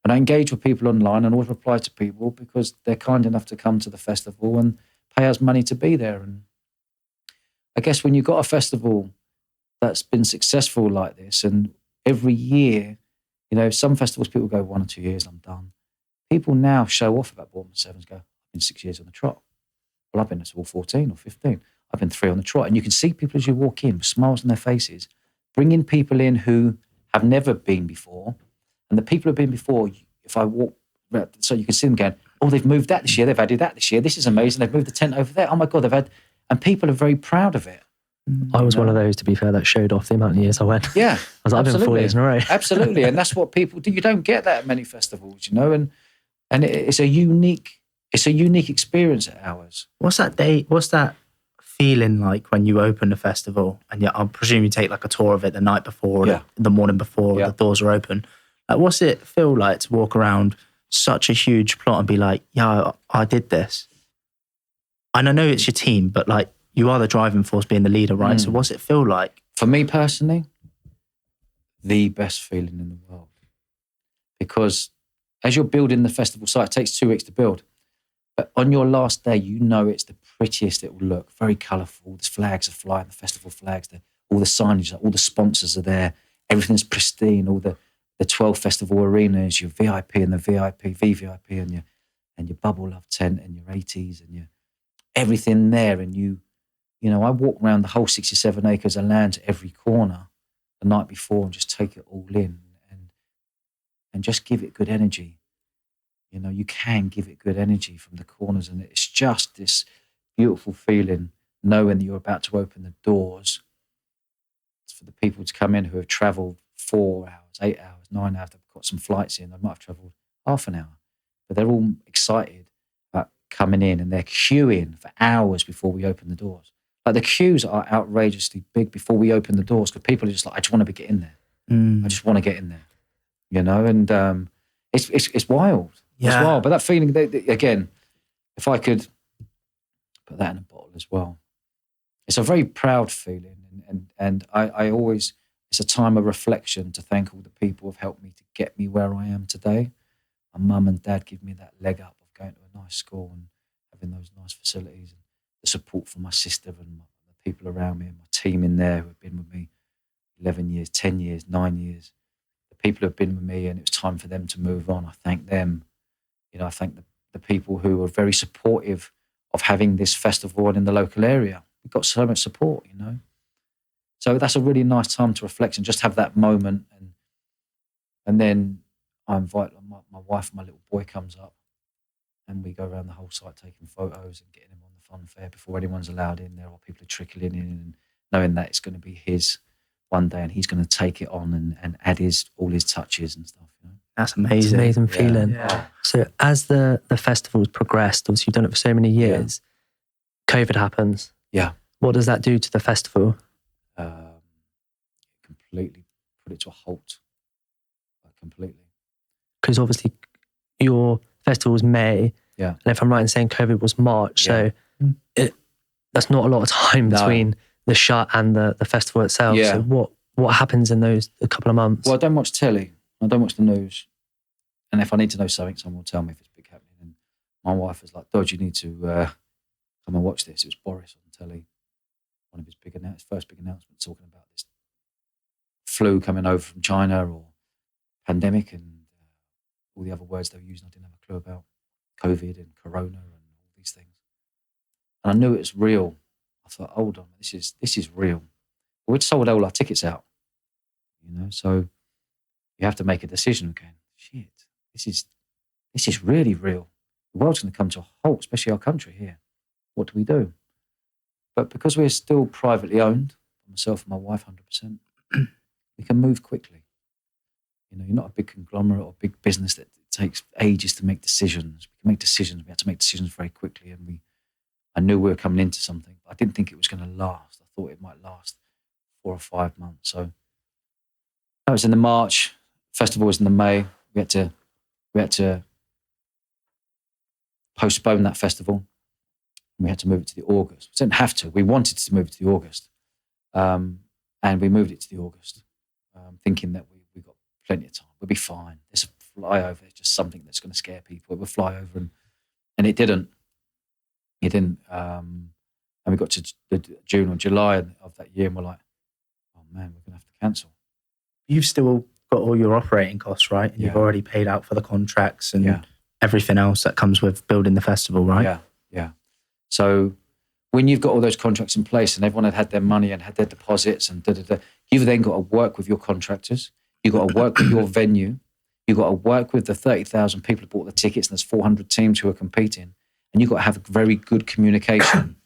Speaker 2: and I engage with people online and always reply to people because they're kind enough to come to the festival and pay us money to be there. And I guess when you've got a festival that's been successful like this, and every year, you know, some festivals people go 1 or 2 years, I'm done. People now show off about Bournemouth Sevens, go, I've been 6 years on the trot. Well, I've been at all 14 or 15. I've been 3 on the trot. And you can see people as you walk in with smiles on their faces, bringing people in who have never been before. And the people who have been before, if I walk, so you can see them going, oh, they've moved that this year, they've added that this year, this is amazing, they've moved the tent over there, oh my God, they've had, and people are very proud of it.
Speaker 3: I was one of those, to be fair, that showed off the amount of years I went.
Speaker 2: Yeah.
Speaker 3: I was like, I've been 4 years in a row.
Speaker 2: Absolutely. And that's what people do. You don't get that at many festivals, you know, and it's a unique experience at ours.
Speaker 1: What's that feeling like when you open the festival? And I presume you take like a tour of it the night before, or the morning before the doors are open. Like, what's it feel like to walk around such a huge plot and be like, yeah, I did this? And I know it's your team, but like, you are the driving force, being the leader, right? So what's it feel like?
Speaker 2: For me personally, the best feeling in the world. Because as you're building the festival site, it takes 2 weeks to build. But on your last day, you know it's the prettiest it will look. Very colourful. The flags are flying, the festival flags, all the signage, all the sponsors are there. Everything's pristine. All the 12 festival arenas, your VIP and the VIP, VVIP, and your Bubble Love tent and your 80s and your everything there. And you know, I walk around the whole 67 acres of land to every corner the night before and just take it all in and just give it good energy. You know, you can give it good energy from the corners, and it's just this beautiful feeling knowing that you're about to open the doors. It's for the people to come in who have travelled 4 hours, 8 hours, 9 hours. They've got some flights in. They might have travelled half an hour, but they're all excited about coming in, and they're queuing for hours before we open the doors. Like, the queues are outrageously big before we open the doors because people are just like, I just want to get in there. I just want to get in there, you know. And it's wild.
Speaker 1: Yeah.
Speaker 2: It's wild. But that feeling, again, if I could put that in a bottle as well, it's a very proud feeling. And I always, it's a time of reflection to thank all the people who have helped me to get me where I am today. My mum and dad give me that leg up of going to a nice school and having those nice facilities, and the support from my sister and the people around me and my team in there who have been with me 11 years, 10 years, 9 years. The people who have been with me, and it was time for them to move on. I thank them. You know, I thank the people who were very supportive of having this festival and in the local area. We've got so much support, you know. So that's a really nice time to reflect and just have that moment. And then I invite my wife and my little boy comes up, and we go around the whole site taking photos and getting him on the fun fair before anyone's allowed in there, or people are trickling in, and knowing that it's going to be his one day and he's going to take it on and add all his touches and stuff. You know?
Speaker 1: That's amazing.
Speaker 3: It's an amazing feeling.
Speaker 1: Yeah.
Speaker 3: So as the festival's progressed, obviously you've done it for so many years, COVID happens.
Speaker 2: Yeah.
Speaker 3: What does that do to the festival?
Speaker 2: Completely put it to a halt. Completely.
Speaker 3: Because obviously your festival was May. Yeah. And if I'm right in saying COVID was March, so that's not a lot of time between the shut and the festival itself. Yeah. So what happens in those a couple of months?
Speaker 2: Well, I don't watch telly. I don't watch the news. And if I need to know something, someone will tell me if it's big happening. And my wife was like, Dodge, you need to come and watch this. It was Boris on telly. One of his first big announcements, talking about this flu coming over from China, or pandemic, and all the other words they were using I didn't have a clue about. COVID and Corona and all these things. And I knew it was real. I thought, hold on, this is real. We'd sold all our tickets out, you know, so you have to make a decision again. Shit, this is really real. The world's going to come to a halt, especially our country here. What do we do? But because we're still privately owned, myself and my wife 100%, we can move quickly. You're not a big conglomerate or big business that takes ages to make decisions. We can make decisions. We had to make decisions very quickly, and I knew we were coming into something, but I didn't think it was going to last. I thought it might last 4 or 5 months. So that was in the March. Festival was in the May. We had to postpone that festival. We had to move it to the August. We didn't have to. We wanted to move it to the August. And we moved it to the August, thinking that we got plenty of time. We'll be fine. This flyover is just something that's going to scare people. We'll fly over, and it didn't. It didn't. And we got to the June or July of that year, and we're like, oh man, we're going to have to cancel.
Speaker 1: You've still got all your operating costs, right? And you've already paid out for the contracts and everything else that comes with building the festival, right?
Speaker 2: Yeah. So when you've got all those contracts in place and everyone had their money and had their deposits and you've then got to work with your contractors. You've got to work with your venue. You've got to work with the 30,000 people who bought the tickets, and there's 400 teams who are competing. And you've got to have very good communication.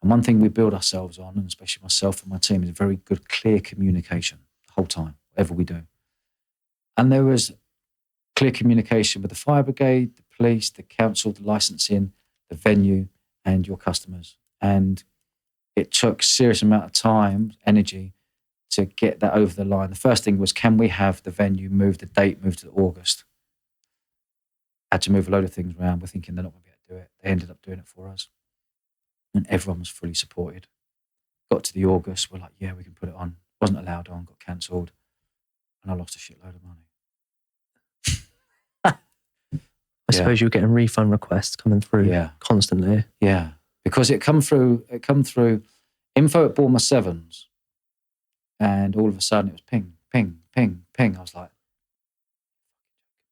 Speaker 2: And one thing we build ourselves on, and especially myself and my team, is very good, clear communication the whole time, whatever we do. And there was clear communication with the fire brigade, the police, the council, the licensing, the venue, and your customers. And it took a serious amount of time, energy, to get that over the line. The first thing was, can we have the venue move, the date moved to August? Had to move a load of things around. We're thinking they're not going to be able to do it. They ended up doing it for us. And everyone was fully supported. Got to the August, we're like, yeah, we can put it on. Wasn't allowed on, got cancelled. And I lost a shitload of money.
Speaker 3: I suppose you're getting refund requests coming through constantly.
Speaker 2: Yeah, because it come through info at Bournemouth Sevens, and all of a sudden it was ping, ping, ping, ping. I was like,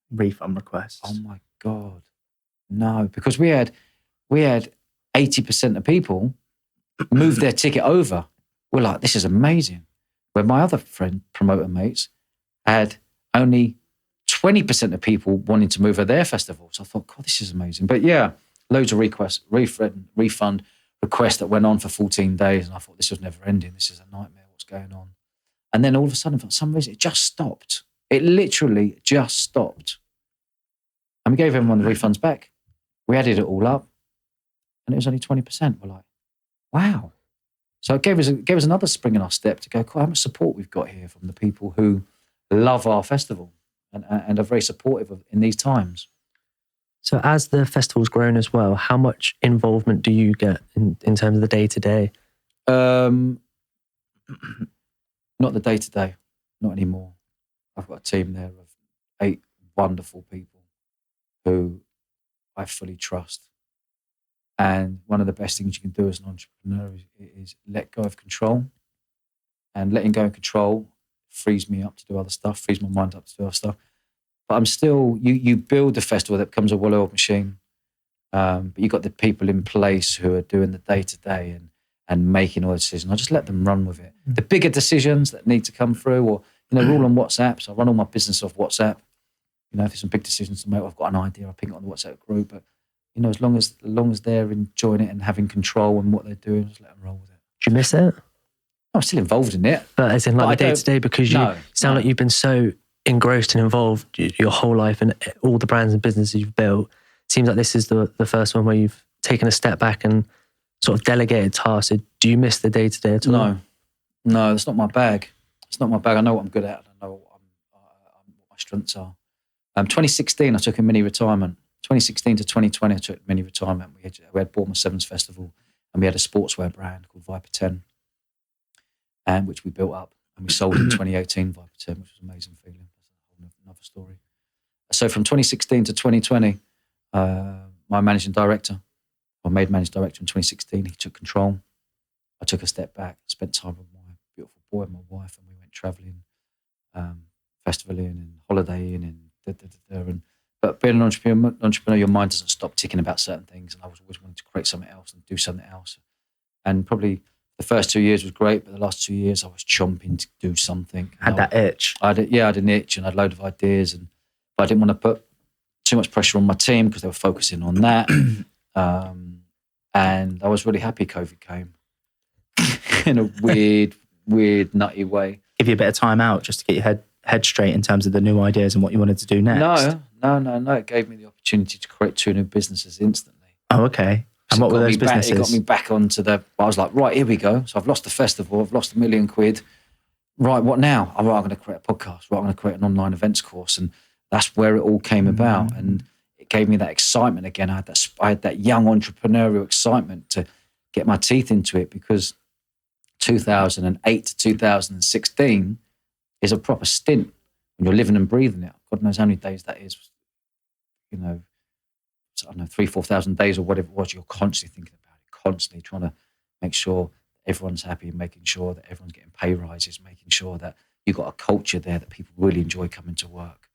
Speaker 1: refund requests.
Speaker 2: Oh my God, no! Because we had 80% of people move their ticket over. We're like, this is amazing. Where my other friend promoter mates had only 20% of people wanting to move at their festival. So I thought, God, this is amazing. But yeah, loads of refund requests that went on for 14 days. And I thought, this was never ending. This is a nightmare. What's going on? And then all of a sudden, for some reason, it just stopped. It literally just stopped. And we gave everyone the refunds back. We added it all up, and it was only 20%. We're like, wow. So it gave us another spring in our step to go, how much support we've got here from the people who love our festival and are very supportive in these times.
Speaker 3: So as the festival's grown as well, how much involvement do you get in terms of the day-to-day?
Speaker 2: Not the day-to-day, not anymore. I've got a team there of 8 wonderful people who I fully trust. And one of the best things you can do as an entrepreneur is let go of control. And letting go of control frees me up to do other stuff, frees my mind up to do other stuff. But I'm still, you build the festival that becomes a well-oiled machine. But you've got the people in place who are doing the day-to-day and making all the decisions. I just let them run with it. The bigger decisions that need to come through, or, we're all on WhatsApp. So I run all my business off WhatsApp. If there's some big decisions to make, I've got an idea, I ping it on the WhatsApp group. But, as long as they're enjoying it and having control and what they're doing, just let them roll with it.
Speaker 3: Do you miss it?
Speaker 2: I'm still involved in it.
Speaker 3: But as in like the day-to-day, because you sound like you've been so engrossed and involved your whole life and all the brands and businesses you've built. It seems like this is the first one where you've taken a step back and sort of delegated tasks. So do you miss the day-to-day at all?
Speaker 2: No, it's not my bag. It's not my bag. I know what I'm good at. I know what my strengths are. 2016, I took a mini retirement. 2016 to 2020, I took mini retirement. We had Bournemouth Sevens Festival, and we had a sportswear brand called Viper 10, and which we built up, and we sold in 2018 Viper 10, which was an amazing feeling. That's another story. So from 2016 to 2020, my managing director, I made managing director in 2016. He took control. I took a step back, spent time with my beautiful boy and my wife, and we went travelling, festivaling and holidaying but being an entrepreneur, your mind doesn't stop ticking about certain things. And I was always wanting to create something else and do something else. And probably the first 2 years was great, but the last 2 years I was chomping to do something.
Speaker 1: Had that itch.
Speaker 2: I had an itch, and I had a load of ideas, but I didn't want to put too much pressure on my team because they were focusing on that. And I was really happy COVID came in a weird, nutty way.
Speaker 1: Give you a bit of time out just to get your head head straight in terms of the new ideas and what you wanted to do next?
Speaker 2: No. It gave me the opportunity to create 2 new businesses instantly.
Speaker 1: Oh, okay. And
Speaker 2: So
Speaker 1: what were those
Speaker 2: It
Speaker 1: businesses?
Speaker 2: got me back onto I was like, right, here we go. So I've lost the festival. I've lost £1 million. Right, what now? I'm going to create a podcast. Right, I'm going to create an online events course. And that's where it all came about. And it gave me that excitement again. I had that young entrepreneurial excitement to get my teeth into it, because 2008 to 2016 is a proper stint when you're living and breathing it. God knows how many days that is. You know, I don't know, 3,000-4,000 days or whatever it was. You're constantly thinking about it, constantly trying to make sure everyone's happy, making sure that everyone's getting pay rises, making sure that you've got a culture there that people really enjoy coming to work.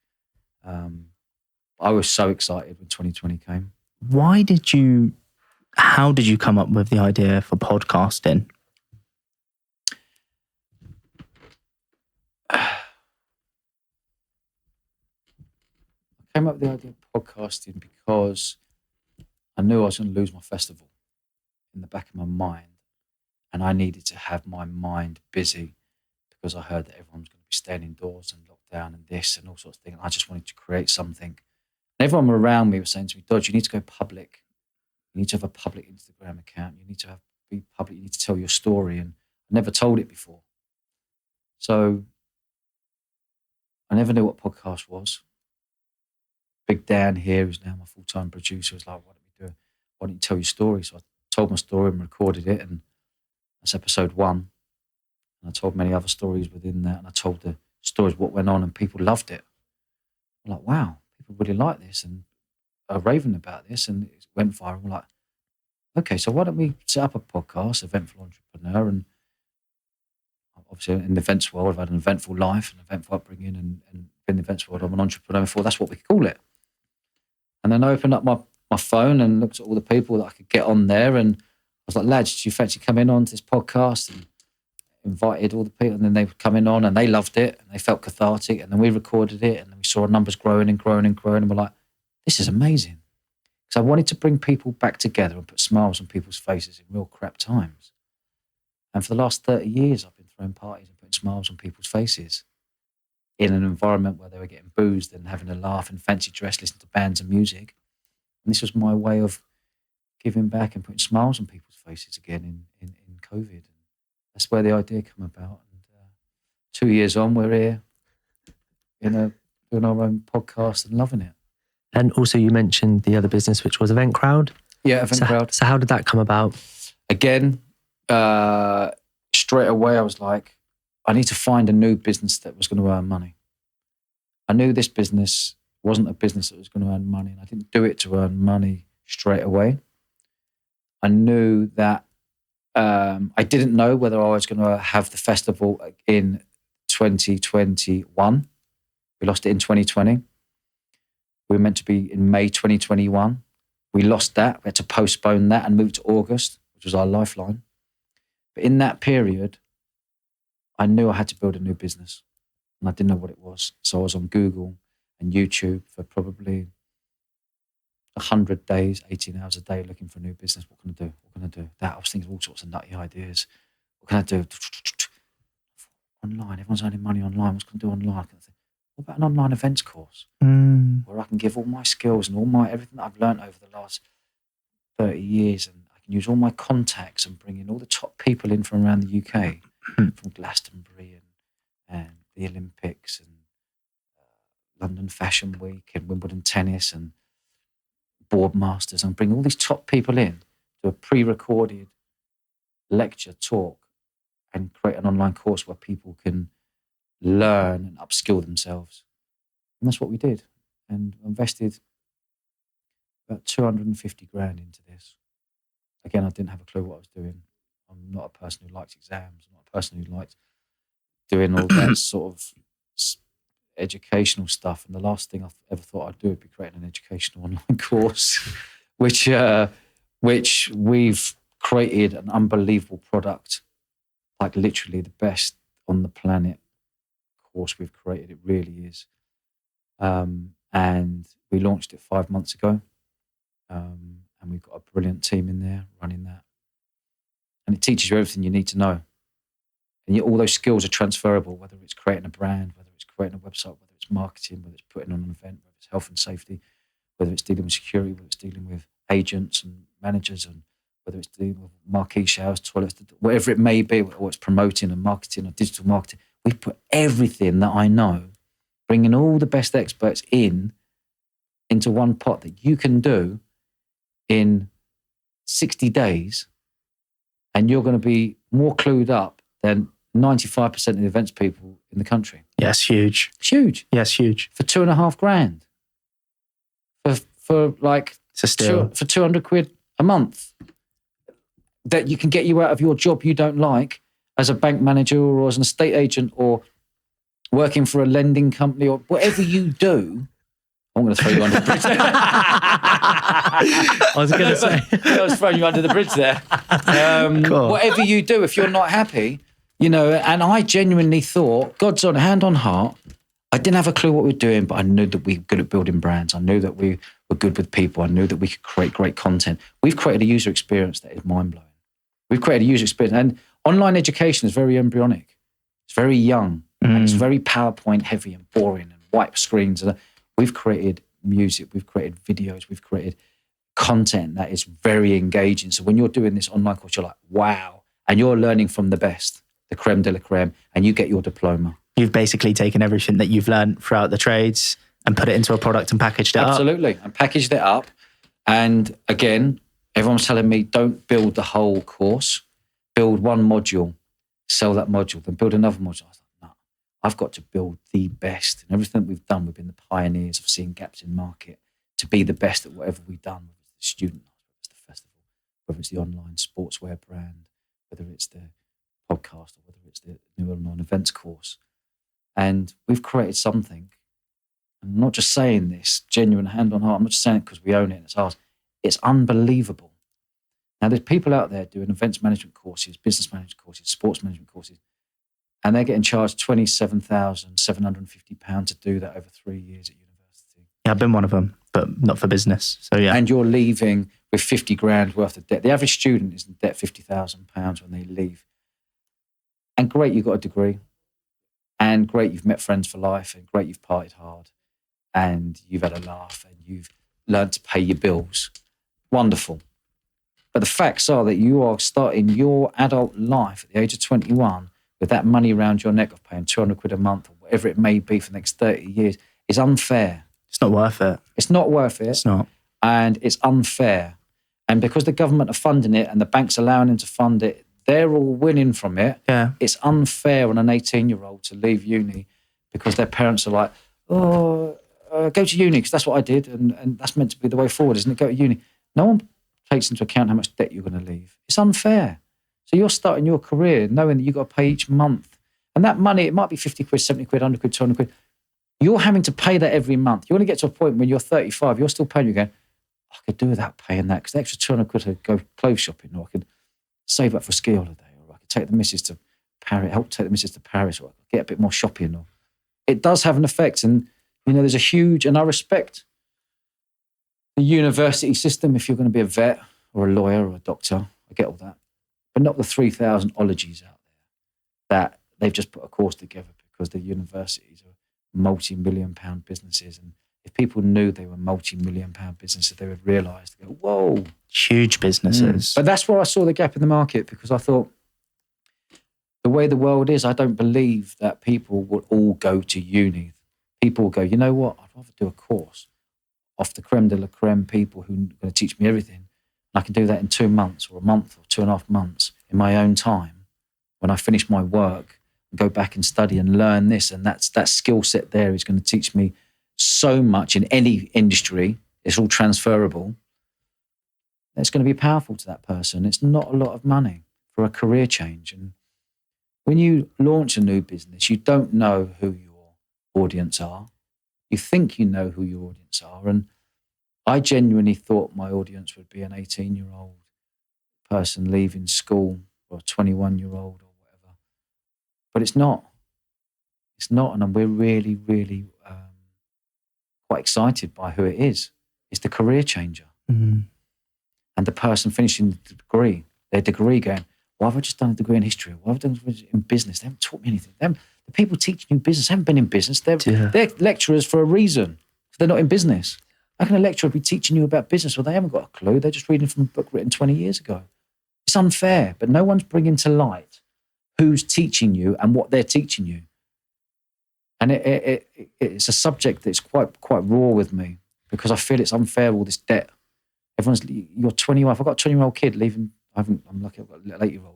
Speaker 2: I was so excited when 2020 came.
Speaker 1: How did you come up with the idea for podcasting?
Speaker 2: I came up with the idea of podcasting because I knew I was going to lose my festival in the back of my mind. And I needed to have my mind busy, because I heard that everyone was going to be staying indoors and locked down and this and all sorts of things. And I just wanted to create something. And everyone around me was saying to me, Dodge, you need to go public. You need to have a public Instagram account. You need to be public. You need to tell your story. And I never told it before. So I never knew what podcast was. Big Dan here, who's now my full-time producer, was like, why don't you tell your story? So I told my story and recorded it. And that's episode 1. And I told many other stories within that. And I told the stories, what went on, and people loved it. I'm like, wow, people really like this and are raving about this. And it went viral. I'm like, okay, so why don't we set up a podcast, Eventful Entrepreneur? And obviously in the events world, I've had an eventful life, an eventful upbringing, and in the events world, I'm an entrepreneur before. That's what we call it. And then I opened up my phone and looked at all the people that I could get on there, and I was like, lads, do you fancy coming on to this podcast? And invited all the people, and then they were coming on and they loved it and they felt cathartic. And then we recorded it, and then we saw our numbers growing and growing and growing. And we're like, this is amazing. Because I wanted to bring people back together and put smiles on people's faces in real crap times. And for the last 30 years, I've been throwing parties and putting smiles on people's faces in an environment where they were getting boozed and having a laugh and fancy dress, listening to bands and music. And this was my way of giving back and putting smiles on people's faces again in COVID. And that's where the idea came about. And 2 years on, we're here, doing our own podcast and loving it.
Speaker 3: And also you mentioned the other business, which was Event Crowd.
Speaker 2: Yeah, Event Crowd.
Speaker 3: So how did that come about?
Speaker 2: Again, straight away I was like, I need to find a new business that was going to earn money. I knew this business wasn't a business that was going to earn money, and I didn't do it to earn money straight away. I knew that I didn't know whether I was going to have the festival in 2021. We lost it in 2020. We were meant to be in May 2021. We lost that. We had to postpone that and move to August, which was our lifeline. But in that period, I knew I had to build a new business, and I didn't know what it was. So I was on Google and YouTube for probably 100 days, 18 hours a day, looking for a new business. What can I do? What can I do? That I was thinking of all sorts of nutty ideas. What can I do? Online. Everyone's earning money online. What's going to do online? What about an online events course where I can give all my skills and everything that I've learned over the last 30 years, and I can use all my contacts and bring in all the top people in from around the UK, from Glastonbury and the Olympics and London Fashion Week and Wimbledon Tennis and Boardmasters, and bring all these top people in to a pre-recorded lecture talk and create an online course where people can learn and upskill themselves. And that's what we did, and invested about 250 grand into this. Again, I didn't have a clue what I was doing. I'm not a person who likes exams. I'm not a person who likes doing all that sort of educational stuff. And the last thing I ever thought I'd do would be creating an educational online course, which we've created an unbelievable product, like literally the best on the planet course we've created. It really is. And we launched it 5 months ago. And we've got a brilliant team in there running that. And it teaches you everything you need to know. And all those skills are transferable, whether it's creating a brand, whether it's creating a website, whether it's marketing, whether it's putting on an event, whether it's health and safety, whether it's dealing with security, whether it's dealing with agents and managers, and whether it's dealing with marquee showers, toilets, whatever it may be, or it's promoting and marketing or digital marketing. We put everything that I know, bringing all the best experts into one pot that you can do in 60 days, and you're going to be more clued up than 95% of the events people in the country.
Speaker 1: Yes, huge.
Speaker 2: It's huge.
Speaker 1: Yes, huge.
Speaker 2: For £2,500. For like
Speaker 1: It's a steal.
Speaker 2: for 200 quid a month, that you can get you out of your job you don't like as a bank manager or as an estate agent or working for a lending company or whatever you do. I'm going to throw you under the bridge there.
Speaker 3: I was going to say.
Speaker 2: I was throwing you under the bridge there.
Speaker 1: Cool.
Speaker 2: Whatever you do, if you're not happy, and I genuinely thought, God's on, hand on heart, I didn't have a clue what we were doing, but I knew that we were good at building brands. I knew that we were good with people. I knew that we could create great content. We've created a user experience that is mind-blowing. We've created a user experience. And online education is very embryonic. It's very young. And it's very PowerPoint heavy and boring and white screens. We've created music, we've created videos, we've created content that is very engaging. So when you're doing this online course, you're like, wow. And you're learning from the best, the creme de la creme, and you get your diploma.
Speaker 1: You've basically taken everything that you've learned throughout the trades and put it into a product and packaged it up.
Speaker 2: Absolutely. And packaged it up. And again, everyone's telling me, don't build the whole course. Build one module, sell that module, then build another module. I was like, no, I've got to build the best. And everything we've done, we've been the pioneers of seeing gaps in market to be the best at whatever we've done, whether it's the student, whether it's the festival, whether it's the online sportswear brand, whether it's the podcast, or whether it's the new online events course. And we've created something. I'm not just saying this, genuine hand on heart. I'm not just saying it because we own it and it's ours. It's unbelievable. Now, there's people out there doing events management courses, business management courses, sports management courses, and they're getting charged £27,750 to do that over 3 years at university.
Speaker 1: Yeah, I've been one of them, but not for business. So yeah.
Speaker 2: And you're leaving with 50 grand worth of debt. The average student is in debt £50,000 when they leave. And great, you've got a degree. And great, you've met friends for life. And great, you've partied hard. And you've had a laugh. And you've learned to pay your bills. Wonderful. But the facts are that you are starting your adult life at the age of 21 with that money around your neck of paying 200 quid a month or whatever it may be for the next 30 years is unfair.
Speaker 1: It's not worth it.
Speaker 2: It's not worth it.
Speaker 1: It's not.
Speaker 2: And it's unfair. And because the government are funding it and the bank's allowing them to fund it, they're all winning from it.
Speaker 1: Yeah.
Speaker 2: It's unfair on an 18-year-old to leave uni because their parents are like, go to uni because that's what I did and that's meant to be the way forward, isn't it? Go to uni. No one takes into account how much debt you're going to leave. It's unfair. So you're starting your career knowing that you've got to pay each month. And that money, it might be 50 quid, 70 quid, 100 quid, 200 quid. You're having to pay that every month. You're going to get to a point when you're 35, you're still paying, you're going, I could do without paying that because the extra 200 quid to go clothes shopping, or I could save up for a ski holiday, or I could take the missus to Paris, help take the missus to Paris, or I could get a bit more shopping. Or it does have an effect. And, there's a huge, and I respect the university system if you're going to be a vet or a lawyer or a doctor. I get all that. But not the 3,000 ologies out there that they've just put a course together because the universities are multi-million pound businesses. And if people knew they were multi-million pound businesses, they would realise, they go, whoa.
Speaker 1: Huge businesses.
Speaker 2: But that's where I saw the gap in the market because I thought, the way the world is, I don't believe that people will all go to uni. People will go, you know what, I'd rather do a course off the creme de la creme people who are going to teach me everything. I can do that in 2 months or a month or 2.5 months in my own time when I finish my work and go back and study and learn this. And that skill set there is going to teach me so much in any industry. It's all transferable. It's going to be powerful to that person. It's not a lot of money for a career change. And when you launch a new business, you don't know who your audience are. You think you know who your audience are. And I genuinely thought my audience would be an 18-year-old person leaving school or a 21-year-old or whatever. But it's not. It's not. And we're really, really quite excited by who it is. It's the career changer.
Speaker 1: Mm-hmm.
Speaker 2: And the person finishing the degree, their degree going, Why have I just done a degree in history? Why have I done a degree in business? They haven't taught me anything. The people teaching you business haven't been in business. They're lecturers for a reason. They're not in business. How can a lecturer be teaching you about business? Well, they haven't got a clue. They're just reading from a book written 20 years ago. It's unfair, but no one's bringing to light who's teaching you and what they're teaching you. And it's a subject that's quite raw with me because I feel it's unfair, all this debt. You're 21. I've got a 20-year-old kid leaving. I'm lucky I've got an 8-year-old.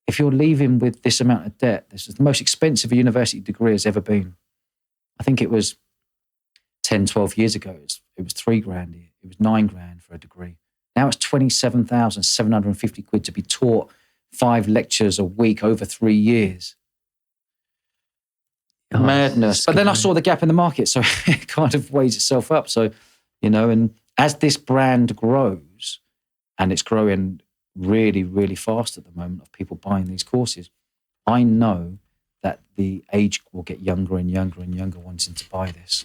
Speaker 2: If you're leaving with this amount of debt, this is the most expensive a university degree has ever been. I think it was 10, 12 years ago. It was $3,000. It was $9,000 for a degree. Now it's 27,750 quid to be taught 5 lectures a week over 3 years. Madness. But then I saw the gap in the market, so it kind of weighs itself up. So, and as this brand grows, and it's growing really, really fast at the moment of people buying these courses, I know that the age will get younger and younger and younger wanting to buy this.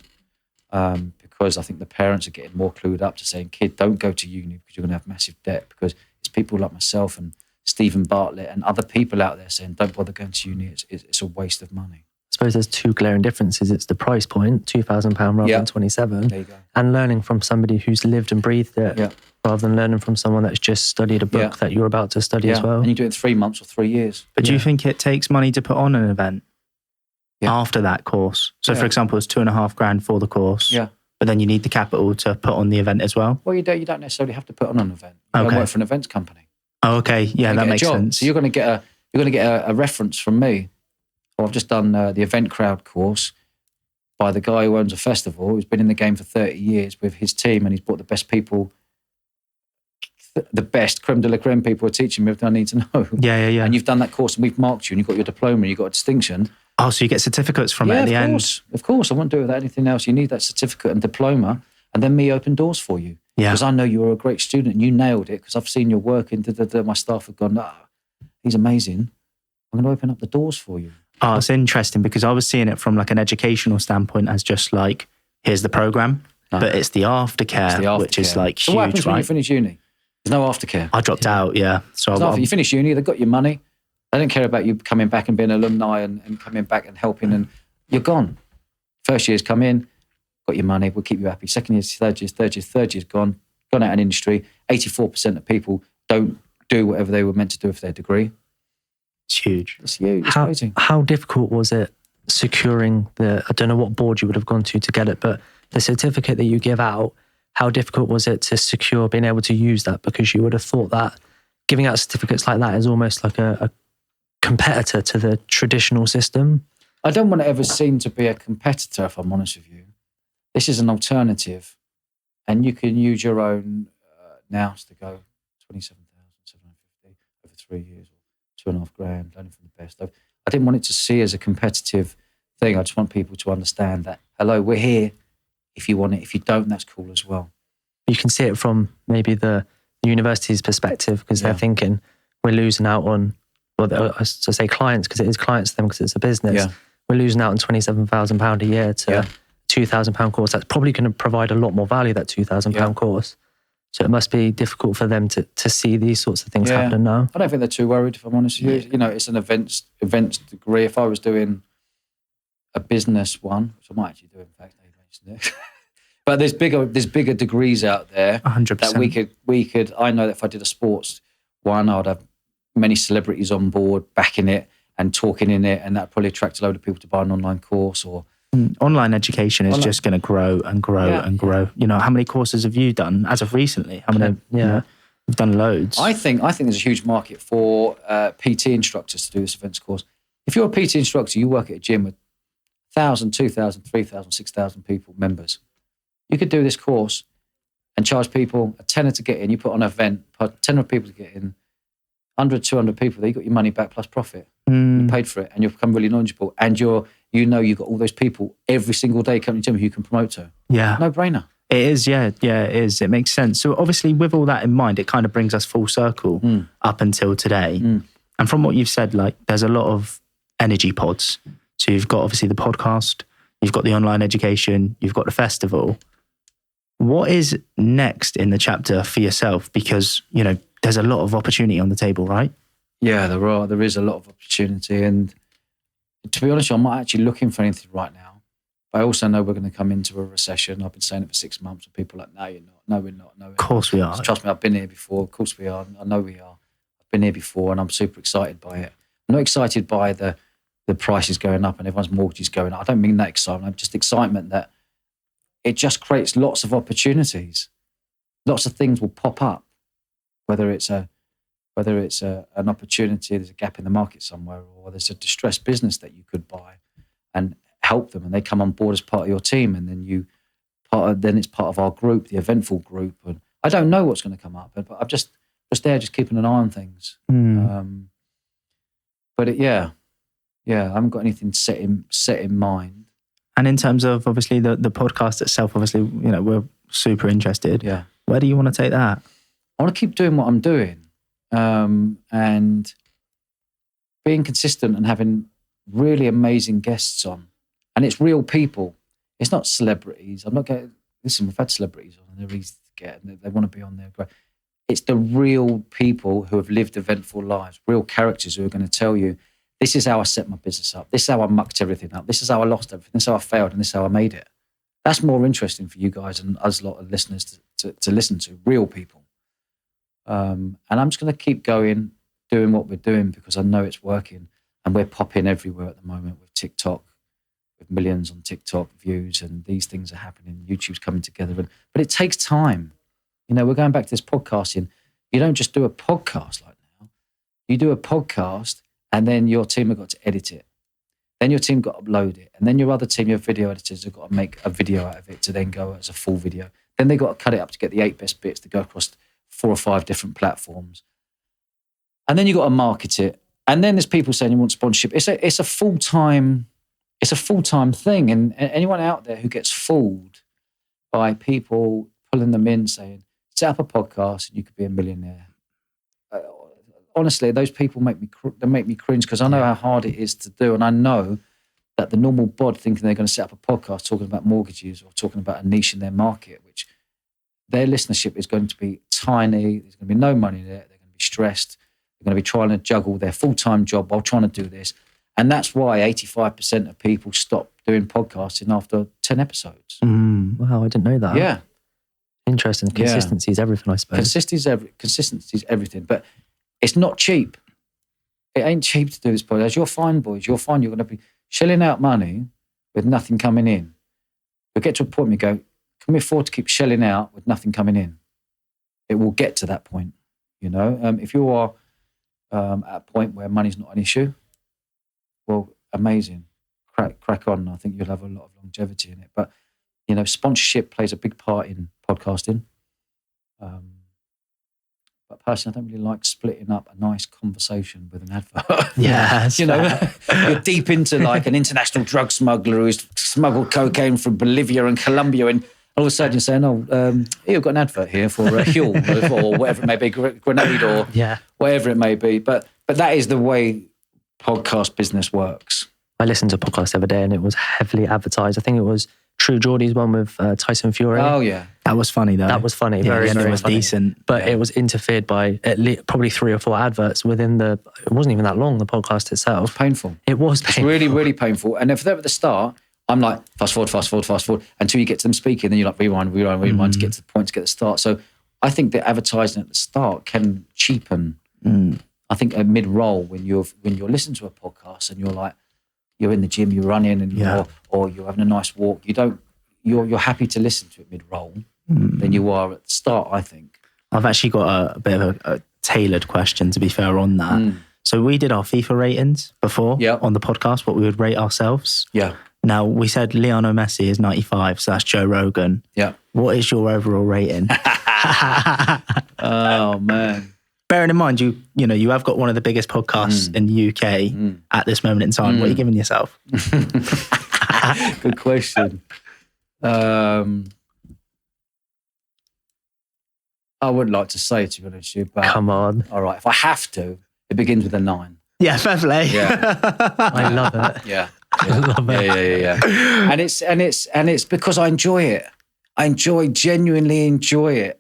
Speaker 2: Because I think the parents are getting more clued up to saying, kid, don't go to uni because you're going to have massive debt, because it's people like myself and Stephen Bartlett and other people out there saying, don't bother going to uni, it's a waste of money.
Speaker 3: I suppose there's 2 glaring differences. It's the price point, £2,000 rather than 27,
Speaker 2: there you go.
Speaker 3: And learning from somebody who's lived and breathed it, rather than learning from someone that's just studied a book that you're about to study as well.
Speaker 2: And you do it in 3 months or 3 years.
Speaker 1: But do you think it takes money to put on an event after that course? So, for example, it's $2,500 for the course.
Speaker 2: Yeah.
Speaker 1: But then you need the capital to put on the event as well.
Speaker 2: Well, you don't necessarily have to put on an event. You don't work for an events company.
Speaker 1: Oh, okay. Yeah, that makes sense.
Speaker 2: So you're going to get a reference from me. Well, I've just done the Event Crowd course by the guy who owns a festival, who's been in the game for 30 years with his team, and he's brought the best people, the best creme de la creme people are teaching me everything I need to know.
Speaker 1: Yeah.
Speaker 2: And you've done that course and we've marked you and you've got your diploma and you've got a distinction.
Speaker 1: Oh, so you get certificates from it at the end?
Speaker 2: Of course. I won't do it without anything else. You need that certificate and diploma, and then me open doors for you.
Speaker 1: Yeah.
Speaker 2: Because I know you were a great student and you nailed it because I've seen your work and my staff have gone, he's amazing. I'm going to open up the doors for you.
Speaker 1: Oh, it's interesting because I was seeing it from like an educational standpoint as just like, here's the program, but it's the aftercare, which is like
Speaker 2: so
Speaker 1: huge,
Speaker 2: what happens when you finish uni? There's no aftercare.
Speaker 1: I dropped out, So
Speaker 2: you finish uni, they've got your money. They don't care about you coming back and being an alumni and coming back and helping, and you're gone. First year's come in, got your money, we'll keep you happy. Second year's, third year's gone out in industry. 84% of people don't do whatever they were meant to do with their degree.
Speaker 1: It's huge.
Speaker 2: It's huge. It's crazy.
Speaker 3: How difficult was it securing I don't know what board you would have gone to get it, but the certificate that you give out, how difficult was it to secure being able to use that? Because you would have thought that giving out certificates like that is almost like a competitor to the traditional system.
Speaker 2: I don't want to ever seem to be a competitor, if I'm honest with you. This is an alternative, and you can use your own nous to go 27,750 over 3 years, or $2,500, learning from the best. I didn't want it to see as a competitive thing. I just want people to understand that, hello, we're here if you want it. If you don't, that's cool as well.
Speaker 3: You can see it from maybe the university's perspective, because they're thinking we're losing out on, I say clients, because it is clients to them because it's a business.
Speaker 2: Yeah.
Speaker 3: We're losing out on £27,000 a year to a £2,000 course. That's probably going to provide a lot more value, that £2,000 course. So it must be difficult for them to see these sorts of things happening now.
Speaker 2: I don't think they're too worried, if I'm honest with you. It's an events degree. If I was doing a business one, which I might actually do, in fact, they mentioned it. But there's bigger degrees out there
Speaker 1: 100%.
Speaker 2: that we could. I know that if I did a sports one, I'd have many celebrities on board backing it and talking in it, and that probably attract a load of people to buy an online course. Or
Speaker 1: online education is just going to grow and grow and grow. How many courses have you done as of recently? How many? We've done loads.
Speaker 2: I think there's a huge market for PT instructors to do this events course. If you're a PT instructor, you work at a gym with 1,000, 2,000, 3,000, 6,000 people, members. You could do this course and charge people a tenner to get in. You put on an event, 10 people to get in, 100, 200 people there, you got your money back plus profit. You paid for it and you've become really knowledgeable, and you've got all those people every single day coming to you who you can promote to.
Speaker 1: Yeah.
Speaker 2: No brainer.
Speaker 1: It is, it is. It makes sense. So obviously with all that in mind, it kind of brings us full circle up until today. And from what you've said, like there's a lot of energy pods. So you've got obviously the podcast, you've got the online education, you've got the festival. What is next in the chapter for yourself? Because, there's a lot of opportunity on the table, right?
Speaker 2: Yeah, there is a lot of opportunity. And to be honest, I'm not actually looking for anything right now. But I also know we're going to come into a recession. I've been saying it for 6 months, and people are like, no, you're not. No, we're not. No, we're not.
Speaker 1: Of course we are.
Speaker 2: Trust me, I've been here before. Of course we are. I know we are. I've been here before, and I'm super excited by it. I'm not excited by the prices going up and everyone's mortgages going up. I don't mean that excitement. I'm just excitement that it just creates lots of opportunities. Lots of things will pop up, whether it's an opportunity, there's a gap in the market somewhere, or there's a distressed business that you could buy and help them, and they come on board as part of your team, and then it's part of our group, the eventful group. And I don't know what's going to come up, but I'm just there, just keeping an eye on things. I haven't got anything set in mind. And
Speaker 1: in terms of obviously the podcast itself, obviously, we're super interested.
Speaker 2: Yeah.
Speaker 1: Where do you want to take that?
Speaker 2: I want to keep doing what I'm doing, and being consistent and having really amazing guests on. And it's real people. It's not celebrities. I'm not getting. Listen, we've had celebrities on, and they're easy to get, and they want to be on there. Great. It's the real people who have lived eventful lives, real characters who are going to tell you, this is how I set my business up. This is how I mucked everything up. This is how I lost everything. This is how I failed, and this is how I made it. That's more interesting for you guys and us lot of listeners to listen to, real people. And I'm just going to keep going, doing what we're doing, because I know it's working. And we're popping everywhere at the moment with TikTok, with millions on TikTok views, and these things are happening. YouTube's coming together. But it takes time. We're going back to this podcasting. You don't just do a podcast like now. You do a podcast, and then your team have got to edit it. Then your team got to upload it. And then your other team, your video editors, have got to make a video out of it to then go as a full video. Then they got to cut it up to get the 8 best bits to go across 4 or 5 different platforms. And then you got to market it. And then there's people saying you want sponsorship. It's a full-time thing. And anyone out there who gets fooled by people pulling them in saying, set up a podcast and you could be a millionaire. Honestly, those people make me cringe, because I know how hard it is to do. And I know that the normal bod thinking they're going to set up a podcast talking about mortgages or talking about a niche in their market, which their listenership is going to be tiny. There's going to be no money there. They're going to be stressed. They're going to be trying to juggle their full-time job while trying to do this. And that's why 85% of people stop doing podcasting after 10 episodes.
Speaker 3: Wow, I didn't know that.
Speaker 2: Yeah.
Speaker 3: Interesting. Consistency is everything, I suppose.
Speaker 2: Consistency is everything. But it's not cheap. It ain't cheap to do this podcast. You'll find, boys, you're going to be shelling out money with nothing coming in. You'll get to a point where you go, can we afford to keep shelling out with nothing coming in? It will get to that point, If you are at a point where money's not an issue, well, amazing. Crack on. I think you'll have a lot of longevity in it. But, sponsorship plays a big part in podcasting. But personally, I don't really like splitting up a nice conversation with an advert.
Speaker 1: Yeah.
Speaker 2: You're deep into like an international drug smuggler who's smuggled cocaine from Bolivia and Colombia, and all of a sudden you're saying, you've got an advert here for a Huel or whatever it may be, Grenade or whatever it may be. But that is the way podcast business works.
Speaker 3: I listened to a podcast the other day and it was heavily advertised. I think it was True Geordie's one with Tyson Fury.
Speaker 2: Oh, yeah.
Speaker 1: That was funny, though.
Speaker 3: That was funny. Very,
Speaker 1: very
Speaker 3: very
Speaker 1: was
Speaker 3: funny.
Speaker 1: Decent.
Speaker 3: But it was interfered by probably 3 or 4 adverts within it wasn't even that long, the podcast itself.
Speaker 2: It was painful.
Speaker 3: It was painful.
Speaker 2: It's really, really painful. And if they're at the start, I'm like, fast forward, until you get to them speaking, then you're like, rewind to get to the point, to get the start. So I think that advertising at the start can cheapen. I think a mid-roll when you're listening to a podcast and you're like, you're in the gym, you're running, and or you're having a nice walk. You're happy to listen to it mid-roll than you are at the start, I think.
Speaker 1: I've actually got a bit of a tailored question, to be fair, on that. So we did our FIFA ratings before on the podcast, what we would rate ourselves.
Speaker 2: Yeah.
Speaker 1: Now, we said Lionel Messi is 95, so that's Joe Rogan.
Speaker 2: Yeah.
Speaker 1: What is your overall rating?
Speaker 2: Oh, man.
Speaker 1: Bearing in mind, you have got one of the biggest podcasts in the UK at this moment in time. What are you giving yourself?
Speaker 2: Good question. I wouldn't like to say, to be honest with you, but
Speaker 3: come on.
Speaker 2: All right, if I have to, it begins with a 9.
Speaker 1: Yeah, fair play.
Speaker 2: Yeah.
Speaker 3: I love it.
Speaker 2: Yeah.
Speaker 3: I love it.
Speaker 2: Yeah. And it's because I enjoy it. I genuinely enjoy it.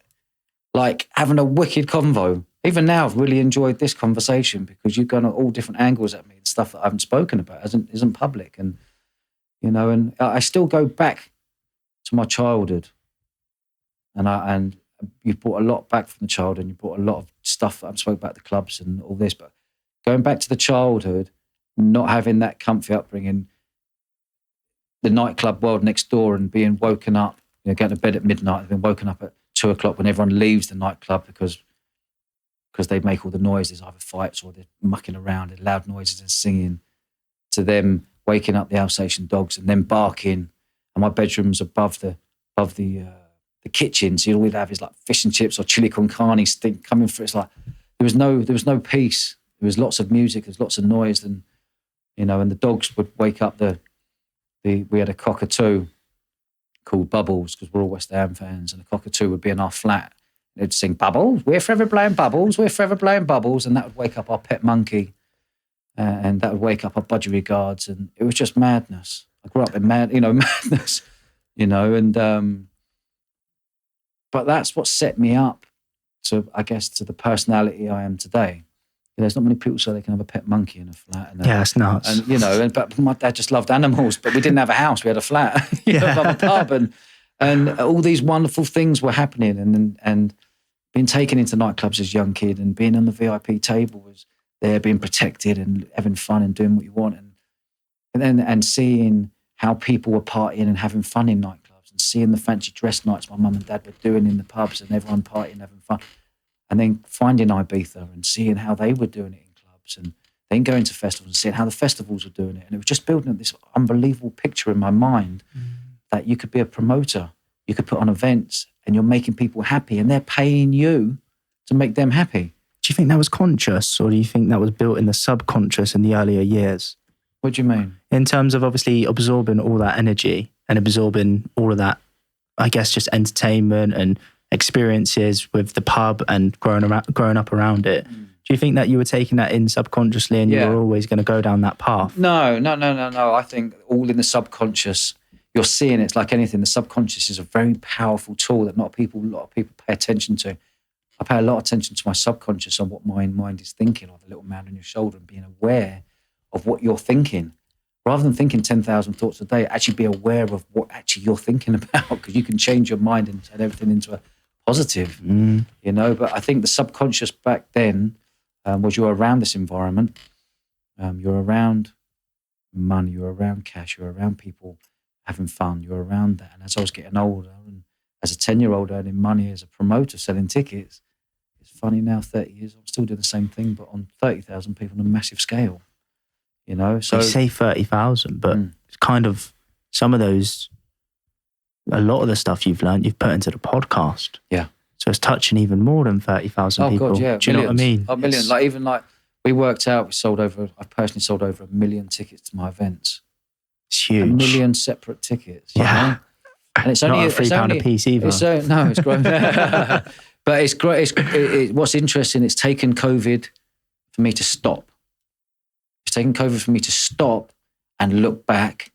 Speaker 2: Like having a wicked convo. even now, I've really enjoyed this conversation because you've gone at all different angles at me and stuff that I haven't spoken about, isn't public. And, and I still go back to my childhood. And you brought a lot back from the childhood, and you brought a lot of stuff that I've spoke about, the clubs and all this. But going back to the childhood, not having that comfy upbringing, the nightclub world next door, and being woken up, going to bed at midnight, and being woken up at 2:00 when everyone leaves the nightclub because they make all the noises, either fights or they're mucking around and loud noises and singing, to them waking up the Alsatian dogs and then barking. And my bedroom's above the kitchen, so you'd always have his like fish and chips or chili con carne stink coming through. It's like there was no peace. There was lots of music, there was lots of noise, and and the dogs would wake up we had a cockatoo called Bubbles, because we're all West Ham fans, and the cockatoo would be in our flat. They'd sing Bubbles, we're forever playing Bubbles, we're forever playing Bubbles, and that would wake up our pet monkey, and that would wake up our budgie guards, and it was just madness. I grew up in madness, and but that's what set me up to, I guess, to the personality I am today. There's not many people say they can have a pet monkey in a flat.
Speaker 1: Yeah, it's nuts.
Speaker 2: And but my dad just loved animals, but we didn't have a house; we had a flat, above a pub, and all these wonderful things were happening, and being taken into nightclubs as a young kid, and being on the VIP table was there, being protected and having fun and doing what you want, and seeing how people were partying and having fun in nightclubs, and seeing the fancy dress nights my mum and dad were doing in the pubs, and everyone partying and having fun. And then finding Ibiza and seeing how they were doing it in clubs, and then going to festivals and seeing how the festivals were doing it. And it was just building this unbelievable picture in my mind that you could be a promoter, you could put on events, and you're making people happy, and they're paying you to make them happy.
Speaker 1: Do you think that was conscious, or do you think that was built in the subconscious in the earlier years?
Speaker 2: What do you mean?
Speaker 1: In terms of obviously absorbing all that energy and absorbing all of that, I guess, just entertainment and experiences with the pub and growing up around it. Do you think that you were taking that in subconsciously, and you were always going to go down that path?
Speaker 2: No. I think all in the subconscious, you're seeing it's like anything. The subconscious is a very powerful tool that a lot of people pay attention to. I pay a lot of attention to my subconscious, on what my mind is thinking, or the little man on your shoulder, and being aware of what you're thinking. Rather than thinking 10,000 thoughts a day, actually be aware of what actually you're thinking about, because you can change your mind and turn everything into a positive, But I think the subconscious back then was, you're around this environment, you're around money, you're around cash, you're around people having fun, you're around that. And as I was getting older, and as a 10-year-old earning money as a promoter selling tickets, it's funny now, 30 years, I'm still doing the same thing, but on 30,000 people on a massive scale, So
Speaker 1: you say 30,000, but it's kind of some of those. A lot of the stuff you've learned, you've put into the podcast.
Speaker 2: Yeah.
Speaker 1: So it's touching even more than 30,000 people.
Speaker 2: God, yeah.
Speaker 1: Do you know what I mean?
Speaker 2: A million. We worked out, I personally sold over 1 million tickets to my events.
Speaker 1: It's huge.
Speaker 2: 1 million separate tickets.
Speaker 1: Yeah.
Speaker 2: And it's
Speaker 1: only
Speaker 2: only
Speaker 1: not a £3 a piece either.
Speaker 2: It's great. But it's great. What's interesting, it's taken COVID for me to stop. It's taken COVID for me to stop and look back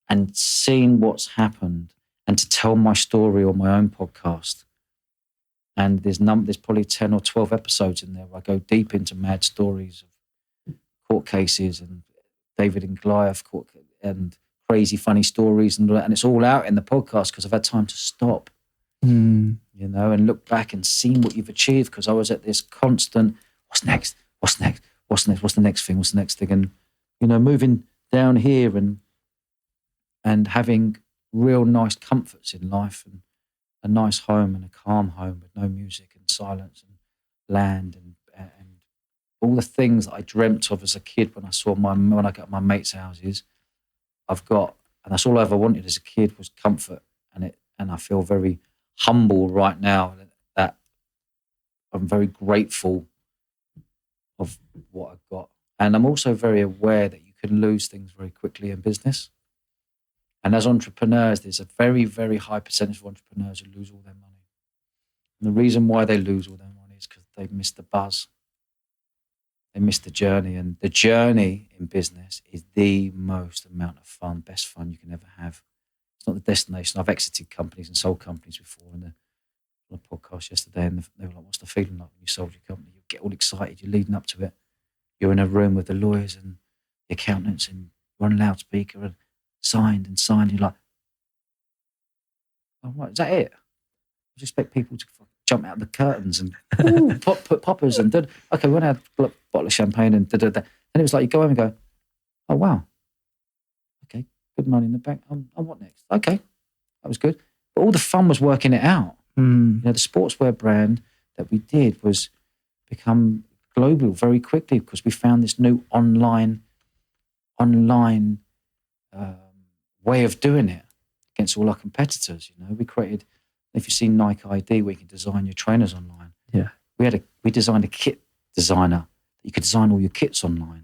Speaker 2: and seeing what's happened, and to tell my story on my own podcast. And there's probably 10 or 12 episodes in there where I go deep into mad stories of court cases and David and Goliath court, and crazy funny stories, and it's all out in the podcast because I've had time to stop, and look back and seen what you've achieved, because I was at this constant, what's next? What's the next thing? What's the next thing? And, moving down here and having real nice comforts in life, and a nice home and a calm home with no music and silence and land and all the things that I dreamt of as a kid when I got my mates' houses, I've got, and that's all I ever wanted as a kid was comfort, and I feel very humble right now that I'm very grateful of what I've got, and I'm also very aware that you can lose things very quickly in business. And as entrepreneurs, there's a very, very high percentage of entrepreneurs who lose all their money. And the reason why they lose all their money is because they miss the buzz. They miss the journey. And the journey in business is the most amount of fun, best fun you can ever have. It's not the destination. I've exited companies and sold companies before. And on a podcast yesterday, and they were like, "What's the feeling like when you sold your company? You get all excited. You're leading up to it. You're in a room with the lawyers and the accountants, and you're on a loudspeaker and signed. You're like, oh, right, is that it? I just expect people to jump out of the curtains and put poppers and okay, we want to have a bottle of champagne and da. And it was like you go home and go, oh wow, okay, good money in the bank. And what next? Okay, that was good. But all the fun was working it out. You know, the sportswear brand that we did was become global very quickly because we found this new online way of doing it against all our competitors. You know, we created, if you've seen Nike ID, where you can design your trainers online.
Speaker 3: Yeah,
Speaker 2: we designed a kit designer. You could design all your kits online.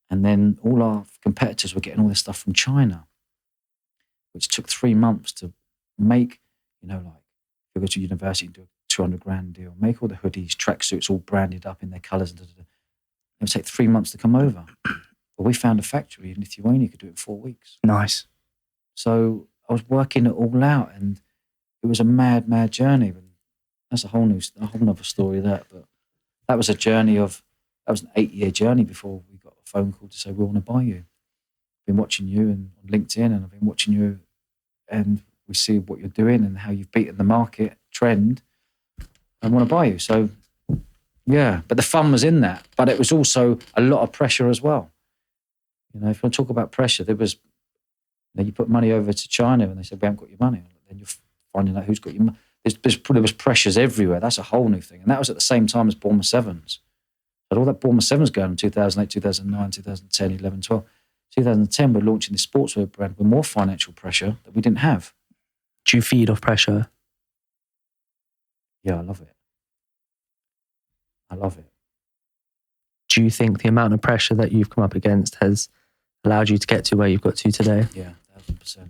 Speaker 2: And then all our competitors were getting all this stuff from China, which took 3 months to make. You know, like you go to university and do a $200,000 deal, make all the hoodies, tracksuits, all branded up in their colours. It would take 3 months to come over. But we found a factory in Lithuania who could do it in 4 weeks.
Speaker 1: Nice.
Speaker 2: So I was working it all out, and it was a mad, mad journey. And that's a whole other story. But that was a journey that was an 8-year journey before we got a phone call to say we want to buy you. I've been watching you on LinkedIn, and I've been watching you, and we see what you're doing and how you've beaten the market trend. I want to buy you. So yeah, but the fun was in that. But it was also a lot of pressure as well. You know, if you want to talk about pressure, there was, you know, you put money over to China and they said, we haven't got your money. Then you're finding out who's got your money. There was pressures everywhere. That's a whole new thing. And that was at the same time as Bournemouth Sevens. But all that Bournemouth Sevens going in 2008, 2009, 2010, 11, 12. 2010, we're launching this sportswear brand with more financial pressure that we didn't have.
Speaker 3: Do you feed off pressure?
Speaker 2: Yeah, I love it. I love it.
Speaker 3: Do you think the amount of pressure that you've come up against has allowed you to get to where you've got to today?
Speaker 2: Yeah, 1,000%.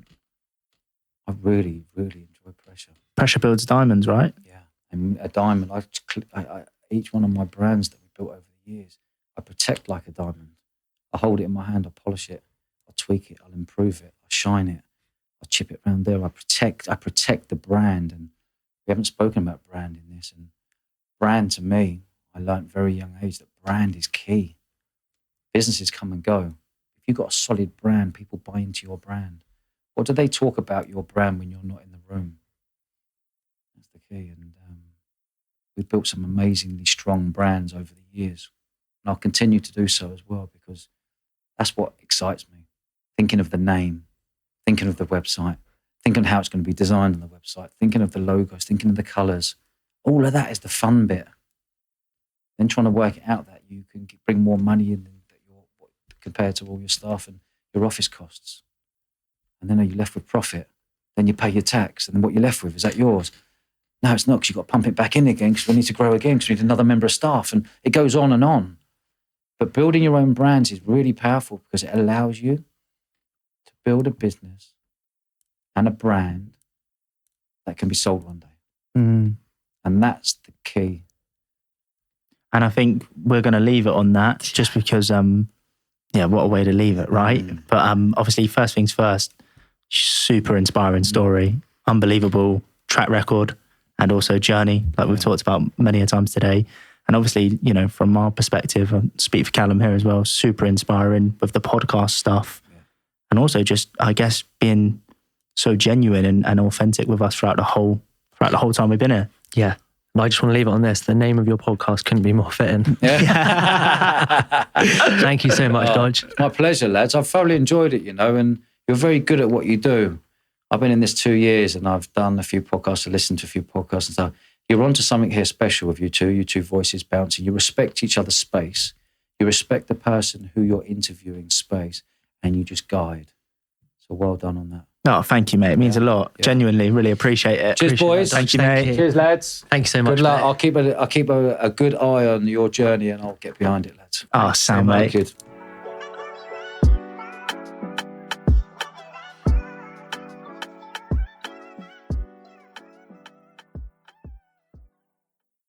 Speaker 2: I really, really enjoy pressure.
Speaker 1: Pressure builds diamonds, right?
Speaker 2: Yeah. And a diamond, each one of my brands that we built over the years, I protect like a diamond. I hold it in my hand, I polish it, I tweak it, I'll improve it, I shine it, I chip it around there. I protect the brand. And we haven't spoken about brand in this. And brand, to me, I learned very young age that brand is key. Businesses come and go. If you've got a solid brand, people buy into your brand. What do they talk about your brand when you're not in the room? That's the key. And we've built some amazingly strong brands over the years. And I'll continue to do so as well, because that's what excites me. Thinking of the name, thinking of the website, thinking of how it's going to be designed on the website, thinking of the logos, thinking of the colours. All of that is the fun bit. Then trying to work it out that you can bring more money in compared to all your staff and your office costs. And then are you left with profit? Then you pay your tax. And then what you're left with, is that yours? No, it's not, because you've got to pump it back in again because we need to grow again because we need another member of staff. And it goes on and on. But building your own brands is really powerful because it allows you to build a business and a brand that can be sold one day. And that's the key.
Speaker 1: And I think we're going to leave it on that just because, what a way to leave it, right? But obviously, first things first, super inspiring story, unbelievable track record, and also journey, like we've talked about many a times today. And obviously, you know, from our perspective, I speak for Callum here as well, super inspiring with the podcast stuff. And also just, I guess, being so genuine and authentic with us throughout the whole time we've been here.
Speaker 3: Yeah. I just want to leave it on this. The name of your podcast couldn't be more fitting.
Speaker 2: Yeah.
Speaker 3: Thank you so much, Dodge.
Speaker 2: My pleasure, lads. I've thoroughly enjoyed it, you know, and you're very good at what you do. I've been in this 2 years and I've done a few podcasts, I listened to a few podcasts and stuff. You're onto something here special with you two voices bouncing. You respect each other's space. You respect the person who you're interviewing space, and you just guide. So well done on that.
Speaker 1: Oh, thank you, mate. It means a lot. Yeah. Genuinely, really appreciate it.
Speaker 2: Cheers, boys.
Speaker 1: Thank you, mate.
Speaker 2: Cheers, lads.
Speaker 3: Thank you so much.
Speaker 2: Good luck. Mate. I'll keep a good eye on your journey, and I'll get behind it, lads.
Speaker 1: Oh, sound, mate.
Speaker 2: Good.